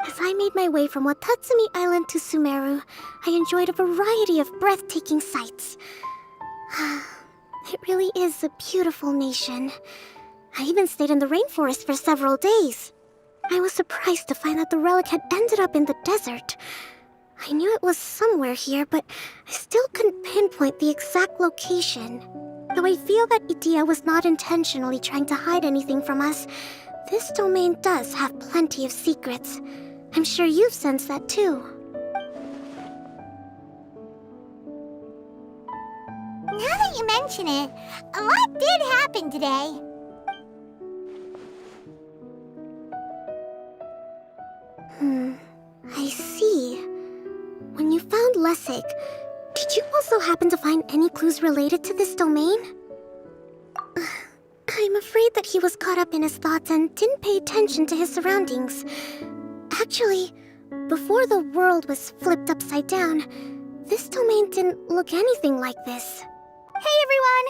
As I made my way from Watatsumi Island to Sumeru, I enjoyed a variety of breathtaking sights. It really is a beautiful nation. I even stayed in the rainforest for several days. I was surprised to find that the relic had ended up in the desert. I knew it was somewhere here, but I still couldn't pinpoint the exact location. Though I feel that Idia was not intentionally trying to hide anything from us, this domain does have plenty of secrets. I'm sure you've sensed that too. Now that you mention it, a lot did happen today. I see. When you found Lessig, did you also happen to find any clues related to this domain? I'm afraid that he was caught up in his thoughts and didn't pay attention to his surroundings. Actually, before the world was flipped upside down, this domain didn't look anything like this. Hey, everyone!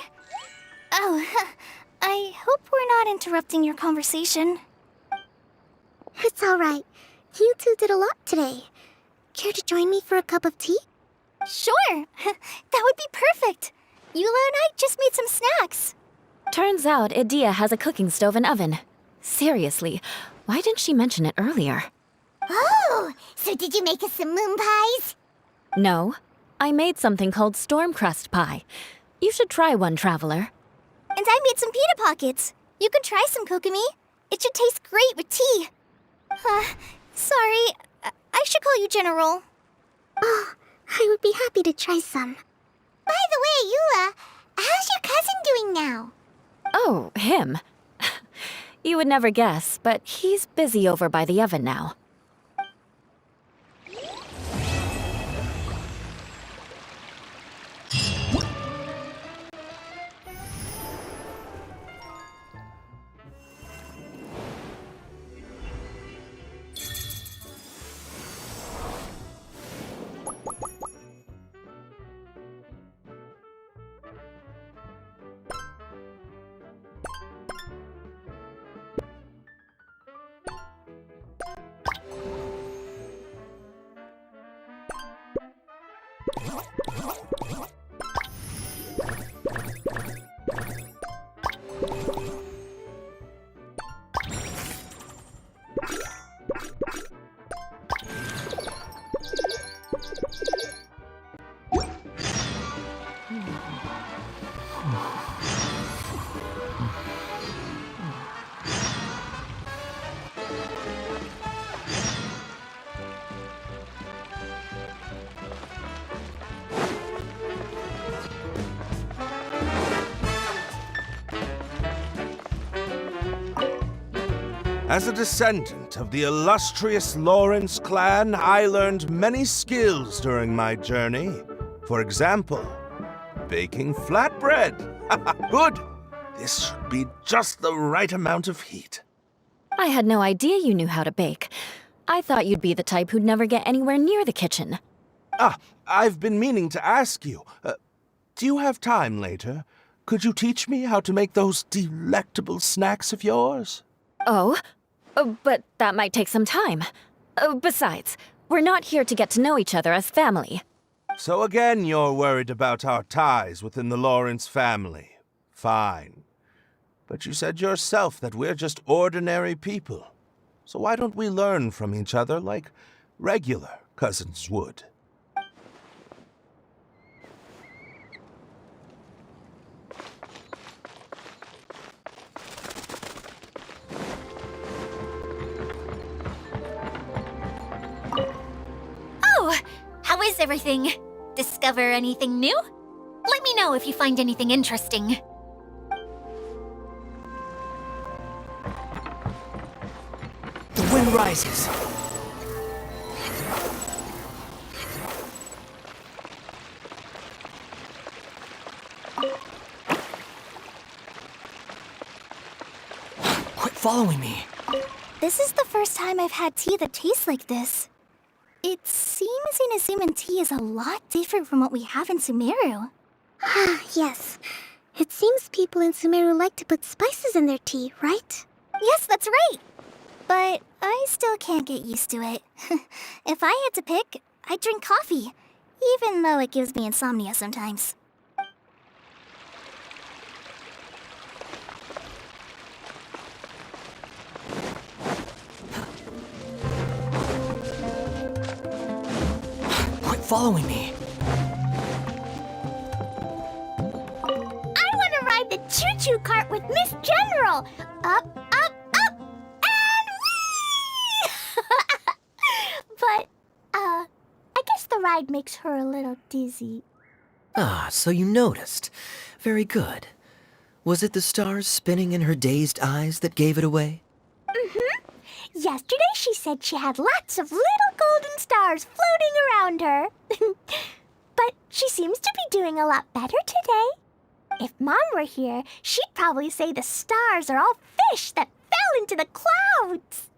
Oh, I hope we're not interrupting your conversation. It's alright. You two did a lot today. Care to join me for a cup of tea? Sure! That would be perfect! Eula and I just made some snacks. Turns out Idia has a cooking stove and oven. Seriously, why didn't she mention it earlier? Oh, so did you make us some moon pies? No, I made something called storm crust pie. You should try one, Traveler. And I made some pita pockets. You can try some, Kokomi. It should taste great with tea. Sorry, I should call you General. Oh, I would be happy to try some. By the way, Eula, how's your cousin doing now? Oh, him. You would never guess, but he's busy over by the oven now. As a descendant of the illustrious Lawrence clan, I learned many skills during my journey. For example, baking flatbread. Good! This should be just the right amount of heat. I had no idea you knew how to bake. I thought you'd be the type who'd never get anywhere near the kitchen. I've been meaning to ask you. Do you have time later? Could you teach me how to make those delectable snacks of yours? Oh? But that might take some time. Besides, we're not here to get to know each other as family. So again, you're worried about our ties within the Lawrence family. Fine. But you said yourself that we're just ordinary people. So why don't we learn from each other like regular cousins would? Oh, how is everything? Discover anything new? Let me know if you find anything interesting. The wind rises. Quit following me. This is the first time I've had tea that tastes like this. It seems Inazuman tea is a lot different from what we have in Sumeru. Yes. It seems people in Sumeru like to put spices in their tea, right? Yes, that's right. But I still can't get used to it. If I had to pick, I'd drink coffee, even though it gives me insomnia sometimes. Quit following me. I want to ride the choo-choo cart with Miss General! Up, up, up, and whee! But, I guess the ride makes her a little dizzy. Ah, so you noticed. Very good. Was it the stars spinning in her dazed eyes that gave it away? Mm-hmm. Yesterday she said she had lots of little golden stars floating around her. But she seems to be doing a lot better today. If Mom were here, she'd probably say the stars are all fish that fell into the clouds.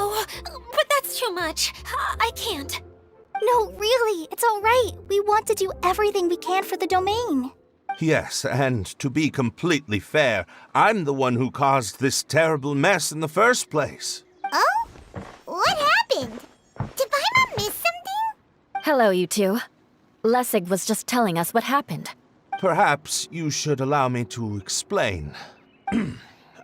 Oh, but that's too much. I can't. No, really, it's all right. We want to do everything we can for the domain. Yes, and to be completely fair, I'm the one who caused this terrible mess in the first place. Oh? What happened? Did Paimon miss something? Hello, you two. Lessig was just telling us what happened. Perhaps you should allow me to explain.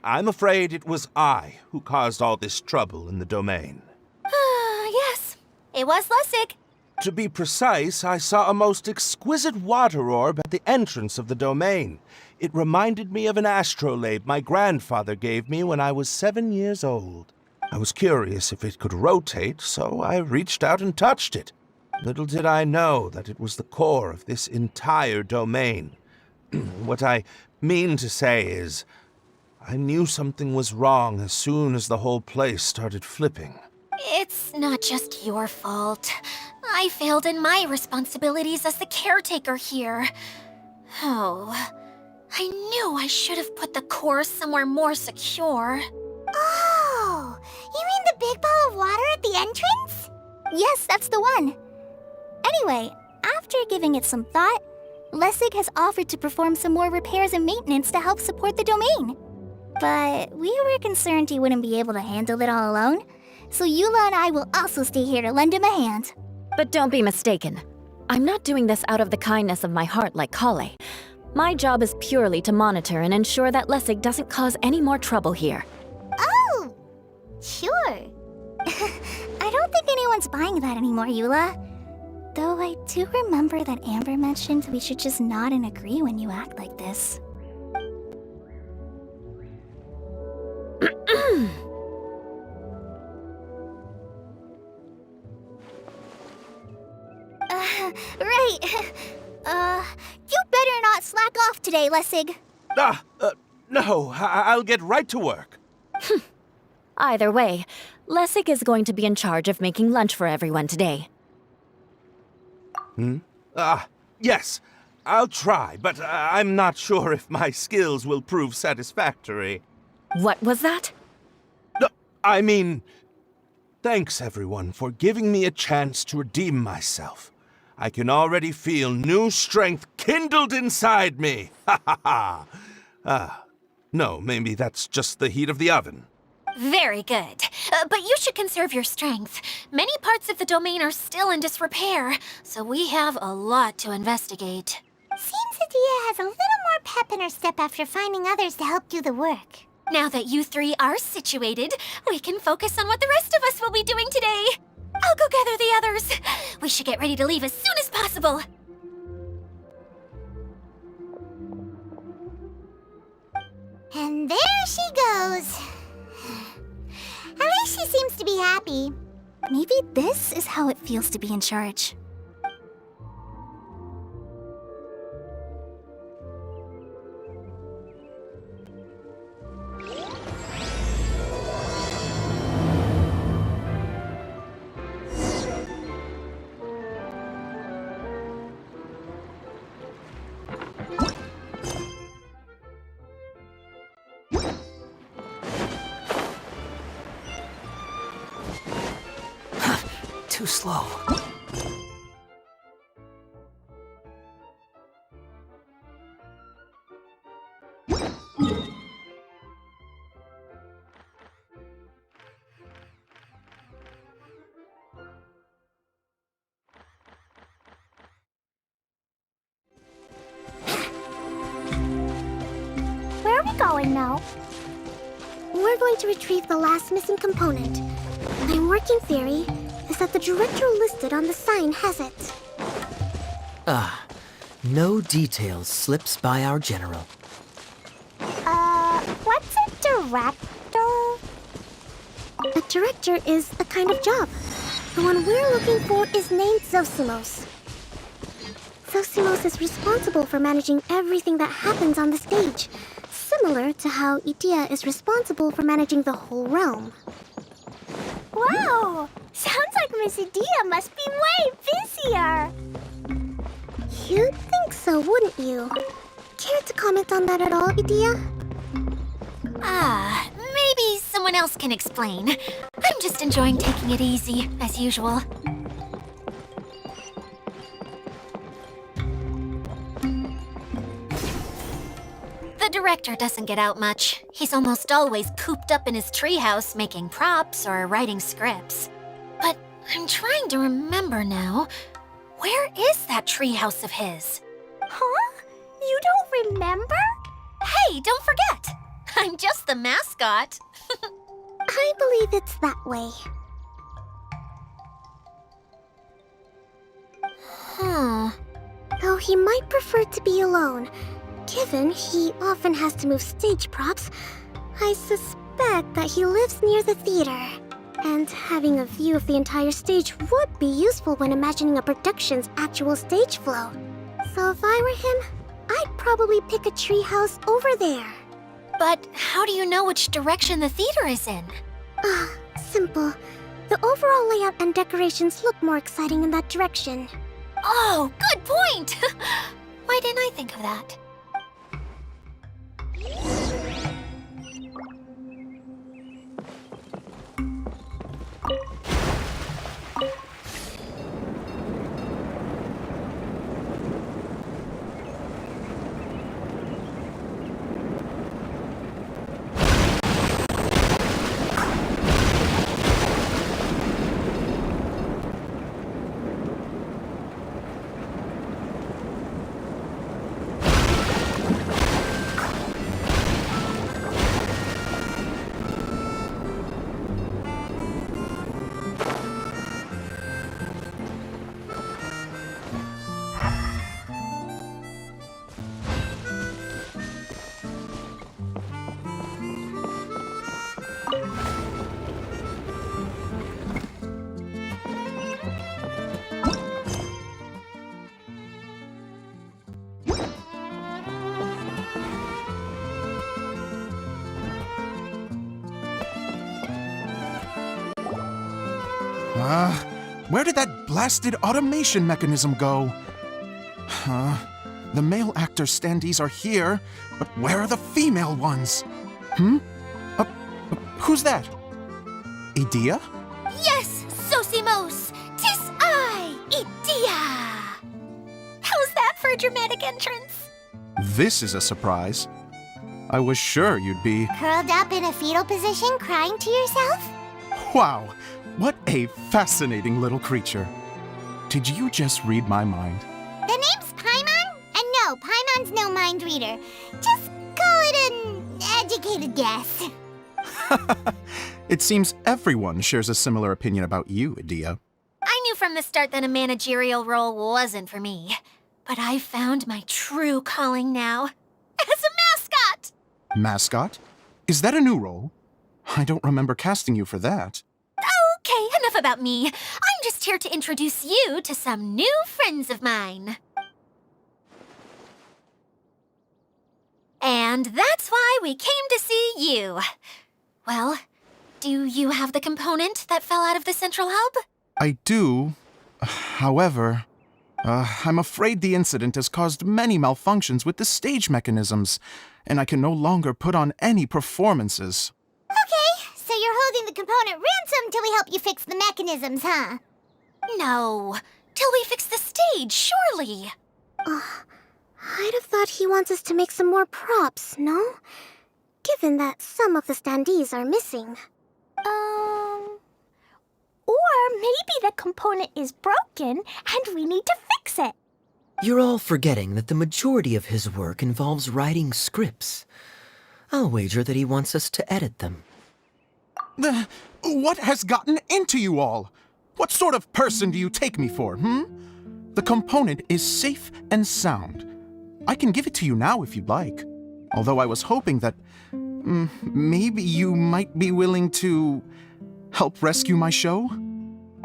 I'm afraid it was I who caused all this trouble in the domain. Yes, it was Lessig. To be precise, I saw a most exquisite water orb at the entrance of the domain. It reminded me of an astrolabe my grandfather gave me when I was 7 years old. I was curious if it could rotate, so I reached out and touched it. Little did I know that it was the core of this entire domain. What I mean to say is, I knew something was wrong as soon as the whole place started flipping. It's not just your fault. I failed in my responsibilities as the caretaker here. Oh, I knew I should have put the core somewhere more secure. Oh, you mean the big ball of water at the entrance? Yes, that's the one. Anyway, after giving it some thought, Lessig has offered to perform some more repairs and maintenance to help support the domain. But we were concerned he wouldn't be able to handle it all alone, so Eula and I will also stay here to lend him a hand. But don't be mistaken. I'm not doing this out of the kindness of my heart like Kale. My job is purely to monitor and ensure that Lessig doesn't cause any more trouble here. Oh, sure. I don't think anyone's buying that anymore, Eula. Though I do remember that Amber mentioned we should just nod and agree when you act like this. Right. You better not slack off today, Lessig. No, I'll get right to work. Either way, Lessig is going to be in charge of making lunch for everyone today. Yes, I'll try, but I'm not sure if my skills will prove satisfactory. What was that? No, I mean, thanks everyone for giving me a chance to redeem myself. I can already feel new strength kindled inside me. Ha ha ha. No, maybe that's just the heat of the oven. Very good. But you should conserve your strength. Many parts of the domain are still in disrepair, so we have a lot to investigate. Seems Adia has a little more pep in her step after finding others to help do the work. Now that you three are situated, we can focus on what the rest of us will be doing today. I'll go gather the others. We should get ready to leave as soon as possible. And there she goes. At least she seems to be happy. Maybe this is how it feels to be in charge. Too slow. Where are we going now? We're going to retrieve the last missing component. My working theory is that the director listed on the sign has it. No details slips by our general. What's a director? A director is a kind of job. The one we're looking for is named Zosimos. Zosimos is responsible for managing everything that happens on the stage, similar to how Idia is responsible for managing the whole realm. Wow! Sounds like Miss Adia must be way busier! You'd think so, wouldn't you? Care to comment on that at all, Idia? Maybe someone else can explain. I I'm just enjoying taking it easy, as usual. The director doesn't get out much. He's almost always cooped up in his treehouse making props or writing scripts. But I'm trying to remember now. Where is that treehouse of his? Huh? You don't remember? Hey, don't forget! I'm just the mascot. I believe it's that way. Huh. Though he might prefer to be alone, given he often has to move stage props, I suspect that he lives near the theater. And having a view of the entire stage would be useful when imagining a production's actual stage flow. So if I were him, I'd probably pick a treehouse over there. But how do you know which direction the theater is in? Simple. The overall layout and decorations look more exciting in that direction. Oh, good point! Why didn't I think of that? Where did that blasted automation mechanism go? The male actor standees are here, but where are the female ones? Who's that? Idea? Yes, Sosimos! 'Tis I, Idea! How's that for a dramatic entrance? This is a surprise. I was sure you'd be... Curled up in a fetal position, crying to yourself? Wow! What a fascinating little creature. Did you just read my mind? The name's Paimon? And no, Paimon's no mind reader. Just call it an educated guess. It seems everyone shares a similar opinion about you, Idea. I knew from the start that a managerial role wasn't for me. But I've found my true calling now. As a mascot! Mascot? Is that a new role? I don't remember casting you for that. Okay, enough about me. I'm just here to introduce you to some new friends of mine. And that's why we came to see you. Well, do you have the component that fell out of the central hub? I do. However, I'm afraid the incident has caused many malfunctions with the stage mechanisms, and I can no longer put on any performances. Okay, so you're holding the component ransom till we help you fix the mechanisms, huh? No, till we fix the stage, surely. I'd have thought he wants us to make some more props, no? Given that some of the standees are missing. Or maybe the component is broken and we need to fix it. You're all forgetting that the majority of his work involves writing scripts. I'll wager that he wants us to edit them. What has gotten into you all? What sort of person do you take me for, The component is safe and sound. I can give it to you now if you'd like. Although I was hoping that maybe you might be willing to help rescue my show?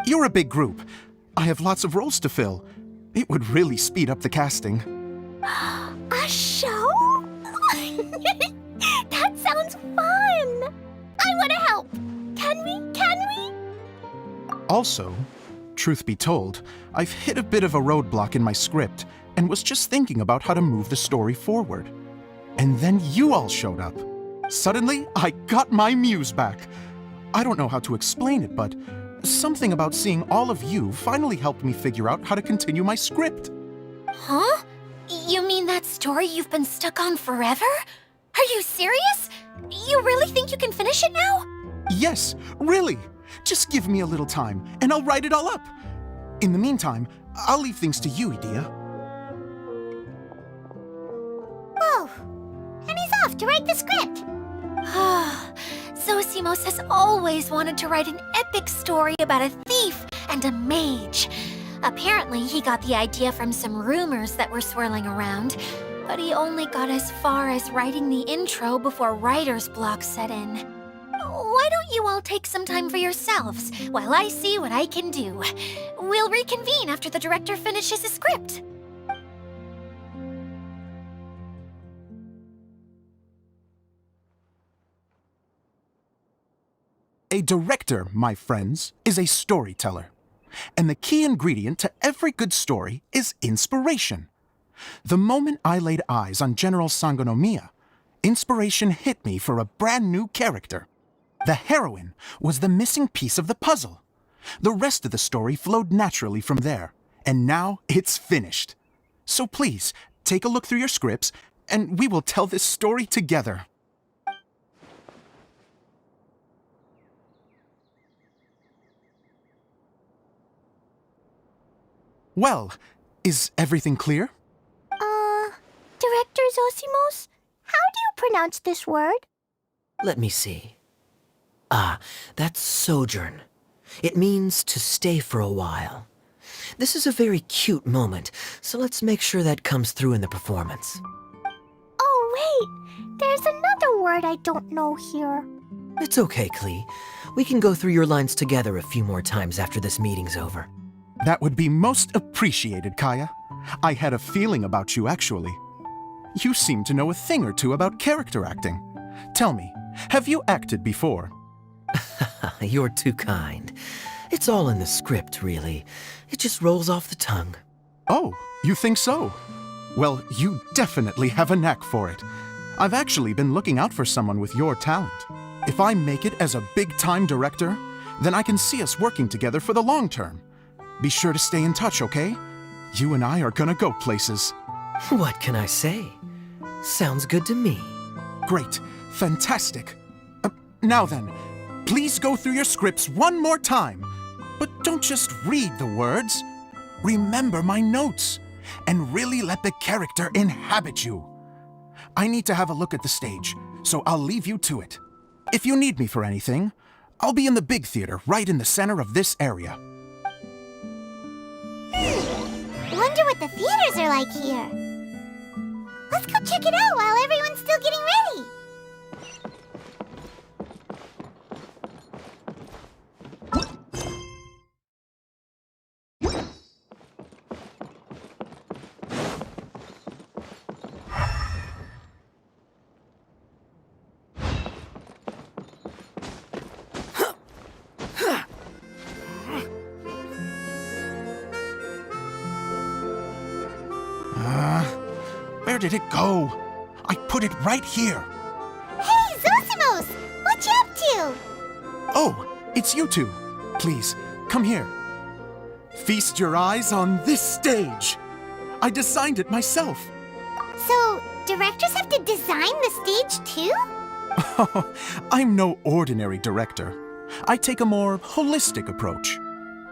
You're a big group. I have lots of roles to fill. It would really speed up the casting. A show? That sounds fun! I want to help! Can we? Also, truth be told, I've hit a bit of a roadblock in my script and was just thinking about how to move the story forward. And then you all showed up. Suddenly, I got my muse back. I don't know how to explain it, but something about seeing all of you finally helped me figure out how to continue my script. Huh? You mean that story you've been stuck on forever? Are you serious? You really think you can finish it now? Yes, really. Just give me a little time, and I'll write it all up. In the meantime, I'll leave things to you, Edea. Whoa! And he's off to write the script. Zosimos has always wanted to write an epic story about a thief and a mage. Apparently, he got the idea from some rumors that were swirling around, but he only got as far as writing the intro before writer's block set in. Why don't you all take some time for yourselves while I see what I can do? We'll reconvene after the director finishes his script. A director, my friends, is a storyteller. And the key ingredient to every good story is inspiration. The moment I laid eyes on General Sangonomiya, inspiration hit me for a brand new character. The heroine was the missing piece of the puzzle. The rest of the story flowed naturally from there, and now it's finished. So please, take a look through your scripts, and we will tell this story together. Well, is everything clear? Director Zosimos, how do you pronounce this word? Let me see. Ah, that's sojourn. It means to stay for a while. This is a very cute moment, so let's make sure that comes through in the performance. Oh, wait! There's another word I don't know here. It's okay, Klee. We can go through your lines together a few more times after this meeting's over. That would be most appreciated, Kaya. I had a feeling about you, actually. You seem to know a thing or two about character acting. Tell me, have you acted before? You're too kind. It's all in the script, really. It just rolls off the tongue. Oh, you think so? Well, you definitely have a knack for it. I've actually been looking out for someone with your talent. If I make it as a big-time director, then I can see us working together for the long term. Be sure to stay in touch, okay? You and I are gonna go places. What can I say? Sounds good to me. Great. Fantastic. Now then, please go through your scripts one more time. But don't just read the words. Remember my notes, and really let the character inhabit you. I need to have a look at the stage, so I'll leave you to it. If you need me for anything, I'll be in the big theater right in the center of this area. Wonder what the theaters are like here. Let's go check it out while everyone's still getting ready. Where did it go? I put it right here. Hey, Zosimos! What you up to? Oh, it's you two. Please, come here. Feast your eyes on this stage. I designed it myself. So, directors have to design the stage too? I'm no ordinary director. I take a more holistic approach.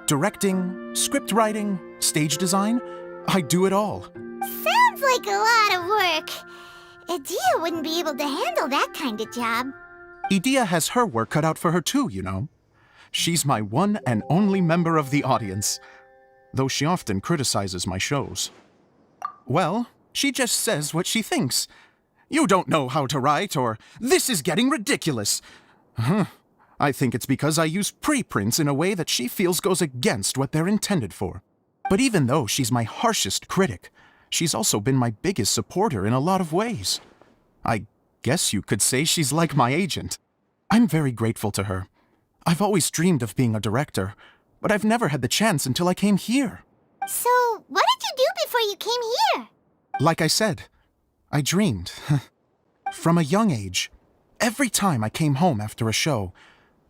Directing, script writing, stage design, I do it all. Sounds like a lot of work. Edea wouldn't be able to handle that kind of job. Edea has her work cut out for her too, you know. She's my one and only member of the audience, though she often criticizes my shows. Well, she just says what she thinks. You don't know how to write, or this is getting ridiculous. I think it's because I use preprints in a way that she feels goes against what they're intended for. But even though she's my harshest critic, she's also been my biggest supporter in a lot of ways. I guess you could say she's like my agent. I'm very grateful to her. I've always dreamed of being a director, but I've never had the chance until I came here. So, what did you do before you came here? Like I said, I dreamed. From a young age, every time I came home after a show,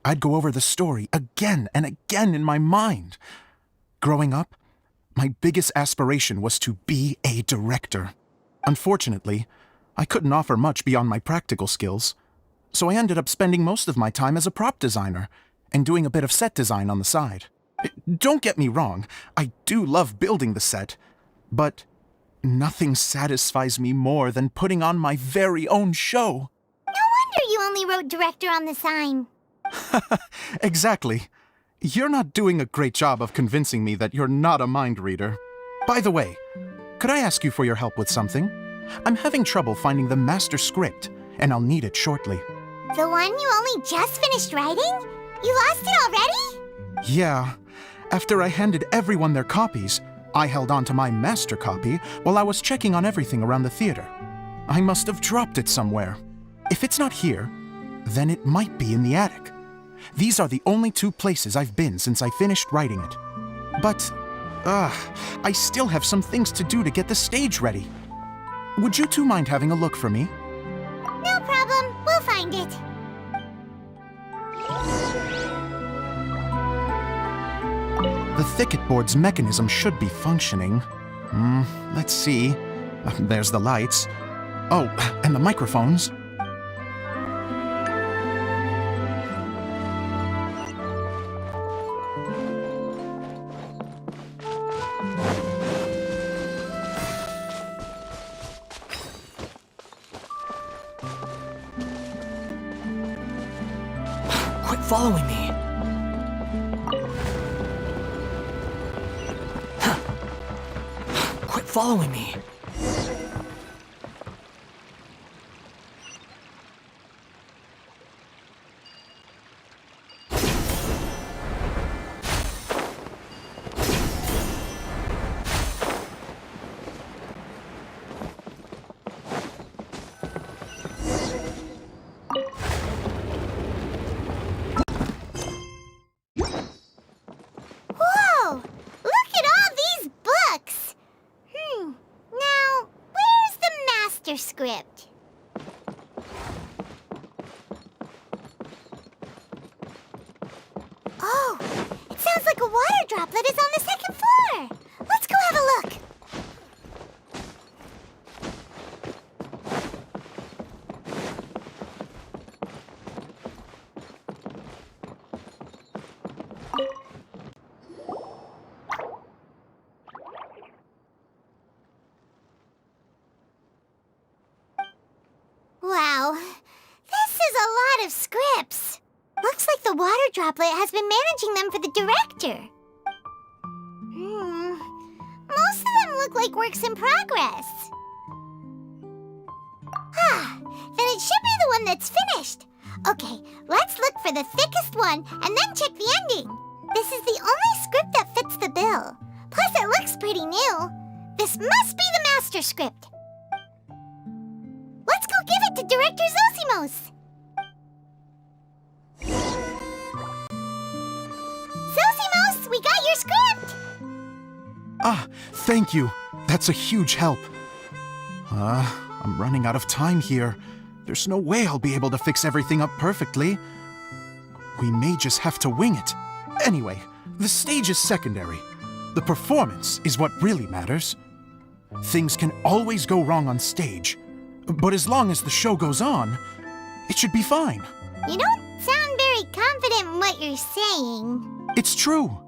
I'd go over the story again and again in my mind. Growing up, my biggest aspiration was to be a director. Unfortunately, I couldn't offer much beyond my practical skills, so I ended up spending most of my time as a prop designer and doing a bit of set design on the side. Don't get me wrong, I do love building the set, but nothing satisfies me more than putting on my very own show. No wonder you only wrote director on the sign. Exactly. You're not doing a great job of convincing me that you're not a mind reader. By the way, could I ask you for your help with something? I'm having trouble finding the master script, and I'll need it shortly. The one you only just finished writing? You lost it already? Yeah. After I handed everyone their copies, I held on to my master copy while I was checking on everything around the theater. I must have dropped it somewhere. If it's not here, then it might be in the attic. These are the only two places I've been since I finished writing it. But, I still have some things to do to get the stage ready. Would you two mind having a look for me? No problem. We'll find it. The thicket board's mechanism should be functioning. Let's see. There's the lights. Oh, and the microphones. Quit following me. Quit following me. Whoa! Look at all these books! Now, where's the master script? Oh, it sounds like a water droplet is on the second floor. Let's go have a look. Wow, this is a lot of scripts. Looks like the water droplet has been managing them for the director. Most of them look like works in progress. Then it should be the one that's finished. Okay, let's look for the thickest one and then check the ending. This is the only script that fits the bill. Plus, it looks pretty new. This must be the master script. Let's go give it to Director Zosimos. Zosimos, we got your script! Thank you. That's a huge help. I'm running out of time here. There's no way I'll be able to fix everything up perfectly. We may just have to wing it. Anyway, the stage is secondary. The performance is what really matters. Things can always go wrong on stage, but as long as the show goes on, it should be fine. You don't sound very confident in what you're saying. It's true.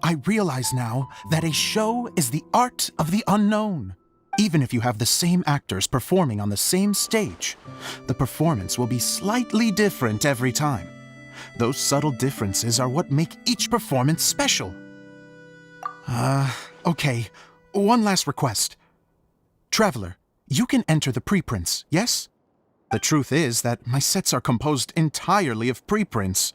I realize now that a show is the art of the unknown. Even if you have the same actors performing on the same stage, the performance will be slightly different every time. Those subtle differences are what make each performance special. Okay. One last request. Traveler, you can enter the preprints, yes? The truth is that my sets are composed entirely of preprints.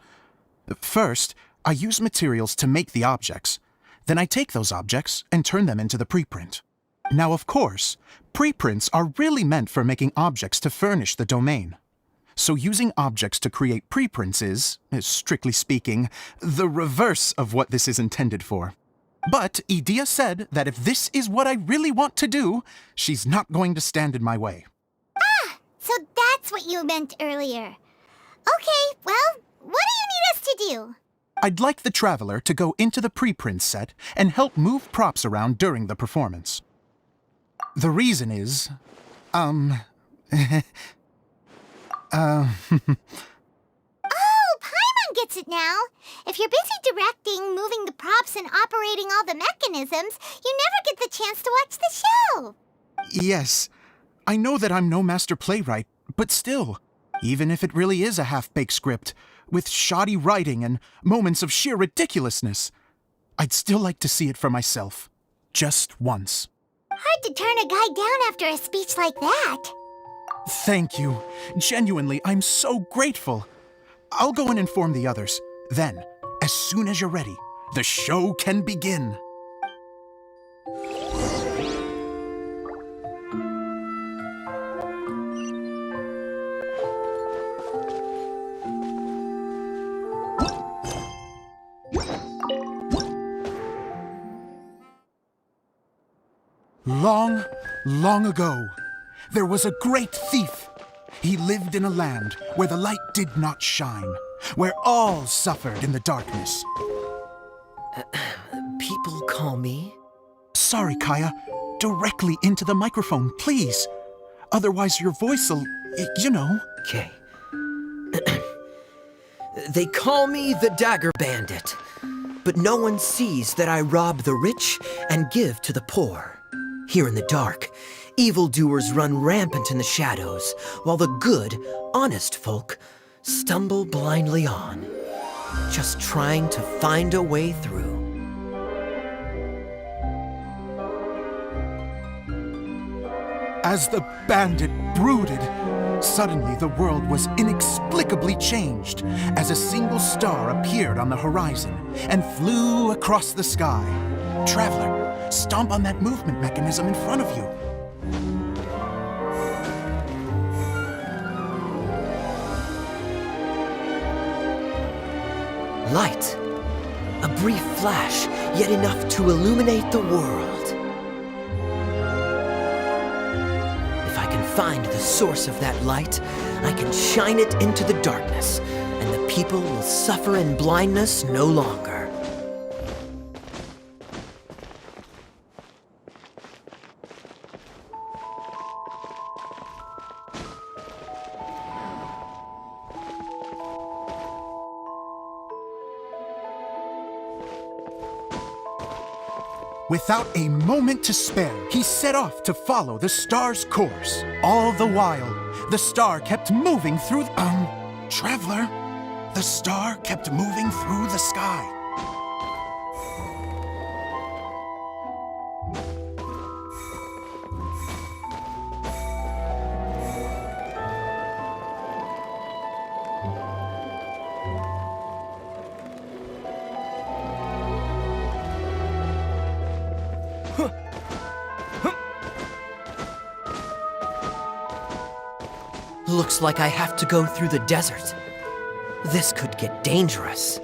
First, I use materials to make the objects. Then I take those objects and turn them into the preprint. Now, of course, preprints are really meant for making objects to furnish the domain. So using objects to create preprints is, strictly speaking, the reverse of what this is intended for. But Edea said that if this is what I really want to do, she's not going to stand in my way. So that's what you meant earlier. Okay, well, what do you need us you? I'd like the Traveler to go into the preprint set and help move props around during the performance. The reason is, Oh, Paimon gets it now. If you're busy directing, moving the props, and operating all the mechanisms, you never get the chance to watch the show. Yes, I know that I'm no master playwright, but still, even if it really is a half-baked script, with shoddy writing and moments of sheer ridiculousness, I'd still like to see it for myself. Just once. Hard to turn a guy down after a speech like that. Thank you. Genuinely, I'm so grateful. I'll go and inform the others. Then, as soon as you're ready, the show can begin. Long, long ago, there was a great thief. He lived in a land where the light did not shine, where all suffered in the darkness. People call me? Sorry, Kaya. Directly into the microphone, please. Otherwise your voice'll, you know. Okay. They call me the Dagger Bandit, but no one sees that I rob the rich and give to the poor. Here in the dark, evildoers run rampant in the shadows, while the good, honest folk stumble blindly on, just trying to find a way through. As the bandit brooded, suddenly the world was inexplicably changed as a single star appeared on the horizon and flew across the sky. Traveler, stomp on that movement mechanism in front of you. Light. A brief flash, yet enough to illuminate the world. If I can find the source of that light, I can shine it into the darkness, and the people will suffer in blindness no longer. Without a moment to spare, he set off to follow the star's course. All the while, the star kept moving through Traveler, the star kept moving through the sky. Looks like I have to go through the desert. This could get dangerous.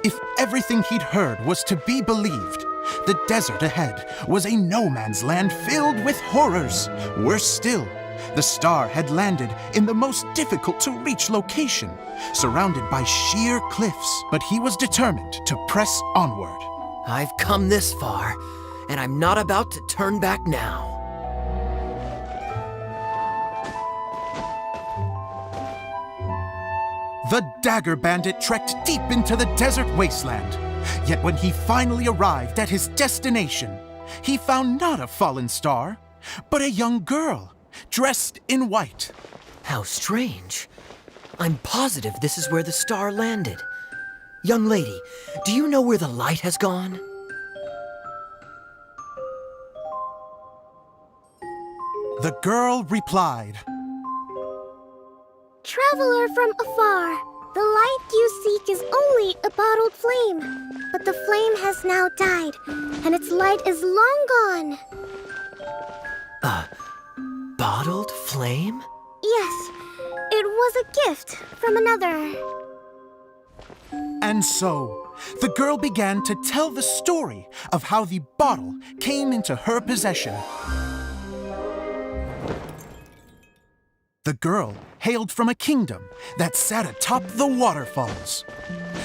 If everything he'd heard was to be believed, the desert ahead was a no-man's land filled with horrors. Worse still, the star had landed in the most difficult-to-reach location, surrounded by sheer cliffs. But he was determined to press onward. I've come this far, and I'm not about to turn back now. The Dagger Bandit trekked deep into the desert wasteland. Yet when he finally arrived at his destination, he found not a fallen star, but a young girl, dressed in white. How strange. I'm positive this is where the star landed. Young lady, do you know where the light has gone? The girl replied, Traveler from afar, the light you seek is only a bottled flame. But the flame has now died, and its light is long gone. A bottled flame? Yes, it was a gift from another. And so, the girl began to tell the story of how the bottle came into her possession. The girl hailed from a kingdom that sat atop the waterfalls.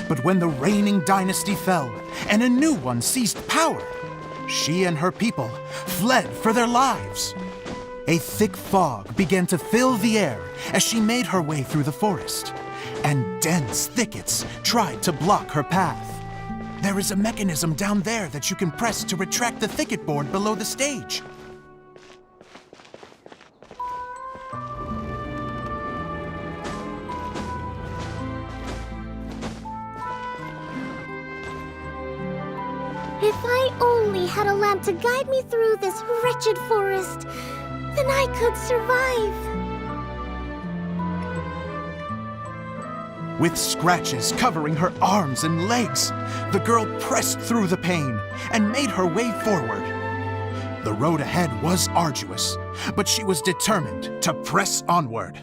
But when the reigning dynasty fell and a new one seized power, she and her people fled for their lives. A thick fog began to fill the air as she made her way through the forest, and dense thickets tried to block her path. There is a mechanism down there that you can press to retract the thicket board below the stage. If I only had a lamp to guide me through this wretched forest, then I could survive. With scratches covering her arms and legs, the girl pressed through the pain and made her way forward. The road ahead was arduous, but she was determined to press onward.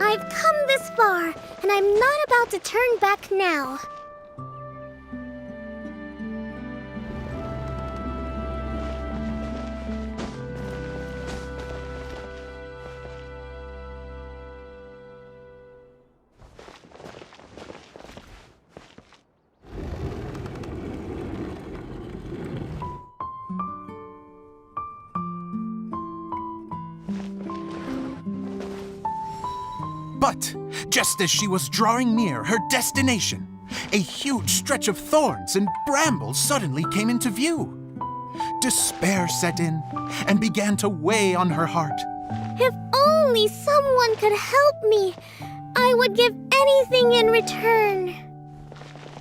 I've come this far, and I'm not about to turn back now. But just as she was drawing near her destination, a huge stretch of thorns and brambles suddenly came into view. Despair set in and began to weigh on her heart. If only someone could help me, I would give anything in return.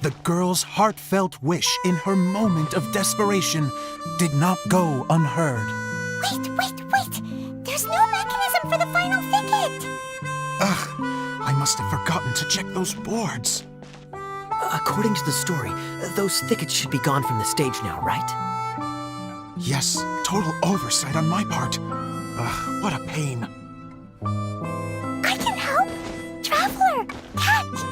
The girl's heartfelt wish in her moment of desperation did not go unheard. Wait! There's no mechanism for the final thicket! Ugh, I must have forgotten to check those boards. According to the story, those thickets should be gone from the stage now, right? Yes, total oversight on my part. Ugh, what a pain. I can help! Traveler! Catch!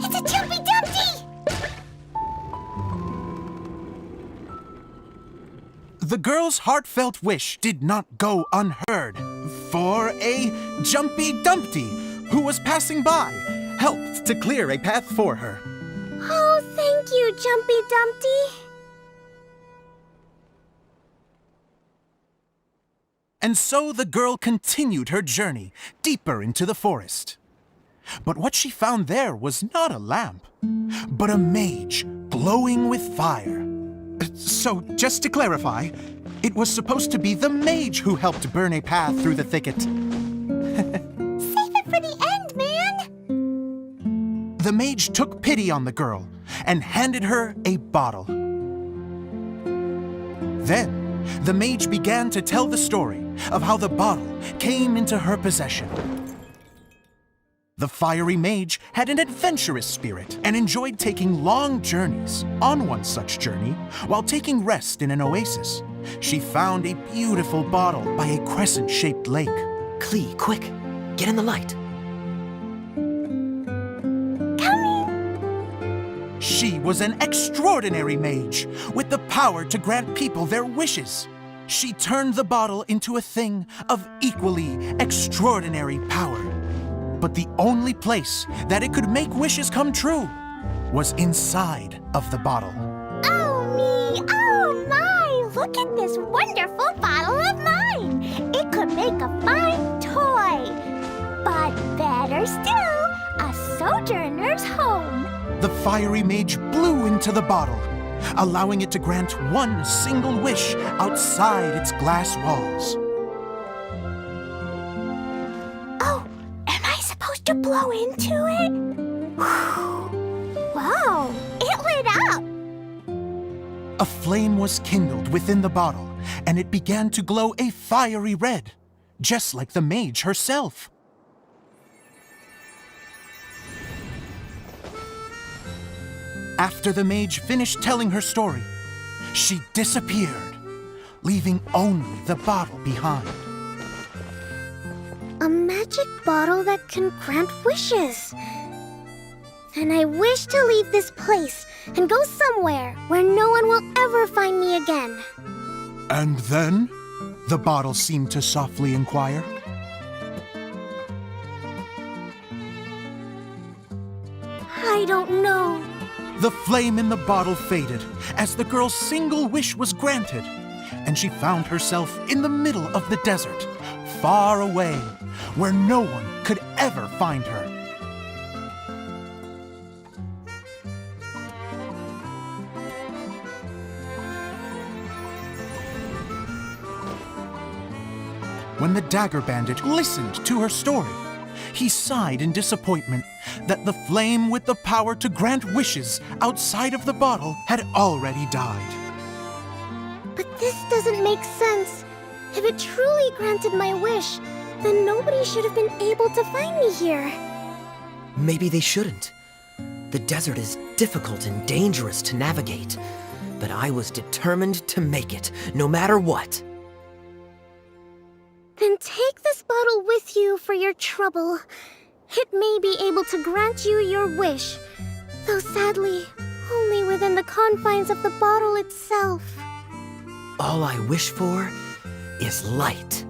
It's a Jumpy Dumpty! The girl's heartfelt wish did not go unheard, for a Jumpy Dumpty, who was passing by, helped to clear a path for her. Oh, thank you, Jumpy Dumpty. And so the girl continued her journey deeper into the forest. But what she found there was not a lamp, but a mage glowing with fire. So, just to clarify, it was supposed to be the mage who helped burn a path through the thicket. Save it for the end, man! The mage took pity on the girl and handed her a bottle. Then, the mage began to tell the story of how the bottle came into her possession. The fiery mage had an adventurous spirit and enjoyed taking long journeys. On one such journey, while taking rest in an oasis, she found a beautiful bottle by a crescent-shaped lake. Klee, quick! Get in the light! Coming! She was an extraordinary mage, with the power to grant people their wishes. She turned the bottle into a thing of equally extraordinary power. But the only place that it could make wishes come true was inside of the bottle. Oh me! Oh my! Look at this wonderful bottle of mine! It could make a fine toy! But better still, a sojourner's home! The fiery mage blew into the bottle, allowing it to grant one single wish outside its glass walls. To blow into it? Wow, it lit up! A flame was kindled within the bottle, and it began to glow a fiery red, just like the mage herself. After the mage finished telling her story, she disappeared, leaving only the bottle behind. A magic bottle that can grant wishes. And I wish to leave this place and go somewhere where no one will ever find me again. And then? The bottle seemed to softly inquire. I don't know. The flame in the bottle faded as the girl's single wish was granted, and she found herself in the middle of the desert, far away, where no one could ever find her. When the Dagger Bandit listened to her story, he sighed in disappointment that the flame with the power to grant wishes outside of the bottle had already died. But this doesn't make sense. If it truly granted my wish, then nobody should have been able to find me here. Maybe they shouldn't. The desert is difficult and dangerous to navigate, but I was determined to make it, no matter what. Then take this bottle with you for your trouble. It may be able to grant you your wish, though sadly, only within the confines of the bottle itself. All I wish for is light.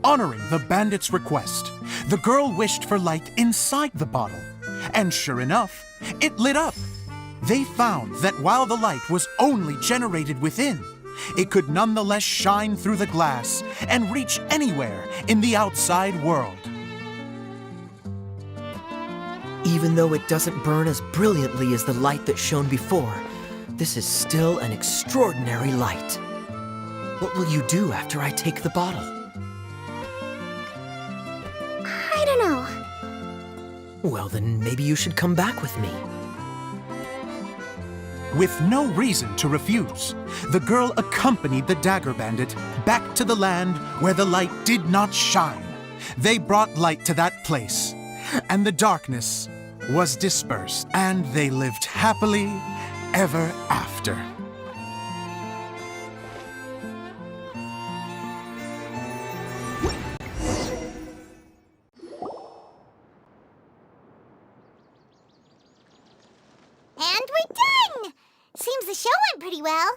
Honoring the bandit's request, the girl wished for light inside the bottle, and sure enough, it lit up. They found that while the light was only generated within, it could nonetheless shine through the glass and reach anywhere in the outside world. Even though it doesn't burn as brilliantly as the light that shone before, this is still an extraordinary light. What will you do after I take the bottle? I don't know. Well, then maybe you should come back with me. With no reason to refuse, the girl accompanied the Dagger Bandit back to the land where the light did not shine. They brought light to that place, and the darkness was dispersed, and they lived happily ever after. And we're done! Seems the show went pretty well.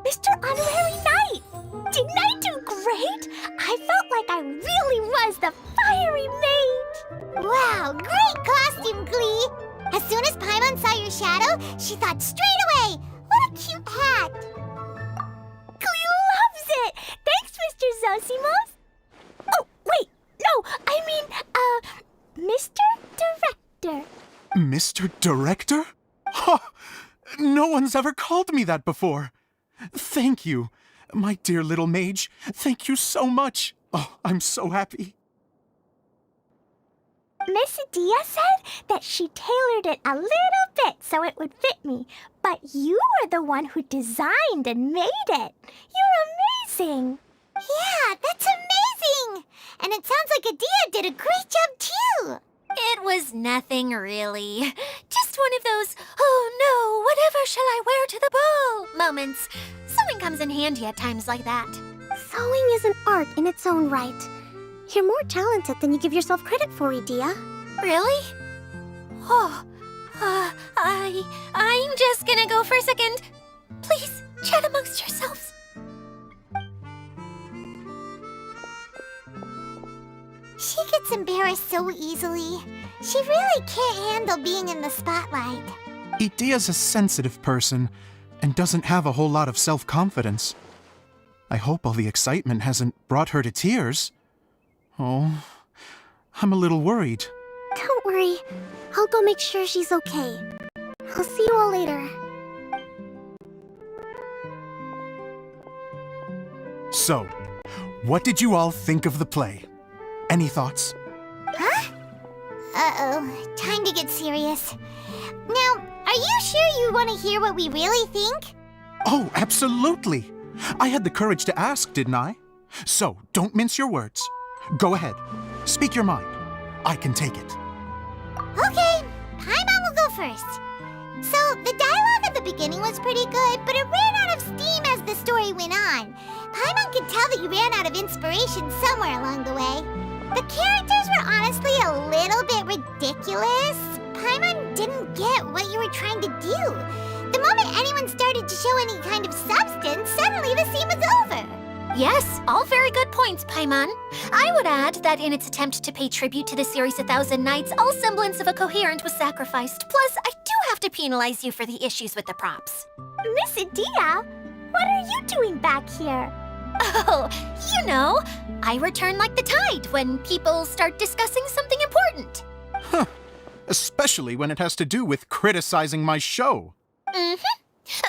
Mr. Honorary Knight! Didn't I do great? I felt like I really was the fiery mage! Wow, great costume, Glee! As soon as Paimon saw your shadow, she thought straight away, what a cute hat! Glee loves it! Thanks, Mr. Zosimos! Oh, wait, no, I mean, Mr. Director. Mr. Director? Ha! No one's ever called me that before. Thank you, my dear little mage. Thank you so much. Oh, I'm so happy. Miss Adia said that she tailored it a little bit so it would fit me, but you were the one who designed and made it. You're amazing. Yeah, that's amazing! And it sounds like Adia did a great job, too! It was nothing really. Just one of those, oh no, whatever shall I wear to the ball moments. Sewing comes in handy at times like that. Sewing is an art in its own right. You're more talented than you give yourself credit for, Adia. Really? Oh, I'm just gonna go for a second. Please, chat amongst yourselves. She gets embarrassed so easily. She really can't handle being in the spotlight. Adia's a sensitive person and doesn't have a whole lot of self-confidence. I hope all the excitement hasn't brought her to tears. Oh, I'm a little worried. Don't worry. I'll go make sure she's okay. I'll see you all later. So, what did you all think of the play? Any thoughts? Huh? Uh-oh, time to get serious. Now, are you sure you want to hear what we really think? Oh, absolutely. I had the courage to ask, didn't I? So, don't mince your words. Go ahead. Speak your mind. I can take it. Okay, Paimon will go first. So, the dialogue at the beginning was pretty good, but it ran out of steam as the story went on. Paimon could tell that you ran out of inspiration somewhere along the way. The characters were honestly a little bit ridiculous. Paimon didn't get what you were trying to do. The moment anyone started to show any kind of substance, suddenly the scene was over. Yes, all very good points, Paimon. I would add that in its attempt to pay tribute to the series 1,000 Nights, all semblance of a coherent was sacrificed. Plus, I do have to penalize you for the issues with the props. Miss Adia, what are you doing back here? Oh, you know, I return like the tide when people start discussing something important. Huh. Especially when it has to do with criticizing my show. Mm-hmm.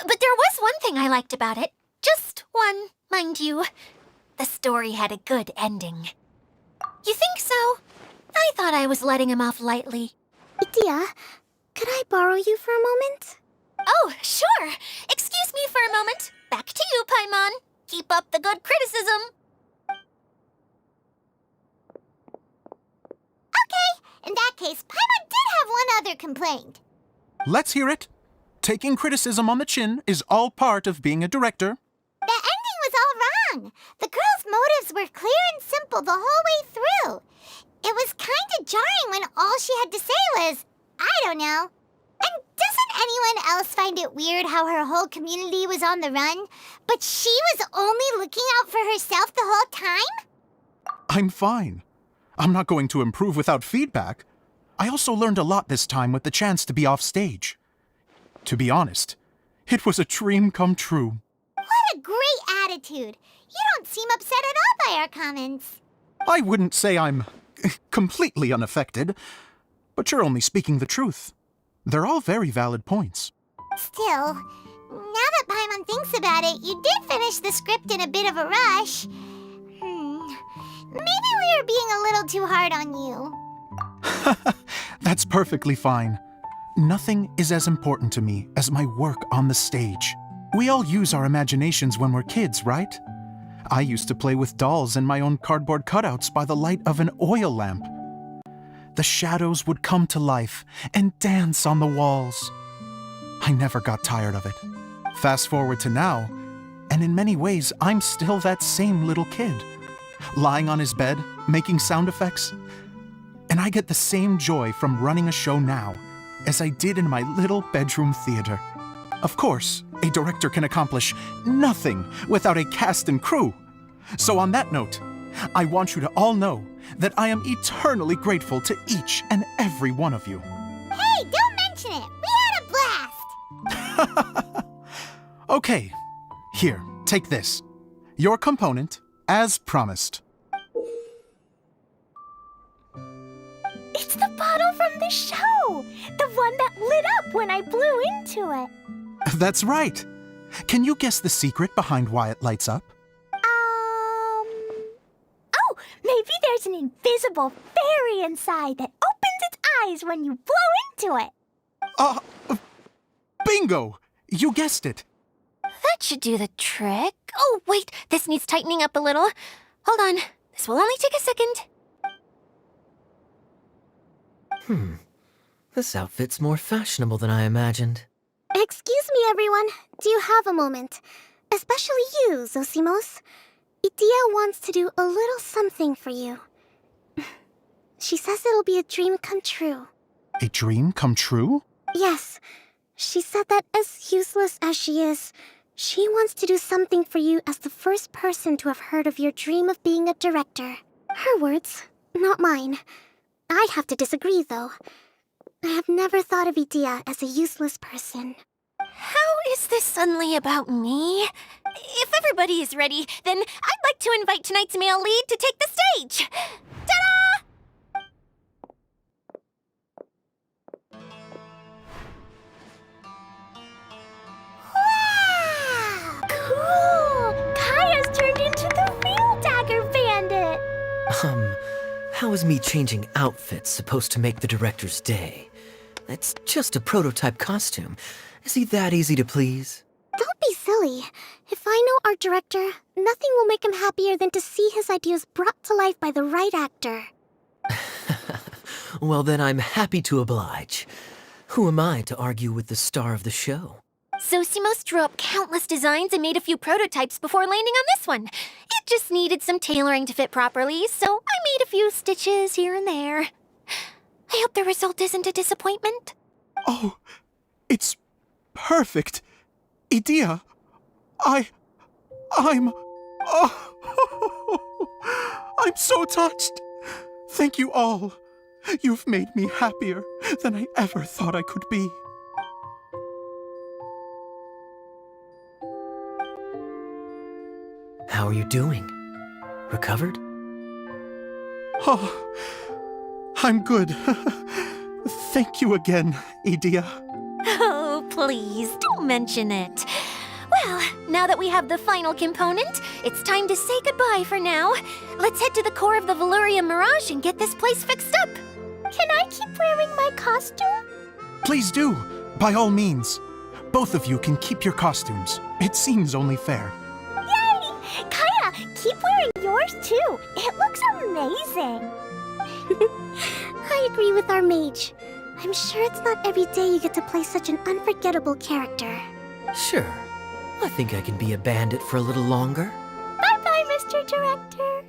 But there was one thing I liked about it. Just one, mind you. The story had a good ending. You think so? I thought I was letting him off lightly. Idia, could I borrow you for a moment? Oh, sure. Excuse me for a moment. Back to you, Paimon. Keep up the good criticism. Okay, in that case, Paimon did have one other complaint. Let's hear it. Taking criticism on the chin is all part of being a director. The ending was all wrong. The girl's motives were clear and simple the whole way through. It was kind of jarring when all she had to say was, I don't know. And doesn't anyone else find it weird how her whole community was on the run, but she was only looking out for herself the whole time? I'm fine. I'm not going to improve without feedback. I also learned a lot this time with the chance to be off stage. To be honest, it was a dream come true. What a great attitude. You don't seem upset at all by our comments. I wouldn't say I'm completely unaffected, but you're only speaking the truth. They're all very valid points. Still, now that Paimon thinks about it, you did finish the script in a bit of a rush. Maybe we were being a little too hard on you. That's perfectly fine. Nothing is as important to me as my work on the stage. We all use our imaginations when we're kids, right? I used to play with dolls and my own cardboard cutouts by the light of an oil lamp. The shadows would come to life and dance on the walls. I never got tired of it. Fast forward to now, and in many ways, I'm still that same little kid, lying on his bed, making sound effects. And I get the same joy from running a show now as I did in my little bedroom theater. Of course, a director can accomplish nothing without a cast and crew. So on that note, I want you to all know that I am eternally grateful to each and every one of you. Hey, don't mention it. We had a blast. Okay, here, take this. Your component, as promised. It's the bottle from the show! The one that lit up when I blew into it. That's right. Can you guess the secret behind why it lights up? Oh, maybe there's an invisible fairy inside that opens its eyes when you blow into it. Bingo! You guessed it. That should do the trick. Oh, wait, this needs tightening up a little. Hold on, this will only take a second. This outfit's more fashionable than I imagined. Excuse me, everyone. Do you have a moment? Especially you, Zosimos. Idia wants to do a little something for you. She says it'll be a dream come true. A dream come true? Yes. She said that as useless as she is, she wants to do something for you as the first person to have heard of your dream of being a director. Her words, not mine. I'd have to disagree, though. I have never thought of Idia as a useless person. How is this suddenly about me? If everybody is ready, then I'd like to invite tonight's male lead to take the stage. Ta-da! Wow! Cool! Kaya's turned into the real Dagger Bandit! How is me changing outfits supposed to make the director's day? It's just a prototype costume. Is he that easy to please? Don't be silly. If I know our director, nothing will make him happier than to see his ideas brought to life by the right actor. Well, then I'm happy to oblige. Who am I to argue with the star of the show? Zosimos drew up countless designs and made a few prototypes before landing on this one. It just needed some tailoring to fit properly, so I made a few stitches here and there. I hope the result isn't a disappointment. Oh, it's perfect. Idea, I'm... Oh, I'm so touched. Thank you all. You've made me happier than I ever thought I could be. How are you doing? Recovered? Oh, I'm good. Thank you again, Idea. Oh, please, don't mention it. Well, now that we have the final component, it's time to say goodbye for now. Let's head to the core of the Veluria Mirage and get this place fixed up. Can I keep wearing my costume? Please do, by all means. Both of you can keep your costumes. It seems only fair. Yay! Kaya, keep wearing yours too. It looks amazing. I agree with our mage. I'm sure it's not every day you get to play such an unforgettable character. Sure. I think I can be a bandit for a little longer. Bye-bye, Mr. Director.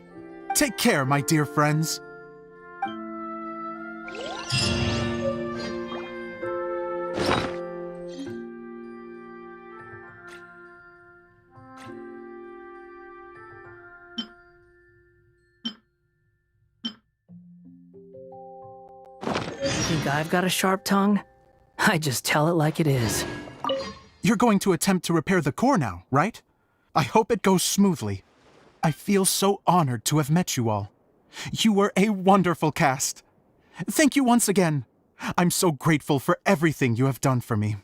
Take care, my dear friends. Think I've got a sharp tongue? I just tell it like it is. You're going to attempt to repair the core now, right? I hope it goes smoothly. I feel so honored to have met you all. You were a wonderful cast. Thank you once again. I'm so grateful for everything you have done for me.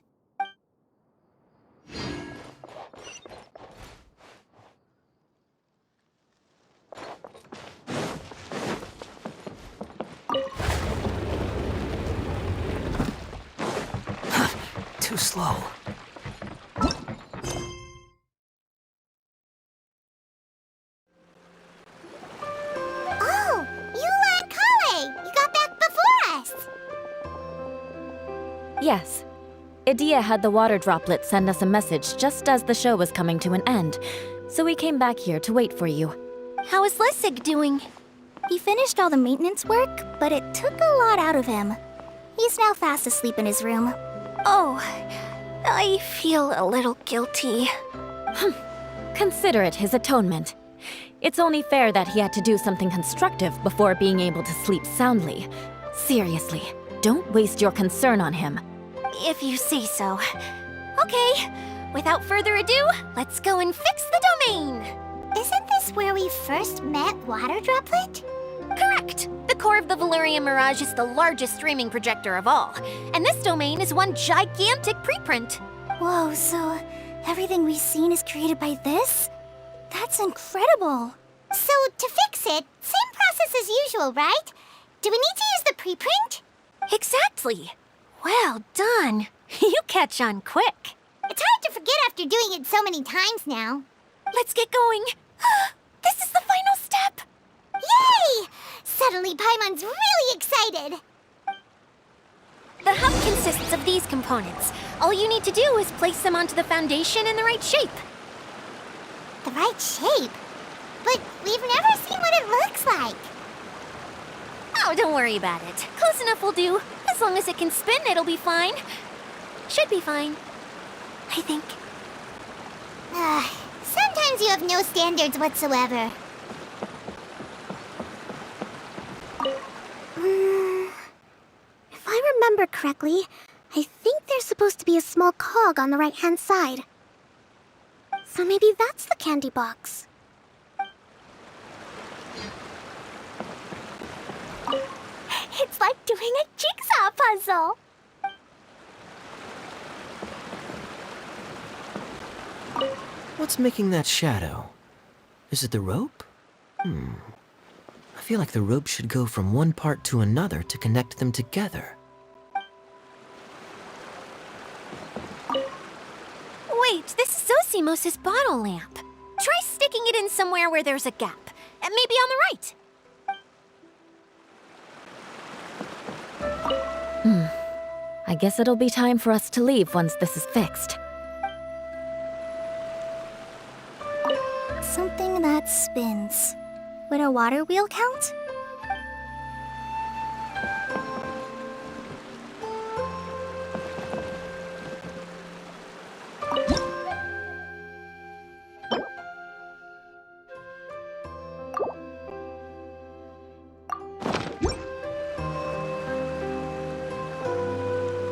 Too slow. Oh, Kale! You got back before us! Yes. Idea had the water droplet send us a message just as the show was coming to an end, so we came back here to wait for you. How is Lissig doing? He finished all the maintenance work, but it took a lot out of him. He's now fast asleep in his room. Oh, I feel a little guilty. Consider it his atonement. It's only fair that he had to do something constructive before being able to sleep soundly. Seriously, don't waste your concern on him. If you say so. Okay, without further ado, let's go and fix the domain! Isn't this where we first met Water Droplet? Correct! The core of the Veluria Mirage is the largest streaming projector of all, and this domain is one gigantic preprint. Whoa, so everything we've seen is created by this? That's incredible! So, to fix it, same process as usual, right? Do we need to use the preprint? Exactly! Well done! You catch on quick. It's hard to forget after doing it so many times now. Let's get going. This is the final step! Yay! Suddenly Paimon's really excited. The hub consists of these components. All you need to do is place them onto the foundation in the right shape. The right shape? But we've never seen what it looks like. Oh, don't worry about it. Close enough will do. As long as it can spin, it'll be fine. Should be fine. I think. Sometimes you have no standards whatsoever. If I remember correctly, I think there's supposed to be a small cog on the right-hand side. So maybe that's the candy box. It's like doing a jigsaw puzzle. What's making that shadow? Is it the rope? I feel like the rope should go from one part to another to connect them together. Wait, this is Zosimos' bottle lamp. Try sticking it in somewhere where there's a gap. And maybe on the right. I guess it'll be time for us to leave once this is fixed. Something that spins. Would a water wheel count?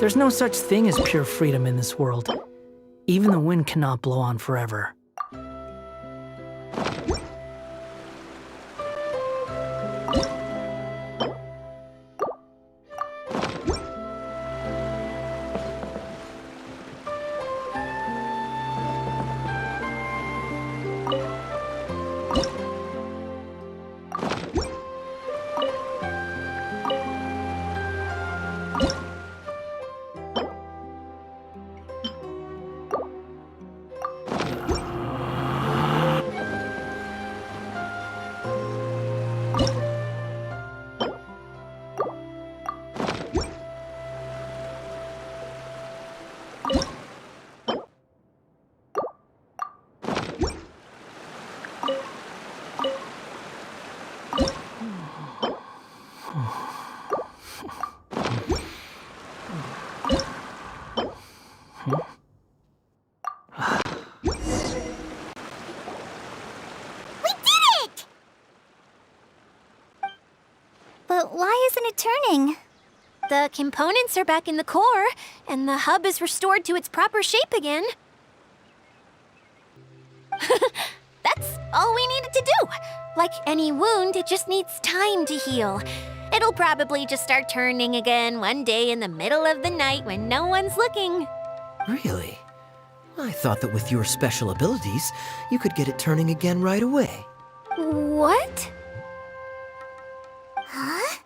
There's no such thing as pure freedom in this world. Even the wind cannot blow on forever. But why isn't it turning? The components are back in the core, and the hub is restored to its proper shape again. That's all we needed to do. Like any wound, it just needs time to heal. It'll probably just start turning again one day in the middle of the night when no one's looking. Really? I thought that with your special abilities, you could get it turning again right away. What? Huh?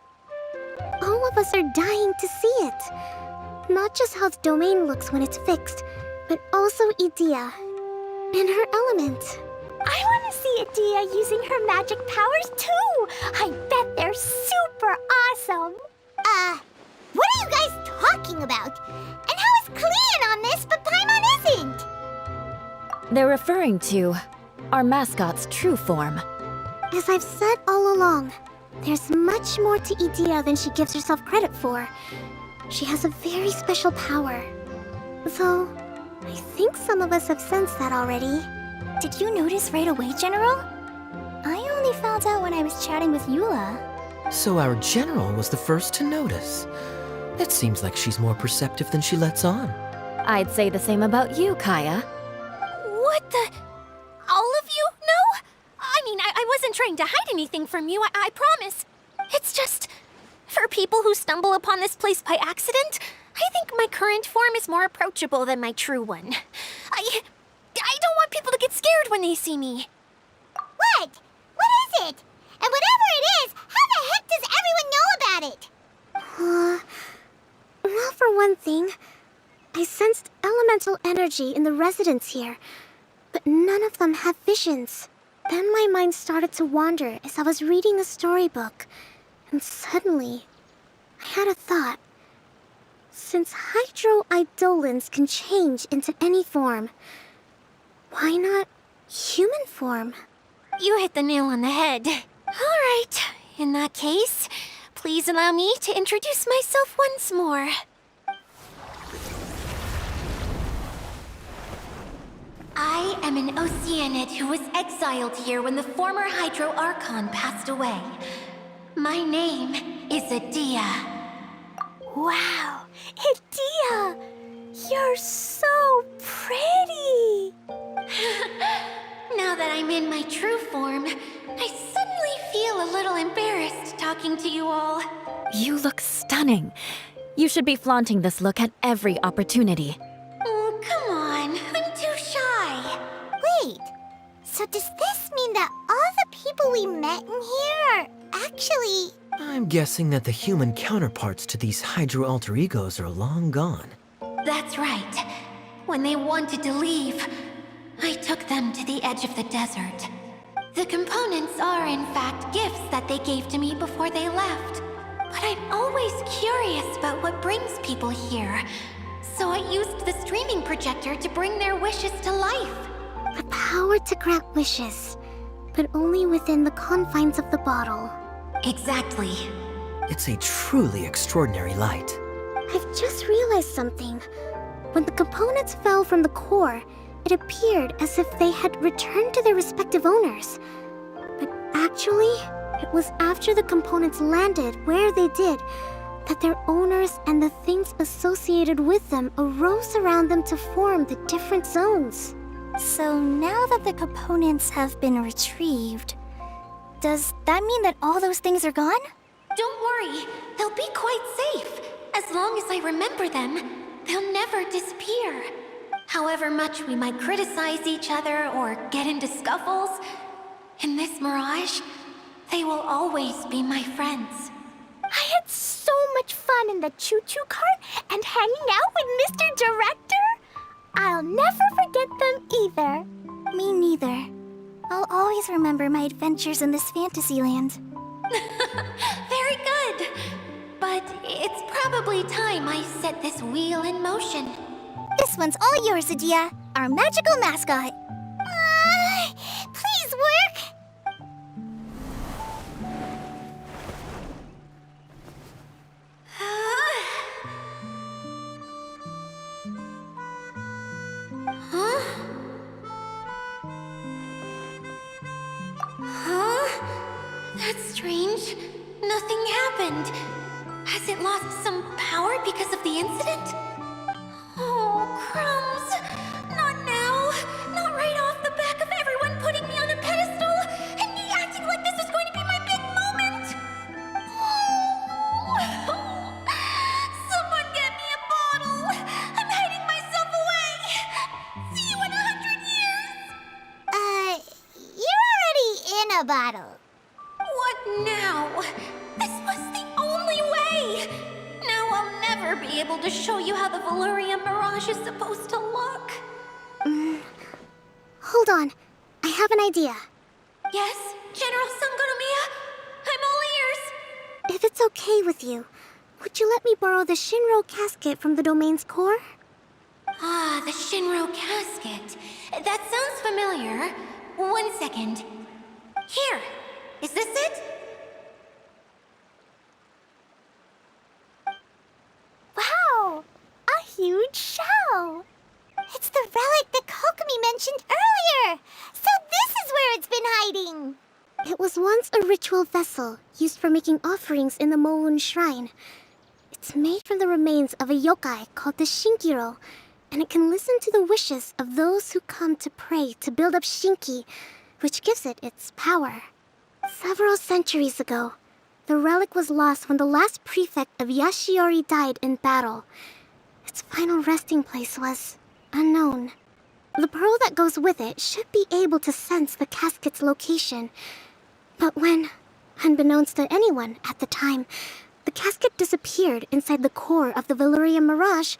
All of us are dying to see it. Not just how the domain looks when it's fixed, but also Idea and her element. I want to see Adia using her magic powers too! I bet they're super awesome! What are you guys talking about? And how is Clean on this, but Paimon isn't? They're referring to our mascot's true form. As I've said all along, there's much more to Idea than she gives herself credit for. She has a very special power. Though, I think some of us have sensed that already. Did you notice right away, General? I only found out when I was chatting with Eula. So our general was the first to notice. It seems like she's more perceptive than she lets on. I'd say the same about you, Kaya. What the? All of you know? I mean, I wasn't trying to hide anything from you, I promise. It's just, for people who stumble upon this place by accident, I think my current form is more approachable than my true one. I don't want people to get scared when they see me. What? What is it? And whatever it is, how the heck does everyone know about it? Well, for one thing, I sensed elemental energy in the residents here, but none of them have visions. Then my mind started to wander as I was reading a storybook, and suddenly, I had a thought. Since hydroidolins can change into any form, why not human form? You hit the nail on the head. All right, in that case, please allow me to introduce myself once more. I am an Oceanid who was exiled here when the former Hydro Archon passed away. My name is Adia. Wow, Adia! You're so pretty! Now that I'm in my true form, I suddenly feel a little embarrassed talking to you all. You look stunning. You should be flaunting this look at every opportunity. Oh, come on. I'm too shy. Wait, so does this mean that all the people we met in here are actually... I'm guessing that the human counterparts to these Hydro alter egos are long gone. That's right. When they wanted to leave, I took them to the edge of the desert. The components are, in fact, gifts that they gave to me before they left. But I'm always curious about what brings people here. So I used the streaming projector to bring their wishes to life. The power to grant wishes. but only within the confines of the bottle. Exactly. It's a truly extraordinary light. I've just realized something. When the components fell from the core, it appeared as if they had returned to their respective owners. But actually, it was after the components landed where they did that their owners and the things associated with them arose around them to form the different zones. So now that the components have been retrieved, does that mean that all those things are gone? Don't worry, they'll be quite safe. As long as I remember them, they'll never disappear. However much we might criticize each other or get into scuffles, in this mirage, they will always be my friends. I had so much fun in the choo-choo cart and hanging out with Mr. Director. I'll never forget them either. Me neither. I'll always remember my adventures in this fantasy land. Very good. But it's probably time I set this wheel in motion. This one's all yours, Adia, our magical mascot. Please work! That's strange. Nothing happened. Has it lost some power because of the incident? Oh, crumbs. Not now. Not right off the back of everyone putting me on a pedestal and me acting like this is going to be my big moment. Oh. Someone get me a bottle. I'm hiding myself away. See you in 100 years. You're already in a bottle. What now? This was the only way! Now I'll never be able to show you how the Valyria Mirage is supposed to look. Hold on. I have an idea. Yes, General Sangonomiya? I'm all ears. If it's okay with you, would you let me borrow the Shinro casket from the domain's core? Ah, the Shinro casket. That sounds familiar. 1 second. Here. Is this it? Wow! A huge shell! It's the relic that Kokomi mentioned earlier! So this is where it's been hiding! It was once a ritual vessel used for making offerings in the Moon Shrine. It's made from the remains of a yokai called the Shinkiro, and it can listen to the wishes of those who come to pray to build up Shinki, which gives it its power. Several centuries ago, the relic was lost when the last prefect of Yashiori died in battle. Its final resting place was unknown. The pearl that goes with it should be able to sense the casket's location. But when, unbeknownst to anyone at the time, the casket disappeared inside the core of the Valyria Mirage,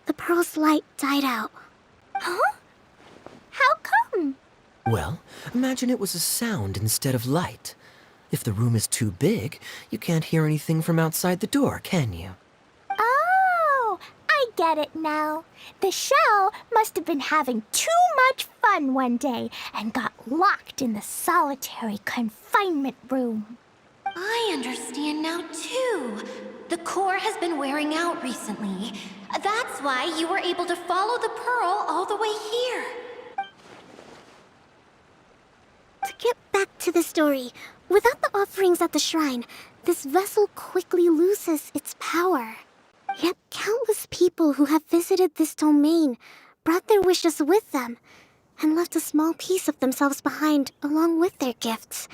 the pearl's light died out. Huh? How come? Well, imagine it was a sound instead of light. If the room is too big, you can't hear anything from outside the door, can you? Oh, I get it now. The shell must have been having too much fun one day and got locked in the solitary confinement room. I understand now, too. The core has been wearing out recently. That's why you were able to follow the pearl all the way here. To get back to the story, without the offerings at the shrine, this vessel quickly loses its power. Yet countless people who have visited this domain brought their wishes with them and left a small piece of themselves behind along with their gifts.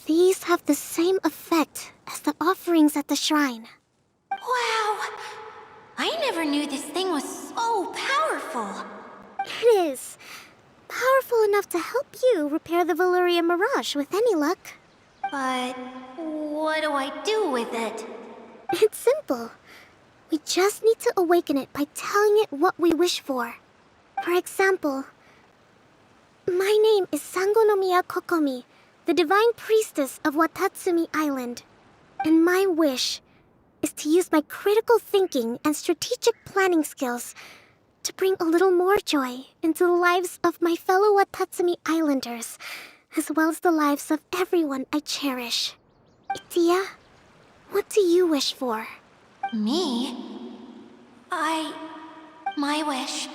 These have the same effect as the offerings at the shrine. Wow! I never knew this thing was so powerful. It is. Powerful enough to help you repair the Valyria Mirage with any luck. But what do I do with it? It's simple. We just need to awaken it by telling it what we wish for. For example, my name is Sangonomiya Kokomi, the divine priestess of Watatsumi Island. And my wish is to use my critical thinking and strategic planning skills to bring a little more joy into the lives of my fellow Watatsumi Islanders, as well as the lives of everyone I cherish. Itia, what do you wish for? Me? My wish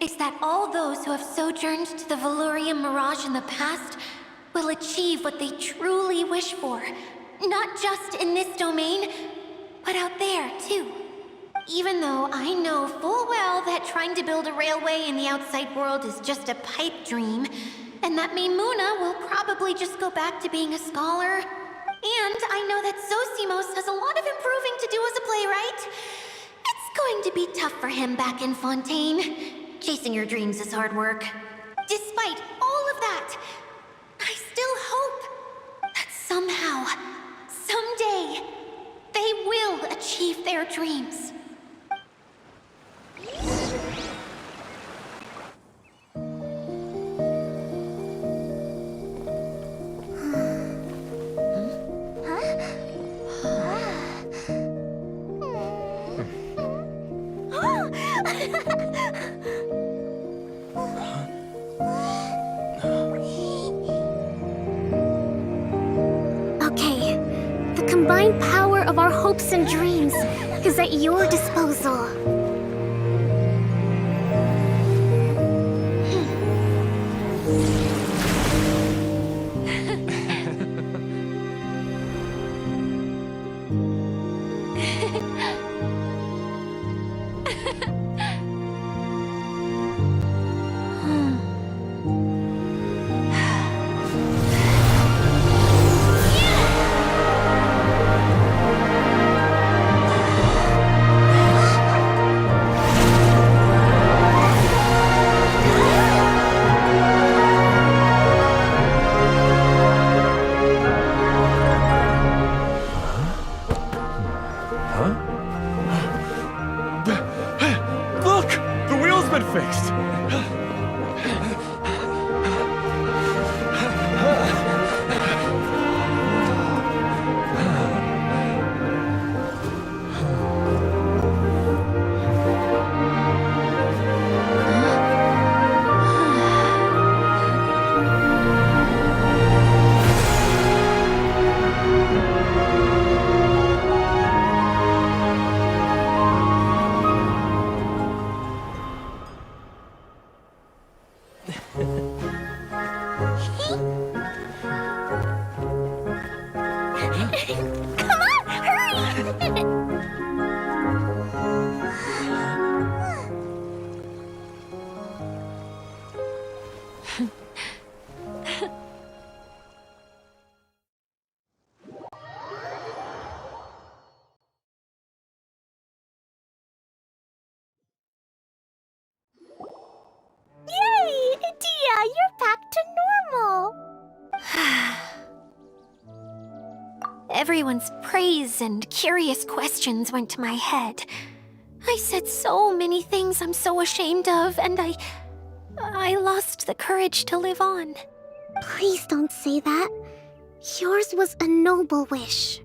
is that all those who have sojourned to the Valurian Mirage in the past will achieve what they truly wish for. Not just in this domain, but out there, too. Even though I know full well that trying to build a railway in the outside world is just a pipe dream, and that Maimuna will probably just go back to being a scholar. And I know that Zosimos has a lot of improving to do as a playwright. It's going to be tough for him back in Fontaine. Chasing your dreams is hard work. Despite all of that, I still hope that somehow, someday, they will achieve their dreams. Okay, the combined power of our hopes and dreams is at your disposal. Look! The wheel's been fixed! Come on, hurry! Yay! Itia, you're back to normal! Everyone's praise and curious questions went to my head. I said so many things I'm so ashamed of, and I lost the courage to live on. Please don't say that. Yours was a noble wish.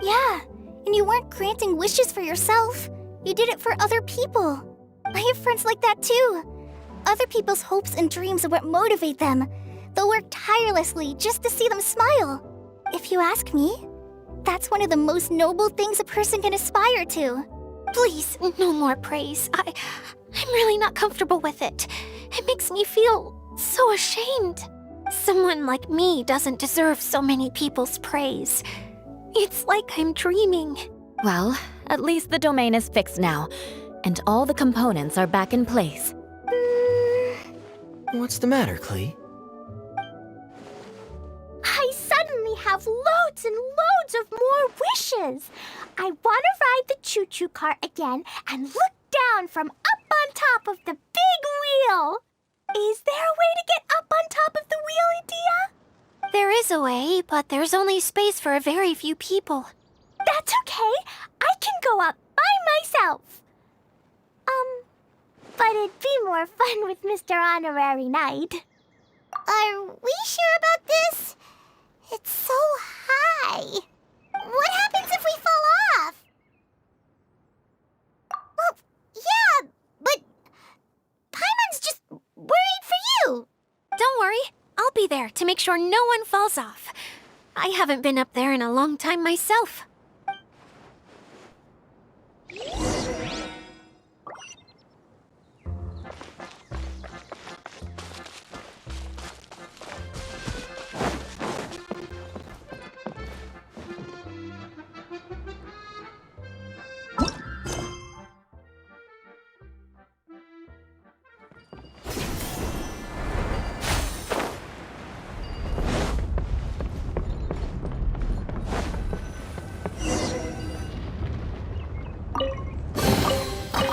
Yeah, and you weren't granting wishes for yourself. You did it for other people. I have friends like that too. Other people's hopes and dreams are what motivate them. They'll work tirelessly just to see them smile. If you ask me, that's one of the most noble things a person can aspire to. Please, no more praise. I'm really not comfortable with it. It makes me feel so ashamed. Someone like me doesn't deserve so many people's praise. It's like I'm dreaming. Well, at least the domain is fixed now, and all the components are back in place. What's the matter, Klee? I suddenly have loads and loads of more wishes. I want to ride the choo-choo cart again and look down from up on top of the big wheel. Is there a way to get up on top of the wheel, Itia? There is a way, but there's only space for a very few people. That's okay. I can go up by myself. But it'd be more fun with Mr. Honorary Knight. Are we sure about this? It's so high. What happens if we fall off? Well, yeah, but Paimon's just worried for you. Don't worry, I'll be there to make sure no one falls off. I haven't been up there in a long time myself.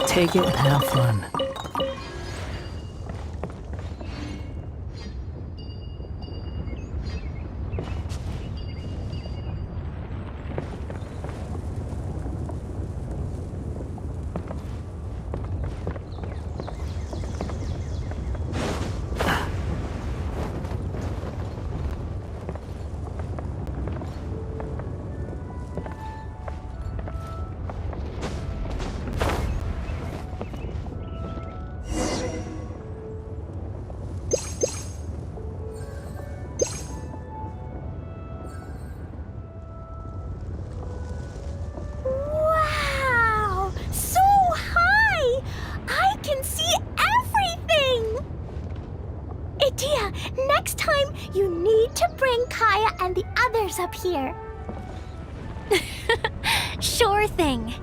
Take it and have fun. Wow! So high! I can see everything! Idia, next time you need to bring Kaya and the others up here. Sure thing.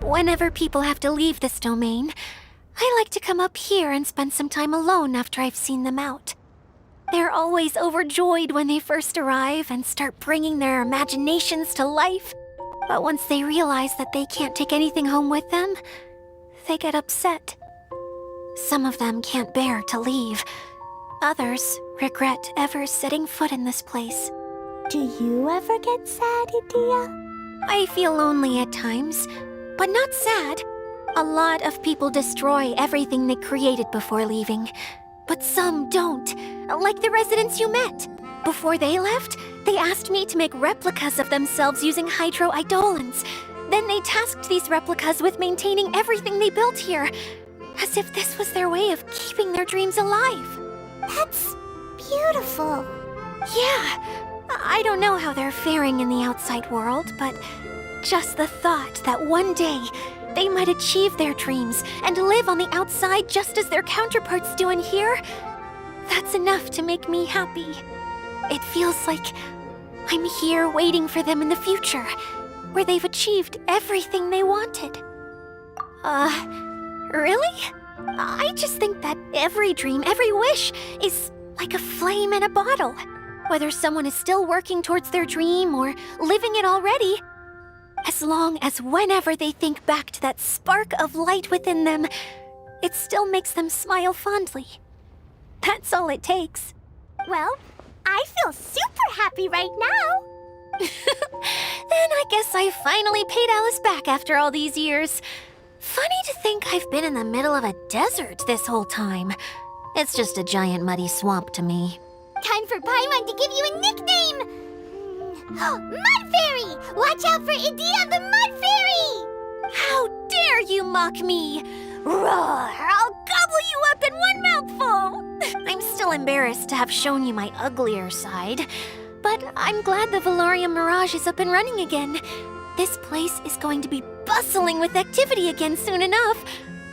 Whenever people have to leave this domain, I like to come up here and spend some time alone after I've seen them out. They're always overjoyed when they first arrive and start bringing their imaginations to life. But once they realize that they can't take anything home with them, they get upset. Some of them can't bear to leave. Others regret ever setting foot in this place. Do you ever get sad, Idia? I feel lonely at times, but not sad. A lot of people destroy everything they created before leaving, but some don't, like the residents you met. Before they left, they asked me to make replicas of themselves using hydro-eidolons. Then they tasked these replicas with maintaining everything they built here, as if this was their way of keeping their dreams alive. That's beautiful. Yeah, I don't know how they're faring in the outside world, but just the thought that one day they might achieve their dreams and live on the outside just as their counterparts do in here, that's enough to make me happy. It feels like I'm here waiting for them in the future, where they've achieved everything they wanted. Really? I just think that every dream, every wish is like a flame in a bottle. Whether someone is still working towards their dream or living it already, as long as whenever they think back to that spark of light within them, it still makes them smile fondly. That's all it takes. Well, I feel super happy right now. Then I guess I finally paid Alice back after all these years. Funny to think I've been in the middle of a desert this whole time. It's just a giant muddy swamp to me. Time for Paimon to give you a nickname! Mud Fairy! Watch out for Idia the Mud Fairy! How dare you mock me! Roar! I'll gobble you up in one mouthful! I'm still embarrassed to have shown you my uglier side, but I'm glad the Valorium Mirage is up and running again. This place is going to be bustling with activity again soon enough.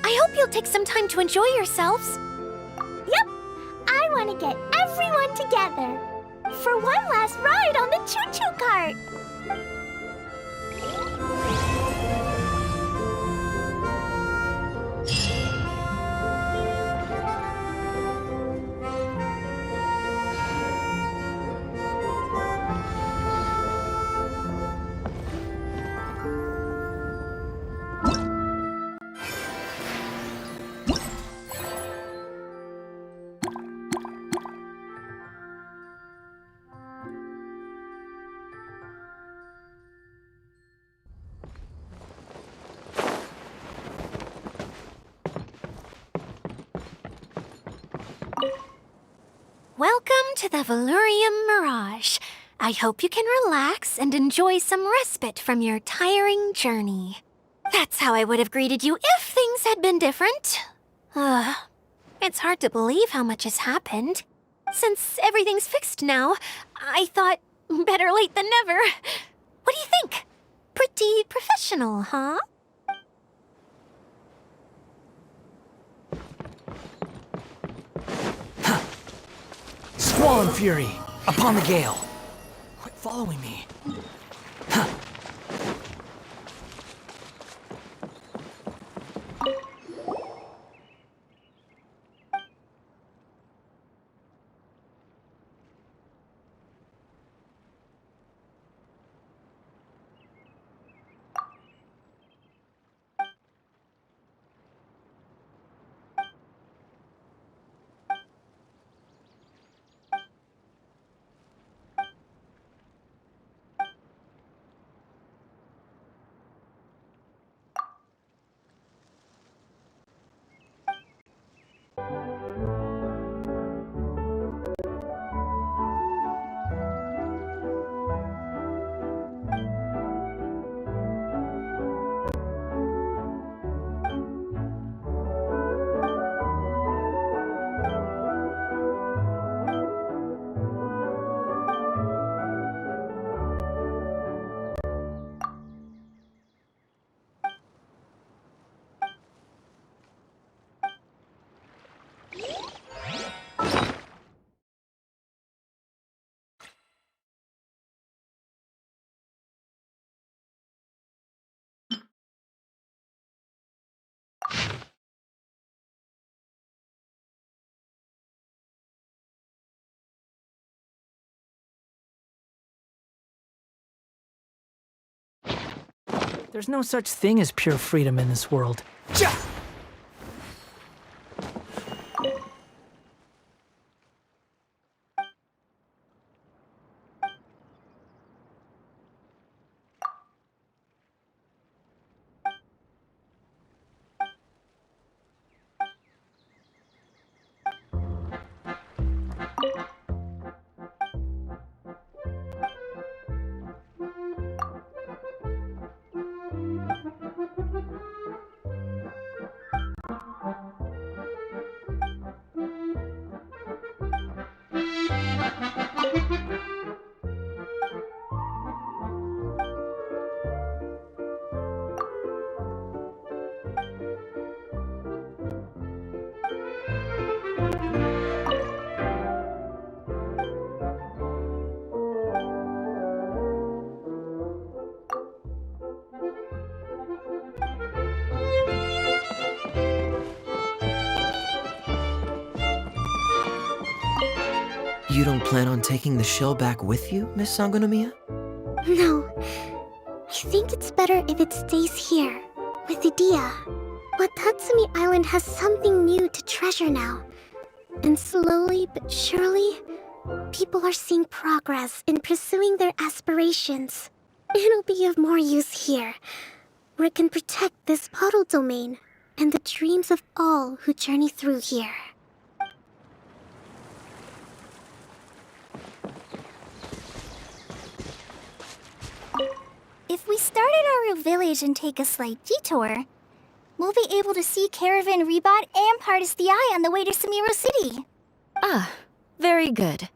I hope you'll take some time to enjoy yourselves. Yep, I want to get everyone together for one last ride on the choo-choo cart. to the Valurium Mirage. I hope you can relax and enjoy some respite from your tiring journey. That's how I would have greeted you if things had been different. It's hard to believe how much has happened. Since everything's fixed now, I thought better late than never. What do you think? Pretty professional, huh? Squall and fury, upon the gale. Quit following me. There's no such thing as pure freedom in this world. You don't plan on taking the shell back with you, Miss Sangonomiya? No. I think it's better if it stays here, with Idia. But Tatsumi Island has something new to treasure now. And slowly but surely, people are seeing progress in pursuing their aspirations. It'll be of more use here, where it can protect this puddle domain and the dreams of all who journey through here. If we start at Aru Village and take a slight detour, we'll be able to see Caravan Rebot and Partis the Eye on the way to Samiro City. Ah, very good.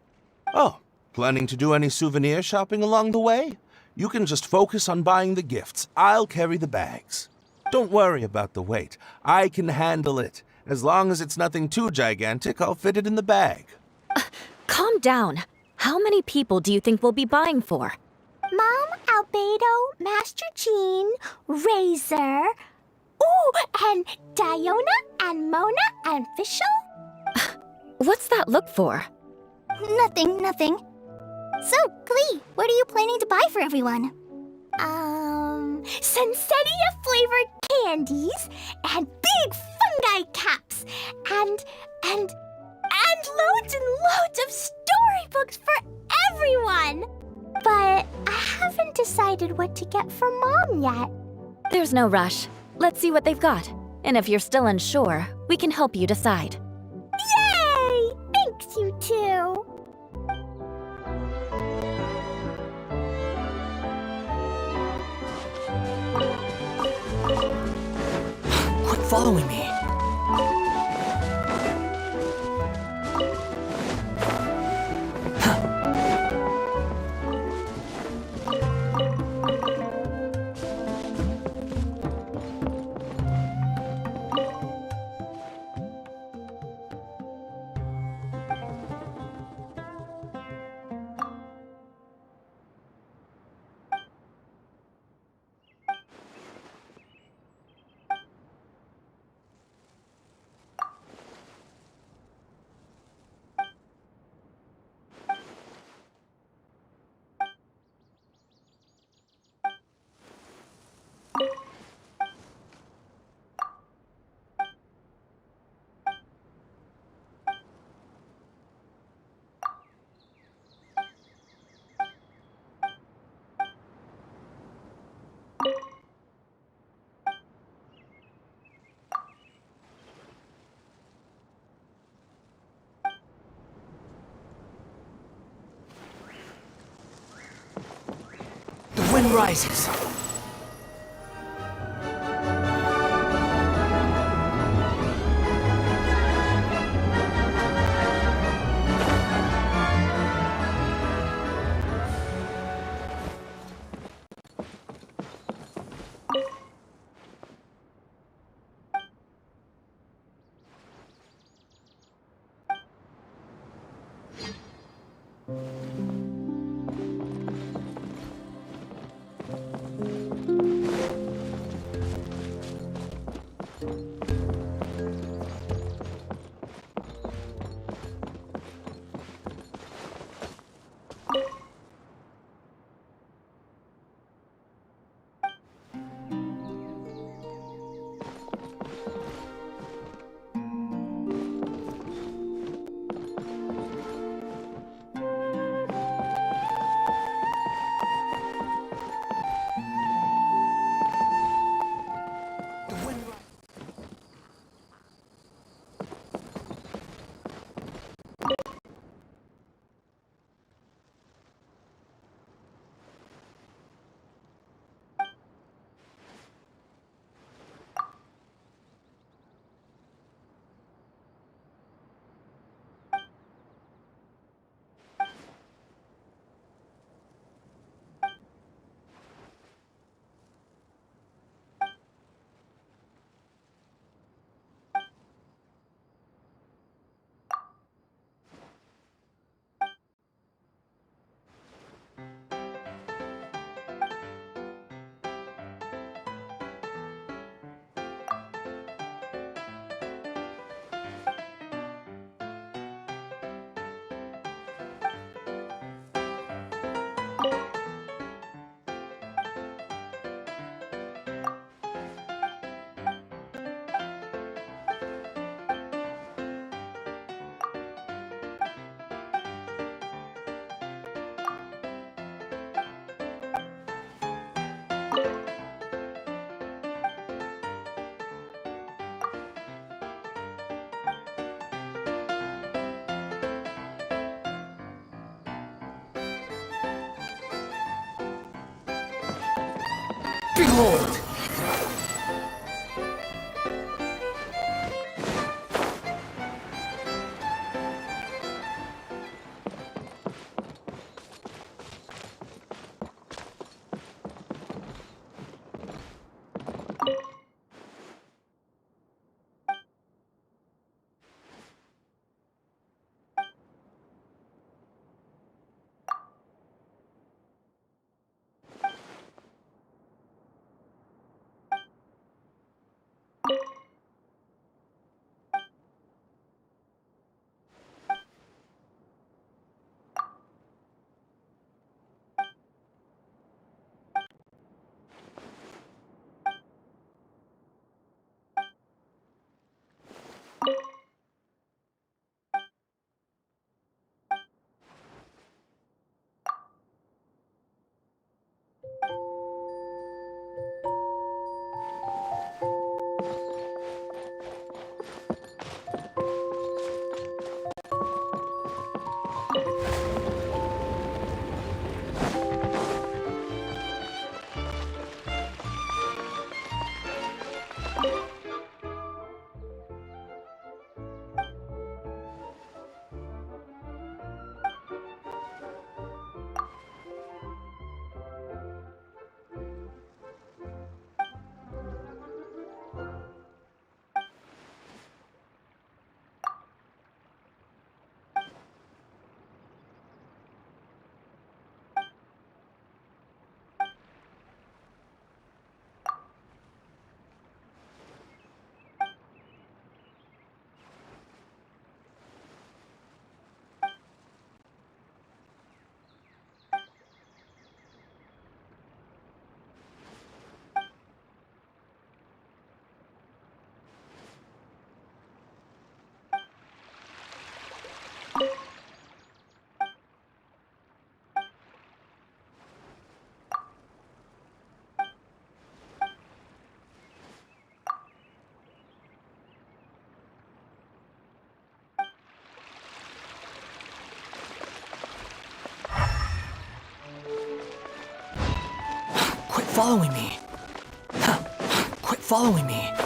Oh, planning to do any souvenir shopping along the way? You can just focus on buying the gifts. I'll carry the bags. Don't worry about the weight. I can handle it. As long as it's nothing too gigantic, I'll fit it in the bag. Calm down. How many people do you think we'll be buying for? Mom, Albedo, Master Jean, Razor. Ooh, and Diona, and Mona, and Fischl? What's that look for? Nothing. So, Klee, what are you planning to buy for everyone? Sensetia-flavored candies, and big fungi caps, and loads and loads of storybooks for everyone! But I haven't decided what to get for Mom yet. There's no rush. Let's see what they've got. And if you're still unsure, we can help you decide. Yay! Thanks, you two! following me. The wind rises. Behold! following me. Quit following me.